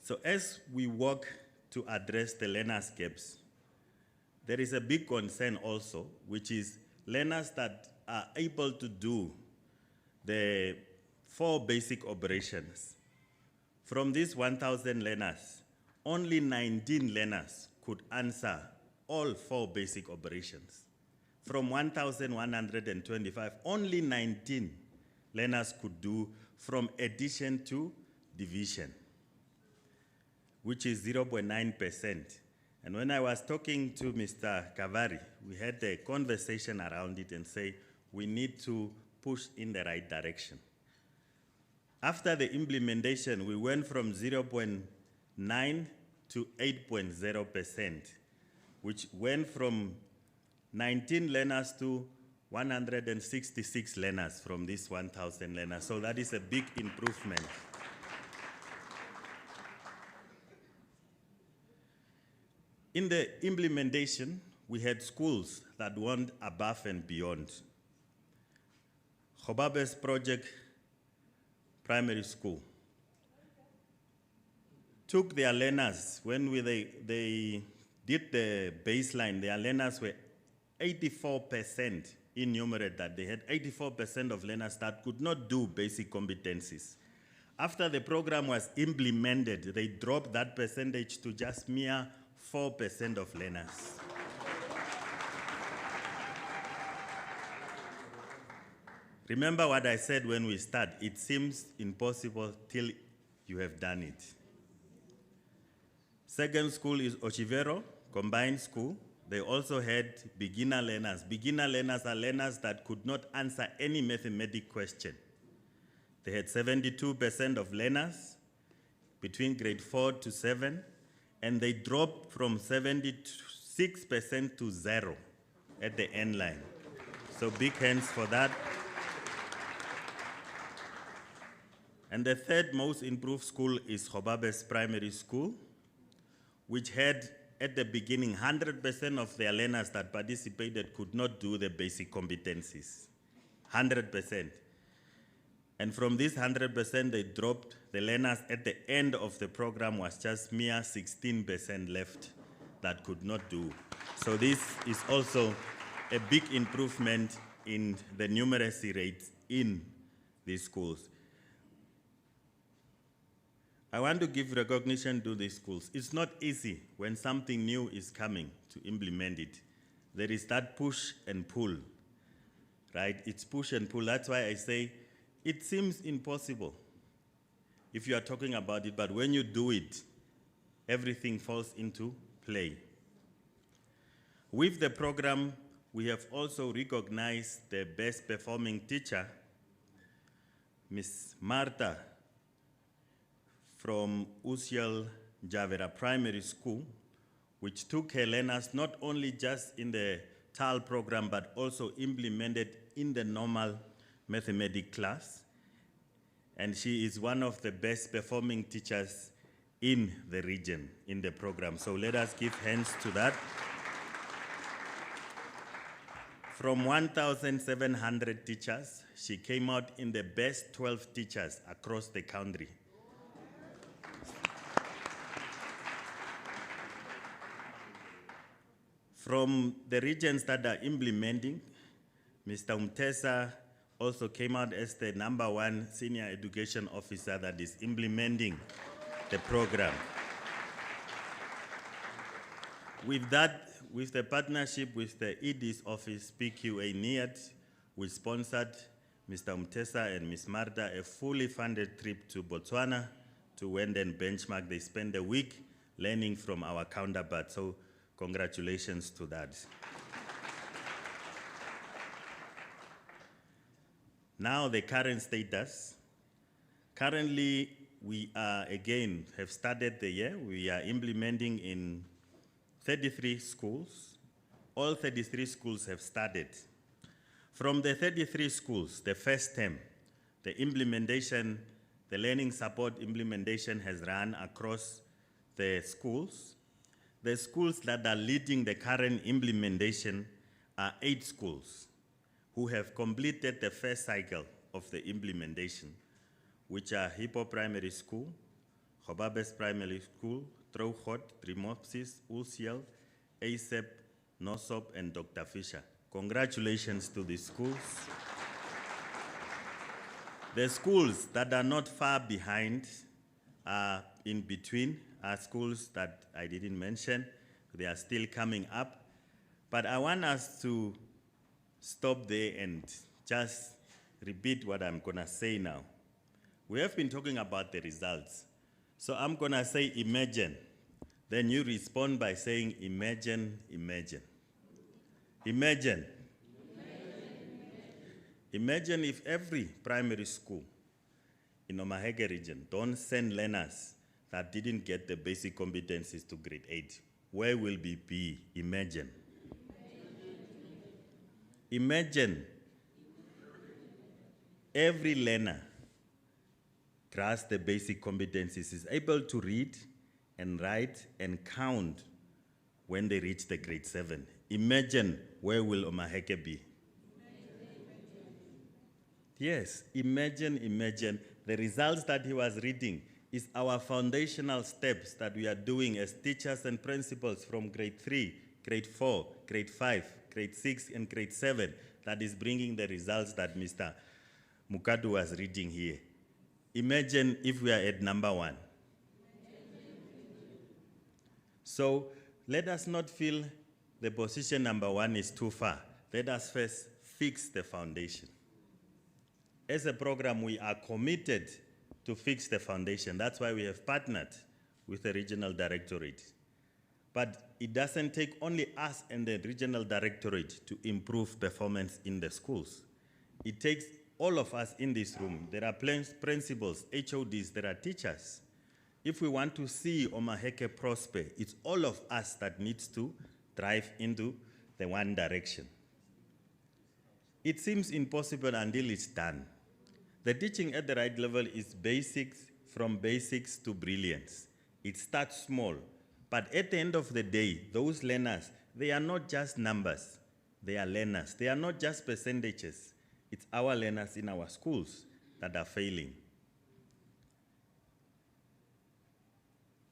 So as we work to address the learners' gaps, there is a big concern also, which is learners that are able to do the 4 basic operations. From these 1,000 learners, only 19 learners could answer all 4 basic operations. From 1,125, only 19 learners could do from addition to division, which is 0.9%. And when I was talking to Mr. Kavari, we had a conversation around it and say, we need to push in the right direction. After the implementation, we went from 0.9 to 8.0%, which went from 19 learners to 166 learners from these 1,000 learners. So that is a big improvement. In the implementation, we had schools that went above and beyond. Khobabe's project primary school took their learners, when they did the baseline, their learners were 84% in numerate, that they had 84% of learners that could not do basic competencies. After the program was implemented, they dropped that percentage to just mere 4% of learners. Remember what I said when we start, it seems impossible till you have done it. Second school is Ochivero, combined school. They also had beginner learners. Beginner learners are learners that could not answer any mathematical question. They had 72% of learners between grade 4 to 7, and they dropped from 76% to 0 at the end line. So big hands for that. And the third most improved school is Hobabe's Primary School, which had at the beginning 100% of their learners that participated could not do the basic competencies, 100%. And from this 100%, they dropped the learners at the end of the program was just mere 16% left that could not do. So this is also a big improvement in the numeracy rates in these schools. I want to give recognition to these schools. It's not easy when something new is coming to implement it. There is that push and pull, right? It's push and pull. That's why I say it seems impossible if you are talking about it, but when you do it, everything falls into play. With the program, we have also recognized the best performing teacher, Ms. Martha, from Usiel Javera Primary School, which took her learners not only just in the TAL program, but also implemented in the normal mathematics class. And she is one of the best performing teachers in the region, in the program. So let us give hands to that. From 1,700 teachers, she came out in the best 12 teachers across the country. From the regions that are implementing, Mr. Umtesa also came out as the #1 senior education officer that is implementing the program. With that, with the partnership with the ED's office, PQA NIAT, we sponsored Mr. Umtesa and Ms. Marta a fully funded trip to Botswana to Wenden benchmark. They spent a week learning from our counterparts. So congratulations to that. Now the current status. Currently, we are again have started the year. We are implementing in 33 schools. All 33 schools have started. From the 33 schools, the first term, the implementation, the learning support implementation has run across the schools. The schools that are leading the current implementation are 8 schools who have completed the first cycle of the implementation, which are Hippo Primary School, Hobabe's Primary School, Troughot, Trimopsis, Usiel, ASEP, Nosop, and Dr. Fisher. Congratulations to the schools. The schools that are not far behind are in between, are schools that I didn't mention. They are still coming up. But I want us to stop there and just repeat what I'm gonna say now. We have been talking about the results. So I'm gonna say imagine. Then you respond by saying imagine, imagine. Imagine. Imagine if every primary school in Omaheke region don't send learners that didn't get the basic competencies to grade 8. Where will we be? Imagine. Imagine every learner grasps the basic competencies, is able to read and write and count when they reach the grade 7. Imagine where will Omaheke be? Yes, imagine the results that he was reading is our foundational steps that we are doing as teachers and principals from grade 3, grade 4, grade 5, grade 6, and grade 7 that is bringing the results that Mr. Mukadu was reading here. Imagine if we are at #1. So let us not feel the position #1 is too far. Let us first fix the foundation. As a program, we are committed to fix the foundation. That's why we have partnered with the regional directorate. But it doesn't take only us and the regional directorate to improve performance in the schools. It takes all of us in this room. There are principals, HODs, there are teachers. If we want to see Omaheke prosper, it's all of us that needs to drive into the one direction. It seems impossible until it's done. The teaching at the right level is basics, from basics to brilliance. It starts small, but at the end of the day, those learners, they are not just numbers, they are learners. They are not just percentages. It's our learners in our schools that are failing.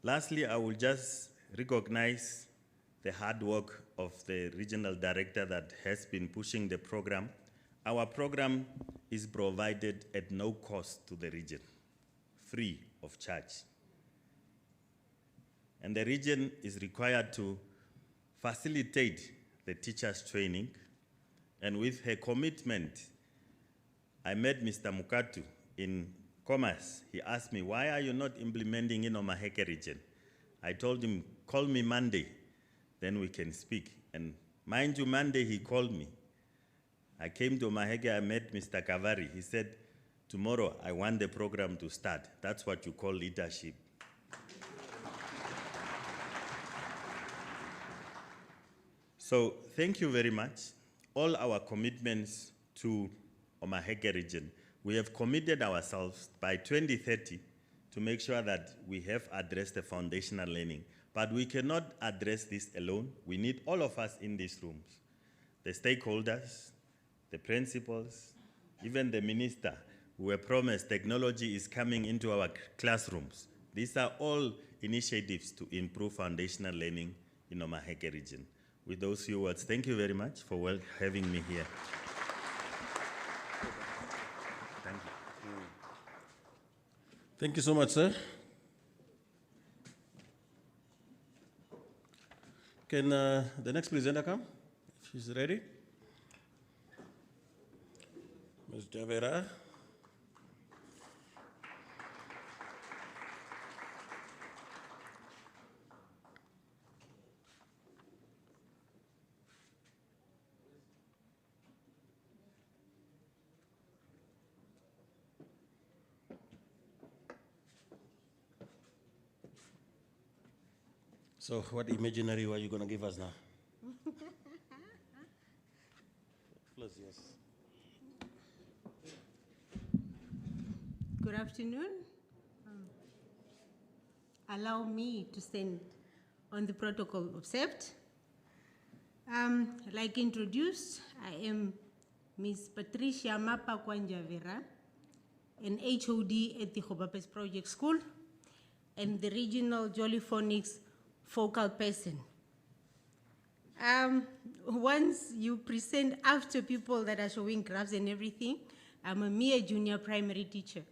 Lastly, I will just recognize the hard work of the regional director that has been pushing the program. Our program is provided at no cost to the region, free of charge. And the region is required to facilitate the teachers' training. And with her commitment, I met Mr. Mukatu in Commerce. He asked me, why are you not implementing in Omaheke region? I told him, call me Monday, then we can speak. And mind you, Monday he called me. I came to Omaheke, I met Mr. Kavari. He said, tomorrow I want the program to start. That's what you call leadership. So thank you very much. All our commitments to Omaheke region, we have committed ourselves by 2030 to make sure that we have addressed the foundational learning. But we cannot address this alone. We need all of us in these rooms, the stakeholders, the principals, even the minister, who were promised technology is coming into our classrooms. These are all initiatives to improve foundational learning in Omaheke region. With those few words, thank you very much for having me here. Thank you. Thank you so much, sir. Can the next presenter come, if she's ready? Ms. Javera. So what imaginary were you going to give us now? Plus, yes. Good afternoon. Allow me to stand on the protocol observed. Like introduced, I am Ms. Patricia Mapa Kwanjavera, an HOD at the Hobapes Project School, and the regional Jollyphonics focal person. Once you present after people that are showing graphs and everything, I'm a mere junior primary teacher.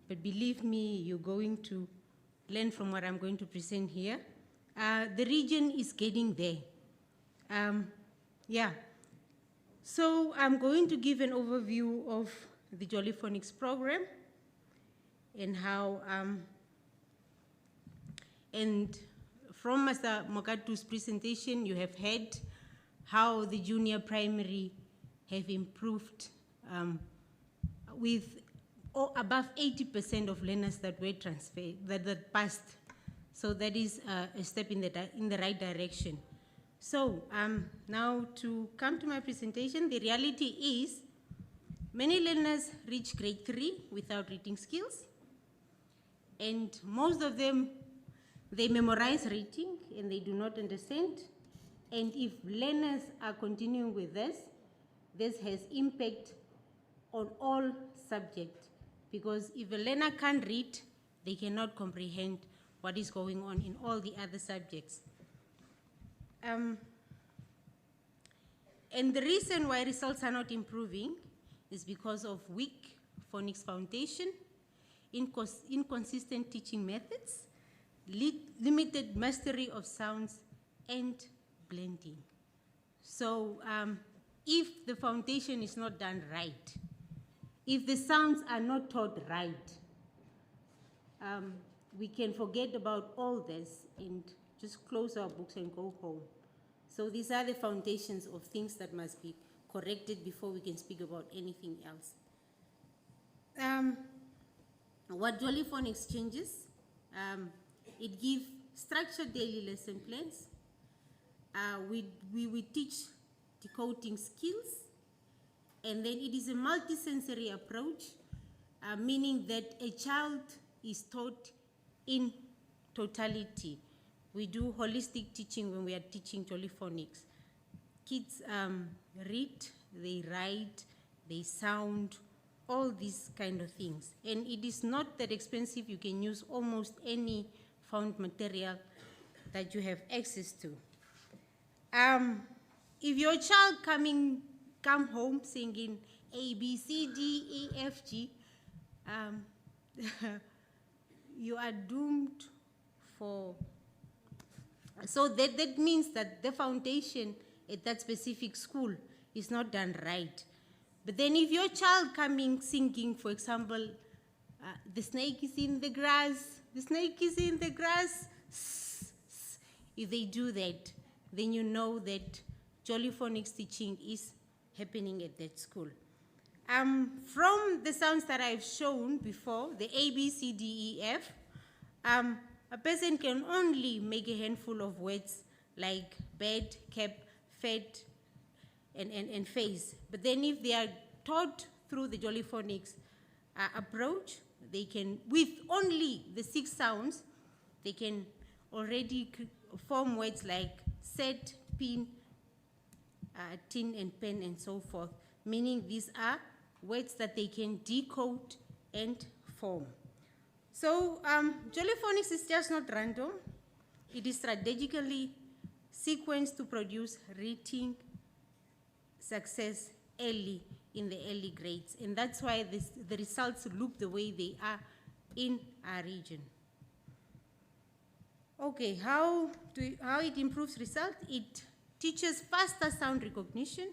But believe me, you're going to learn from what I'm going to present here. The region is getting there. So I'm going to give an overview of the Jollyphonics program and how, and from Mr. Mokatu's presentation, you have heard how the junior primary have improved with above 80% of learners that were transferred, that passed. So that is a step in the right direction. So now to come to my presentation, the reality is many learners reach grade 3 without reading skills, and most of them, they memorize reading and they do not understand. And if learners are continuing with this has impact on all subjects, because if a learner can't read, they cannot comprehend what is going on in all the other subjects. And the reason why results are not improving is because of weak phonics foundation, inconsistent teaching methods, limited mastery of sounds, and blending. So if the foundation is not done right, if the sounds are not taught right, we can forget about all this and just close our books and go home. So these are the foundations of things that must be corrected before we can speak about anything else. What Jollyphonics changes, It gives structured daily lesson plans. We teach decoding skills, and then it is a multisensory approach, meaning that a child is taught in totality. We do holistic teaching when we are teaching Jollyphonics. Kids read, they write, they sound, all these kind of things. And it is not that expensive. You can use almost any found material that you have access to. If your child come home singing A, B, C, D, E, F, G, you are doomed for, so that means that the foundation at that specific school is not done right. But then if your child coming singing, for example, the snake is in the grass, the snake is in the grass, if they do that, then you know that Jollyphonics teaching is happening at that school. From the sounds that I've shown before, the A, B, C, D, E, F, a person can only make a handful of words like bed, cap, fed, and face. But then if they are taught through the Jollyphonics approach, they can, with only the 6 sounds, they can already form words like set, pin, tin and pen, and so forth, meaning these are words that they can decode and form. So Jollyphonics is just not random. It is strategically sequenced to produce reading success early in the early grades. And that's why the results look the way they are in our region. Okay, how it improves results? It teaches faster sound recognition,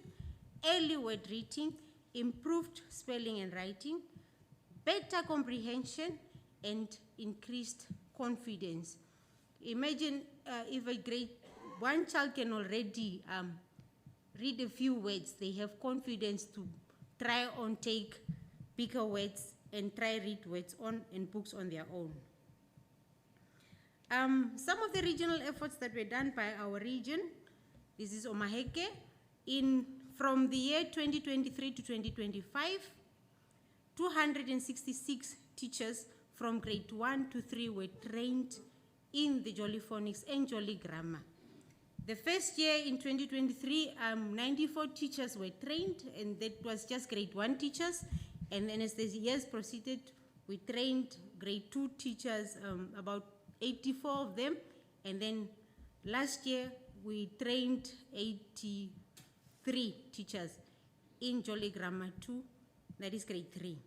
early word reading, improved spelling and writing, better comprehension, and increased confidence. Imagine if a grade 1 child can already read a few words, they have confidence to try on take bigger words and try read words on and books on their own. Some of the regional efforts that were done by our region, this is Omaheke, from the year 2023 to 2025, 266 teachers from grade 1 to 3 were trained in the Jollyphonics and Jolly Grammar. The first year in 2023, 94 teachers were trained, and that was just grade 1 teachers. And then as the years proceeded, we trained grade 2 teachers, about 84 of them. And then last year, we trained 83 teachers in Jolly Grammar 2, that is grade 3.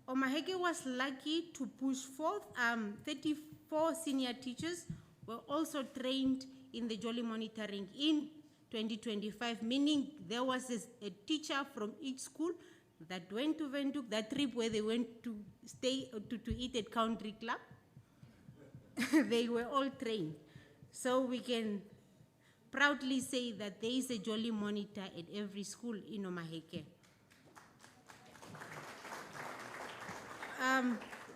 Omaheke was lucky to push forth. 34 senior teachers were also trained in the Jolly Monitoring in 2025, meaning there was a teacher from each school that went to Windhoek, that trip where they went to stay to eat at Country Club. They were all trained. So we can proudly say that there is a Jolly Monitor at every school in Omaheke.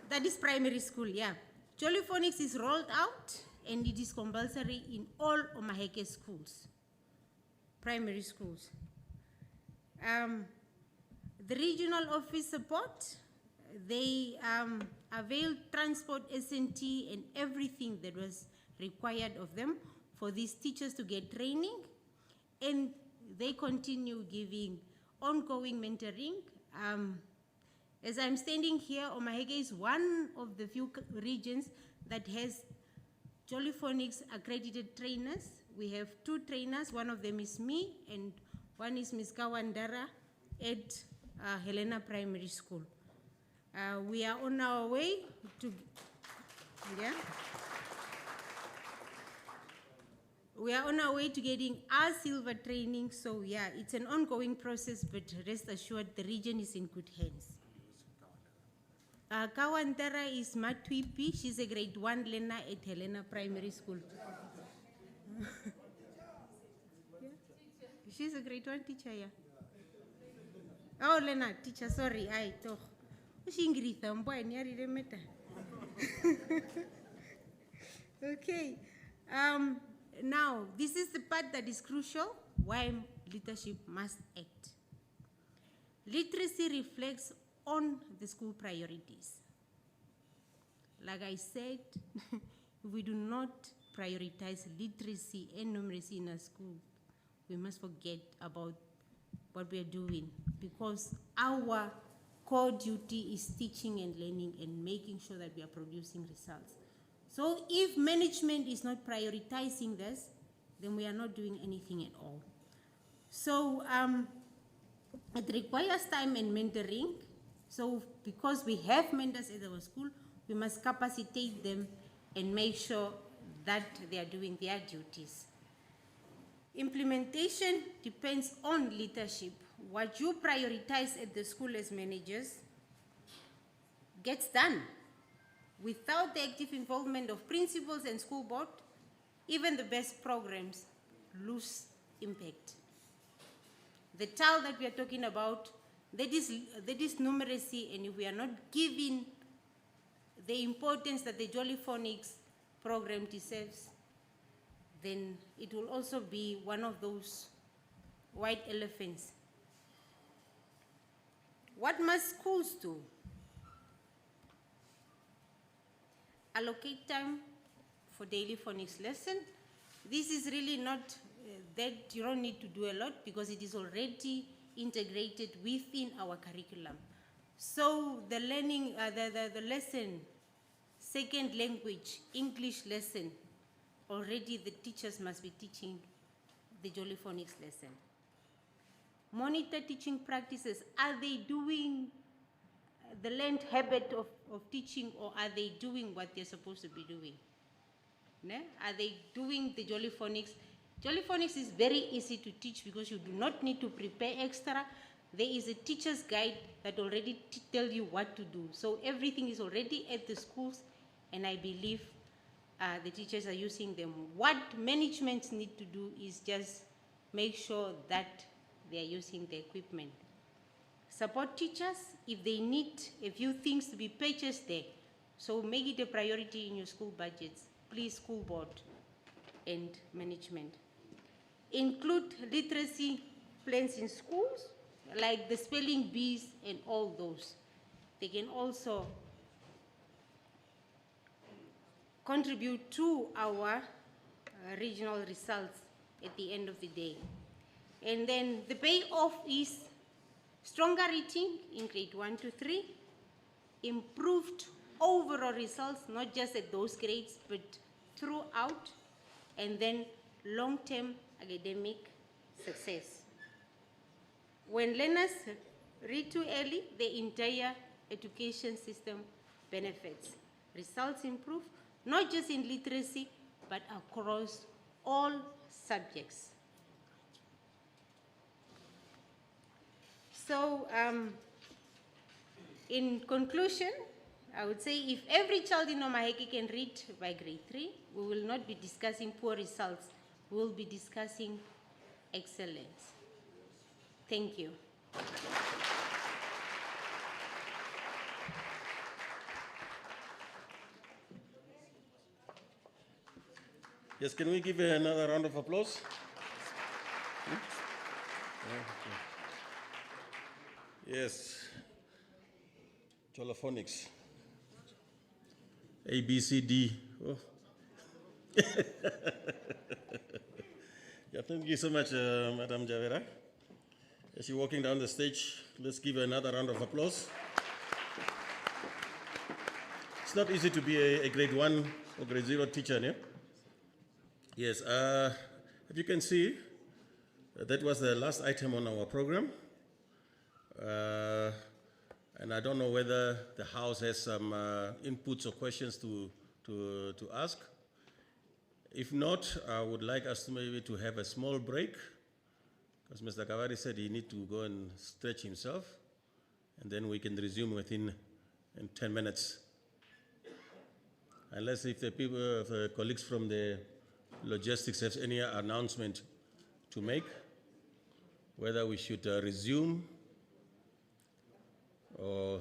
That is primary school, yeah. Jollyphonics is rolled out and it is compulsory in all Omaheke schools, primary schools. The regional office support, they availed transport, S&T, and everything that was required of them for these teachers to get training, and they continue giving ongoing mentoring. As I'm standing here, Omaheke is one of the few regions that has Jollyphonics accredited trainers. We have 2 trainers, one of them is me, and one is Ms. Kawandara at Helena Primary School. We are on our way to, yeah? We are on our way to getting our silver training, so yeah, it's an ongoing process, but rest assured the region is in good hands. Kawantara is Matwipi. She's a grade 1 learner at Helena Primary School. Yeah? She's a grade 1 teacher, yeah. Oh, Lena, teacher, sorry. I thought. She Ingrid, boy, near the matter. Okay. Now, this is the part that is crucial, why leadership must act. Literacy reflects on the school priorities. Like I said, if we do not prioritize literacy and numeracy in our school, we must forget about what we are doing, because our core duty is teaching and learning and making sure that we are producing results. So if management is not prioritizing this, then we are not doing anything at all. So it requires time and mentoring. So because we have mentors at our school, we must capacitate them and make sure that they are doing their duties. Implementation depends on leadership. What you prioritize at the school as managers gets done. Without the active involvement of principals and school board, even the best programs lose impact. The child that we are talking about, that is numeracy, and if we are not giving the importance that the Jolly Phonics program deserves, then it will also be one of those white elephants. What must schools do? Allocate time for daily phonics lesson. This is really not that you don't need to do a lot, because it is already integrated within our curriculum. So the learning, the lesson, second language, English lesson, already the teachers must be teaching the Jolly Phonics lesson. Monitor teaching practices. Are they doing the learned habit of teaching, or are they doing what they're supposed to be doing? Ne? Are they doing the Jolly Phonics? Jolly Phonics is very easy to teach because you do not need to prepare extra. There is a teacher's guide that already tells you what to do. So everything is already at the schools, and I believe the teachers are using them. What management need to do is just make sure that they are using the equipment. Support teachers if they need a few things to be purchased there. So make it a priority in your school budgets. Please, school board and management. Include literacy plans in schools, like the spelling bees and all those. They can also contribute to our regional results at the end of the day. And then the payoff is stronger reading in grade 1 to 3, improved overall results, not just at those grades, but throughout, and then long-term academic success. When learners read too early, the entire education system benefits. Results improve, not just in literacy, but across all subjects. So, in conclusion, I would say if every child in Omaheke can read by grade 3, we will not be discussing poor results. We will be discussing excellence. Thank you. Yes, can we give another round of applause? Yes. Jolophonics. A, B, C, D. Oh. Yeah, thank you so much, Madam Javera. As you're walking down the stage, let's give her another round of applause. It's not easy to be a grade 1 or grade 0 teacher, yeah? Yes, if you can see, that was the last item on our program. And I don't know whether the House has some inputs or questions to ask. If not, I would like us to maybe to have a small break, because Mr. Kavari said he needs to go and stretch himself, and then we can resume within 10 minutes. Unless if the people, if the colleagues from the logistics have any announcement to make, whether we should resume or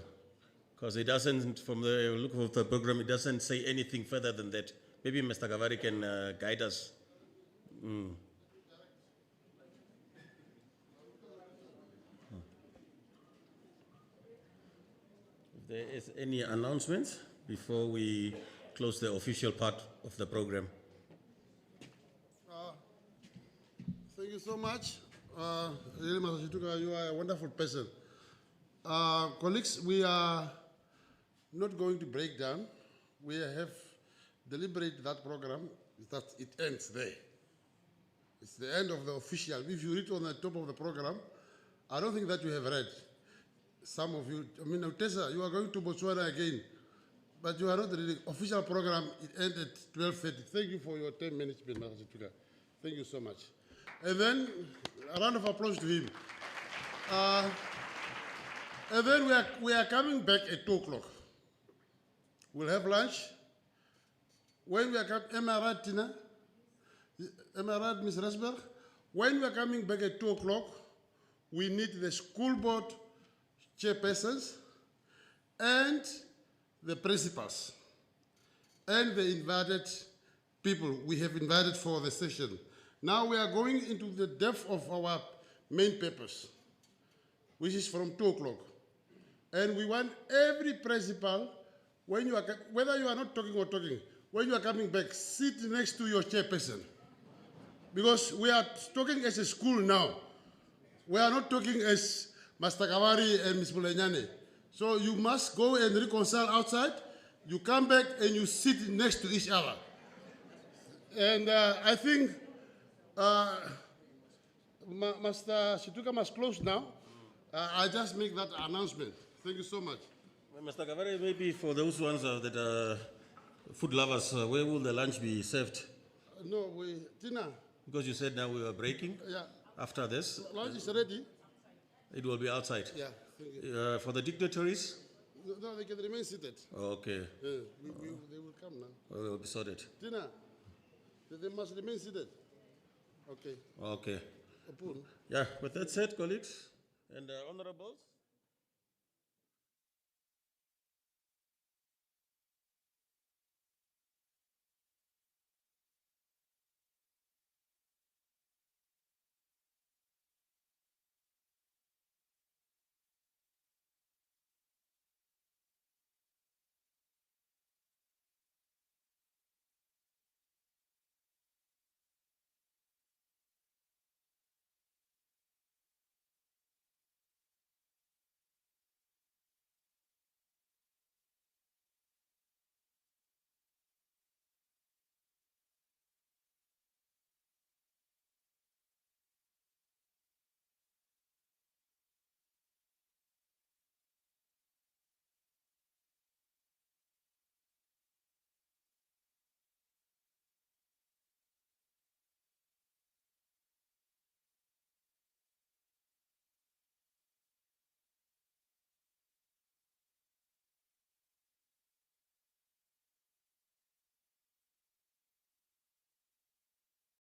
Because it doesn't, from the look of the program, it doesn't say anything further than that. Maybe Mr. Kavari can guide us. Mm. If there is any announcements before we close the official part of the program. Thank you so much. Really, Mr. Shituka, you are a wonderful person. Colleagues, we are not going to break down. We have deliberated that program, that it ends there. It's the end of the official. If you read on the top of the program, I don't think that you have read. Some of you, I mean, Tessa, you are going to Botswana again, but you are not reading. Official program, it ended at 12:30. Thank you for your 10 minutes, Mr. Shituka. Thank you so much. And then, a round of applause to him. And then we are coming back at 2 o'clock. We'll have lunch. When we are coming, am I right, Tina? Am I right, Ms. Rasberg? When we are coming back at 2 o'clock, we need the school board chairpersons and the principals and the invited people we have invited for the session. Now we are going into the depth of our main purpose, which is from 2 o'clock. And we want every principal, when you are, whether you are not talking or talking, when you are coming back, sit next to your chairperson. Because we are talking as a school now. We are not talking as Master Kavari and Ms. Mulenyane. So you must go and reconcile outside. You come back and you sit next to each other. And I think Master Shituka must close now. I just make that announcement. Thank you so much. Mr. Kavari, maybe for those ones that are food lovers, where will the lunch be served? No, Tina. Because you said now we are breaking. Yeah. After this. Lunch is ready. It will be outside. Yeah. Thank you. For the dignitaries? No, they can remain seated. Okay. They will come now. Will be sorted. Tina, they must remain seated. Okay. Okay. Upon. Yeah, with that said, colleagues and honorables.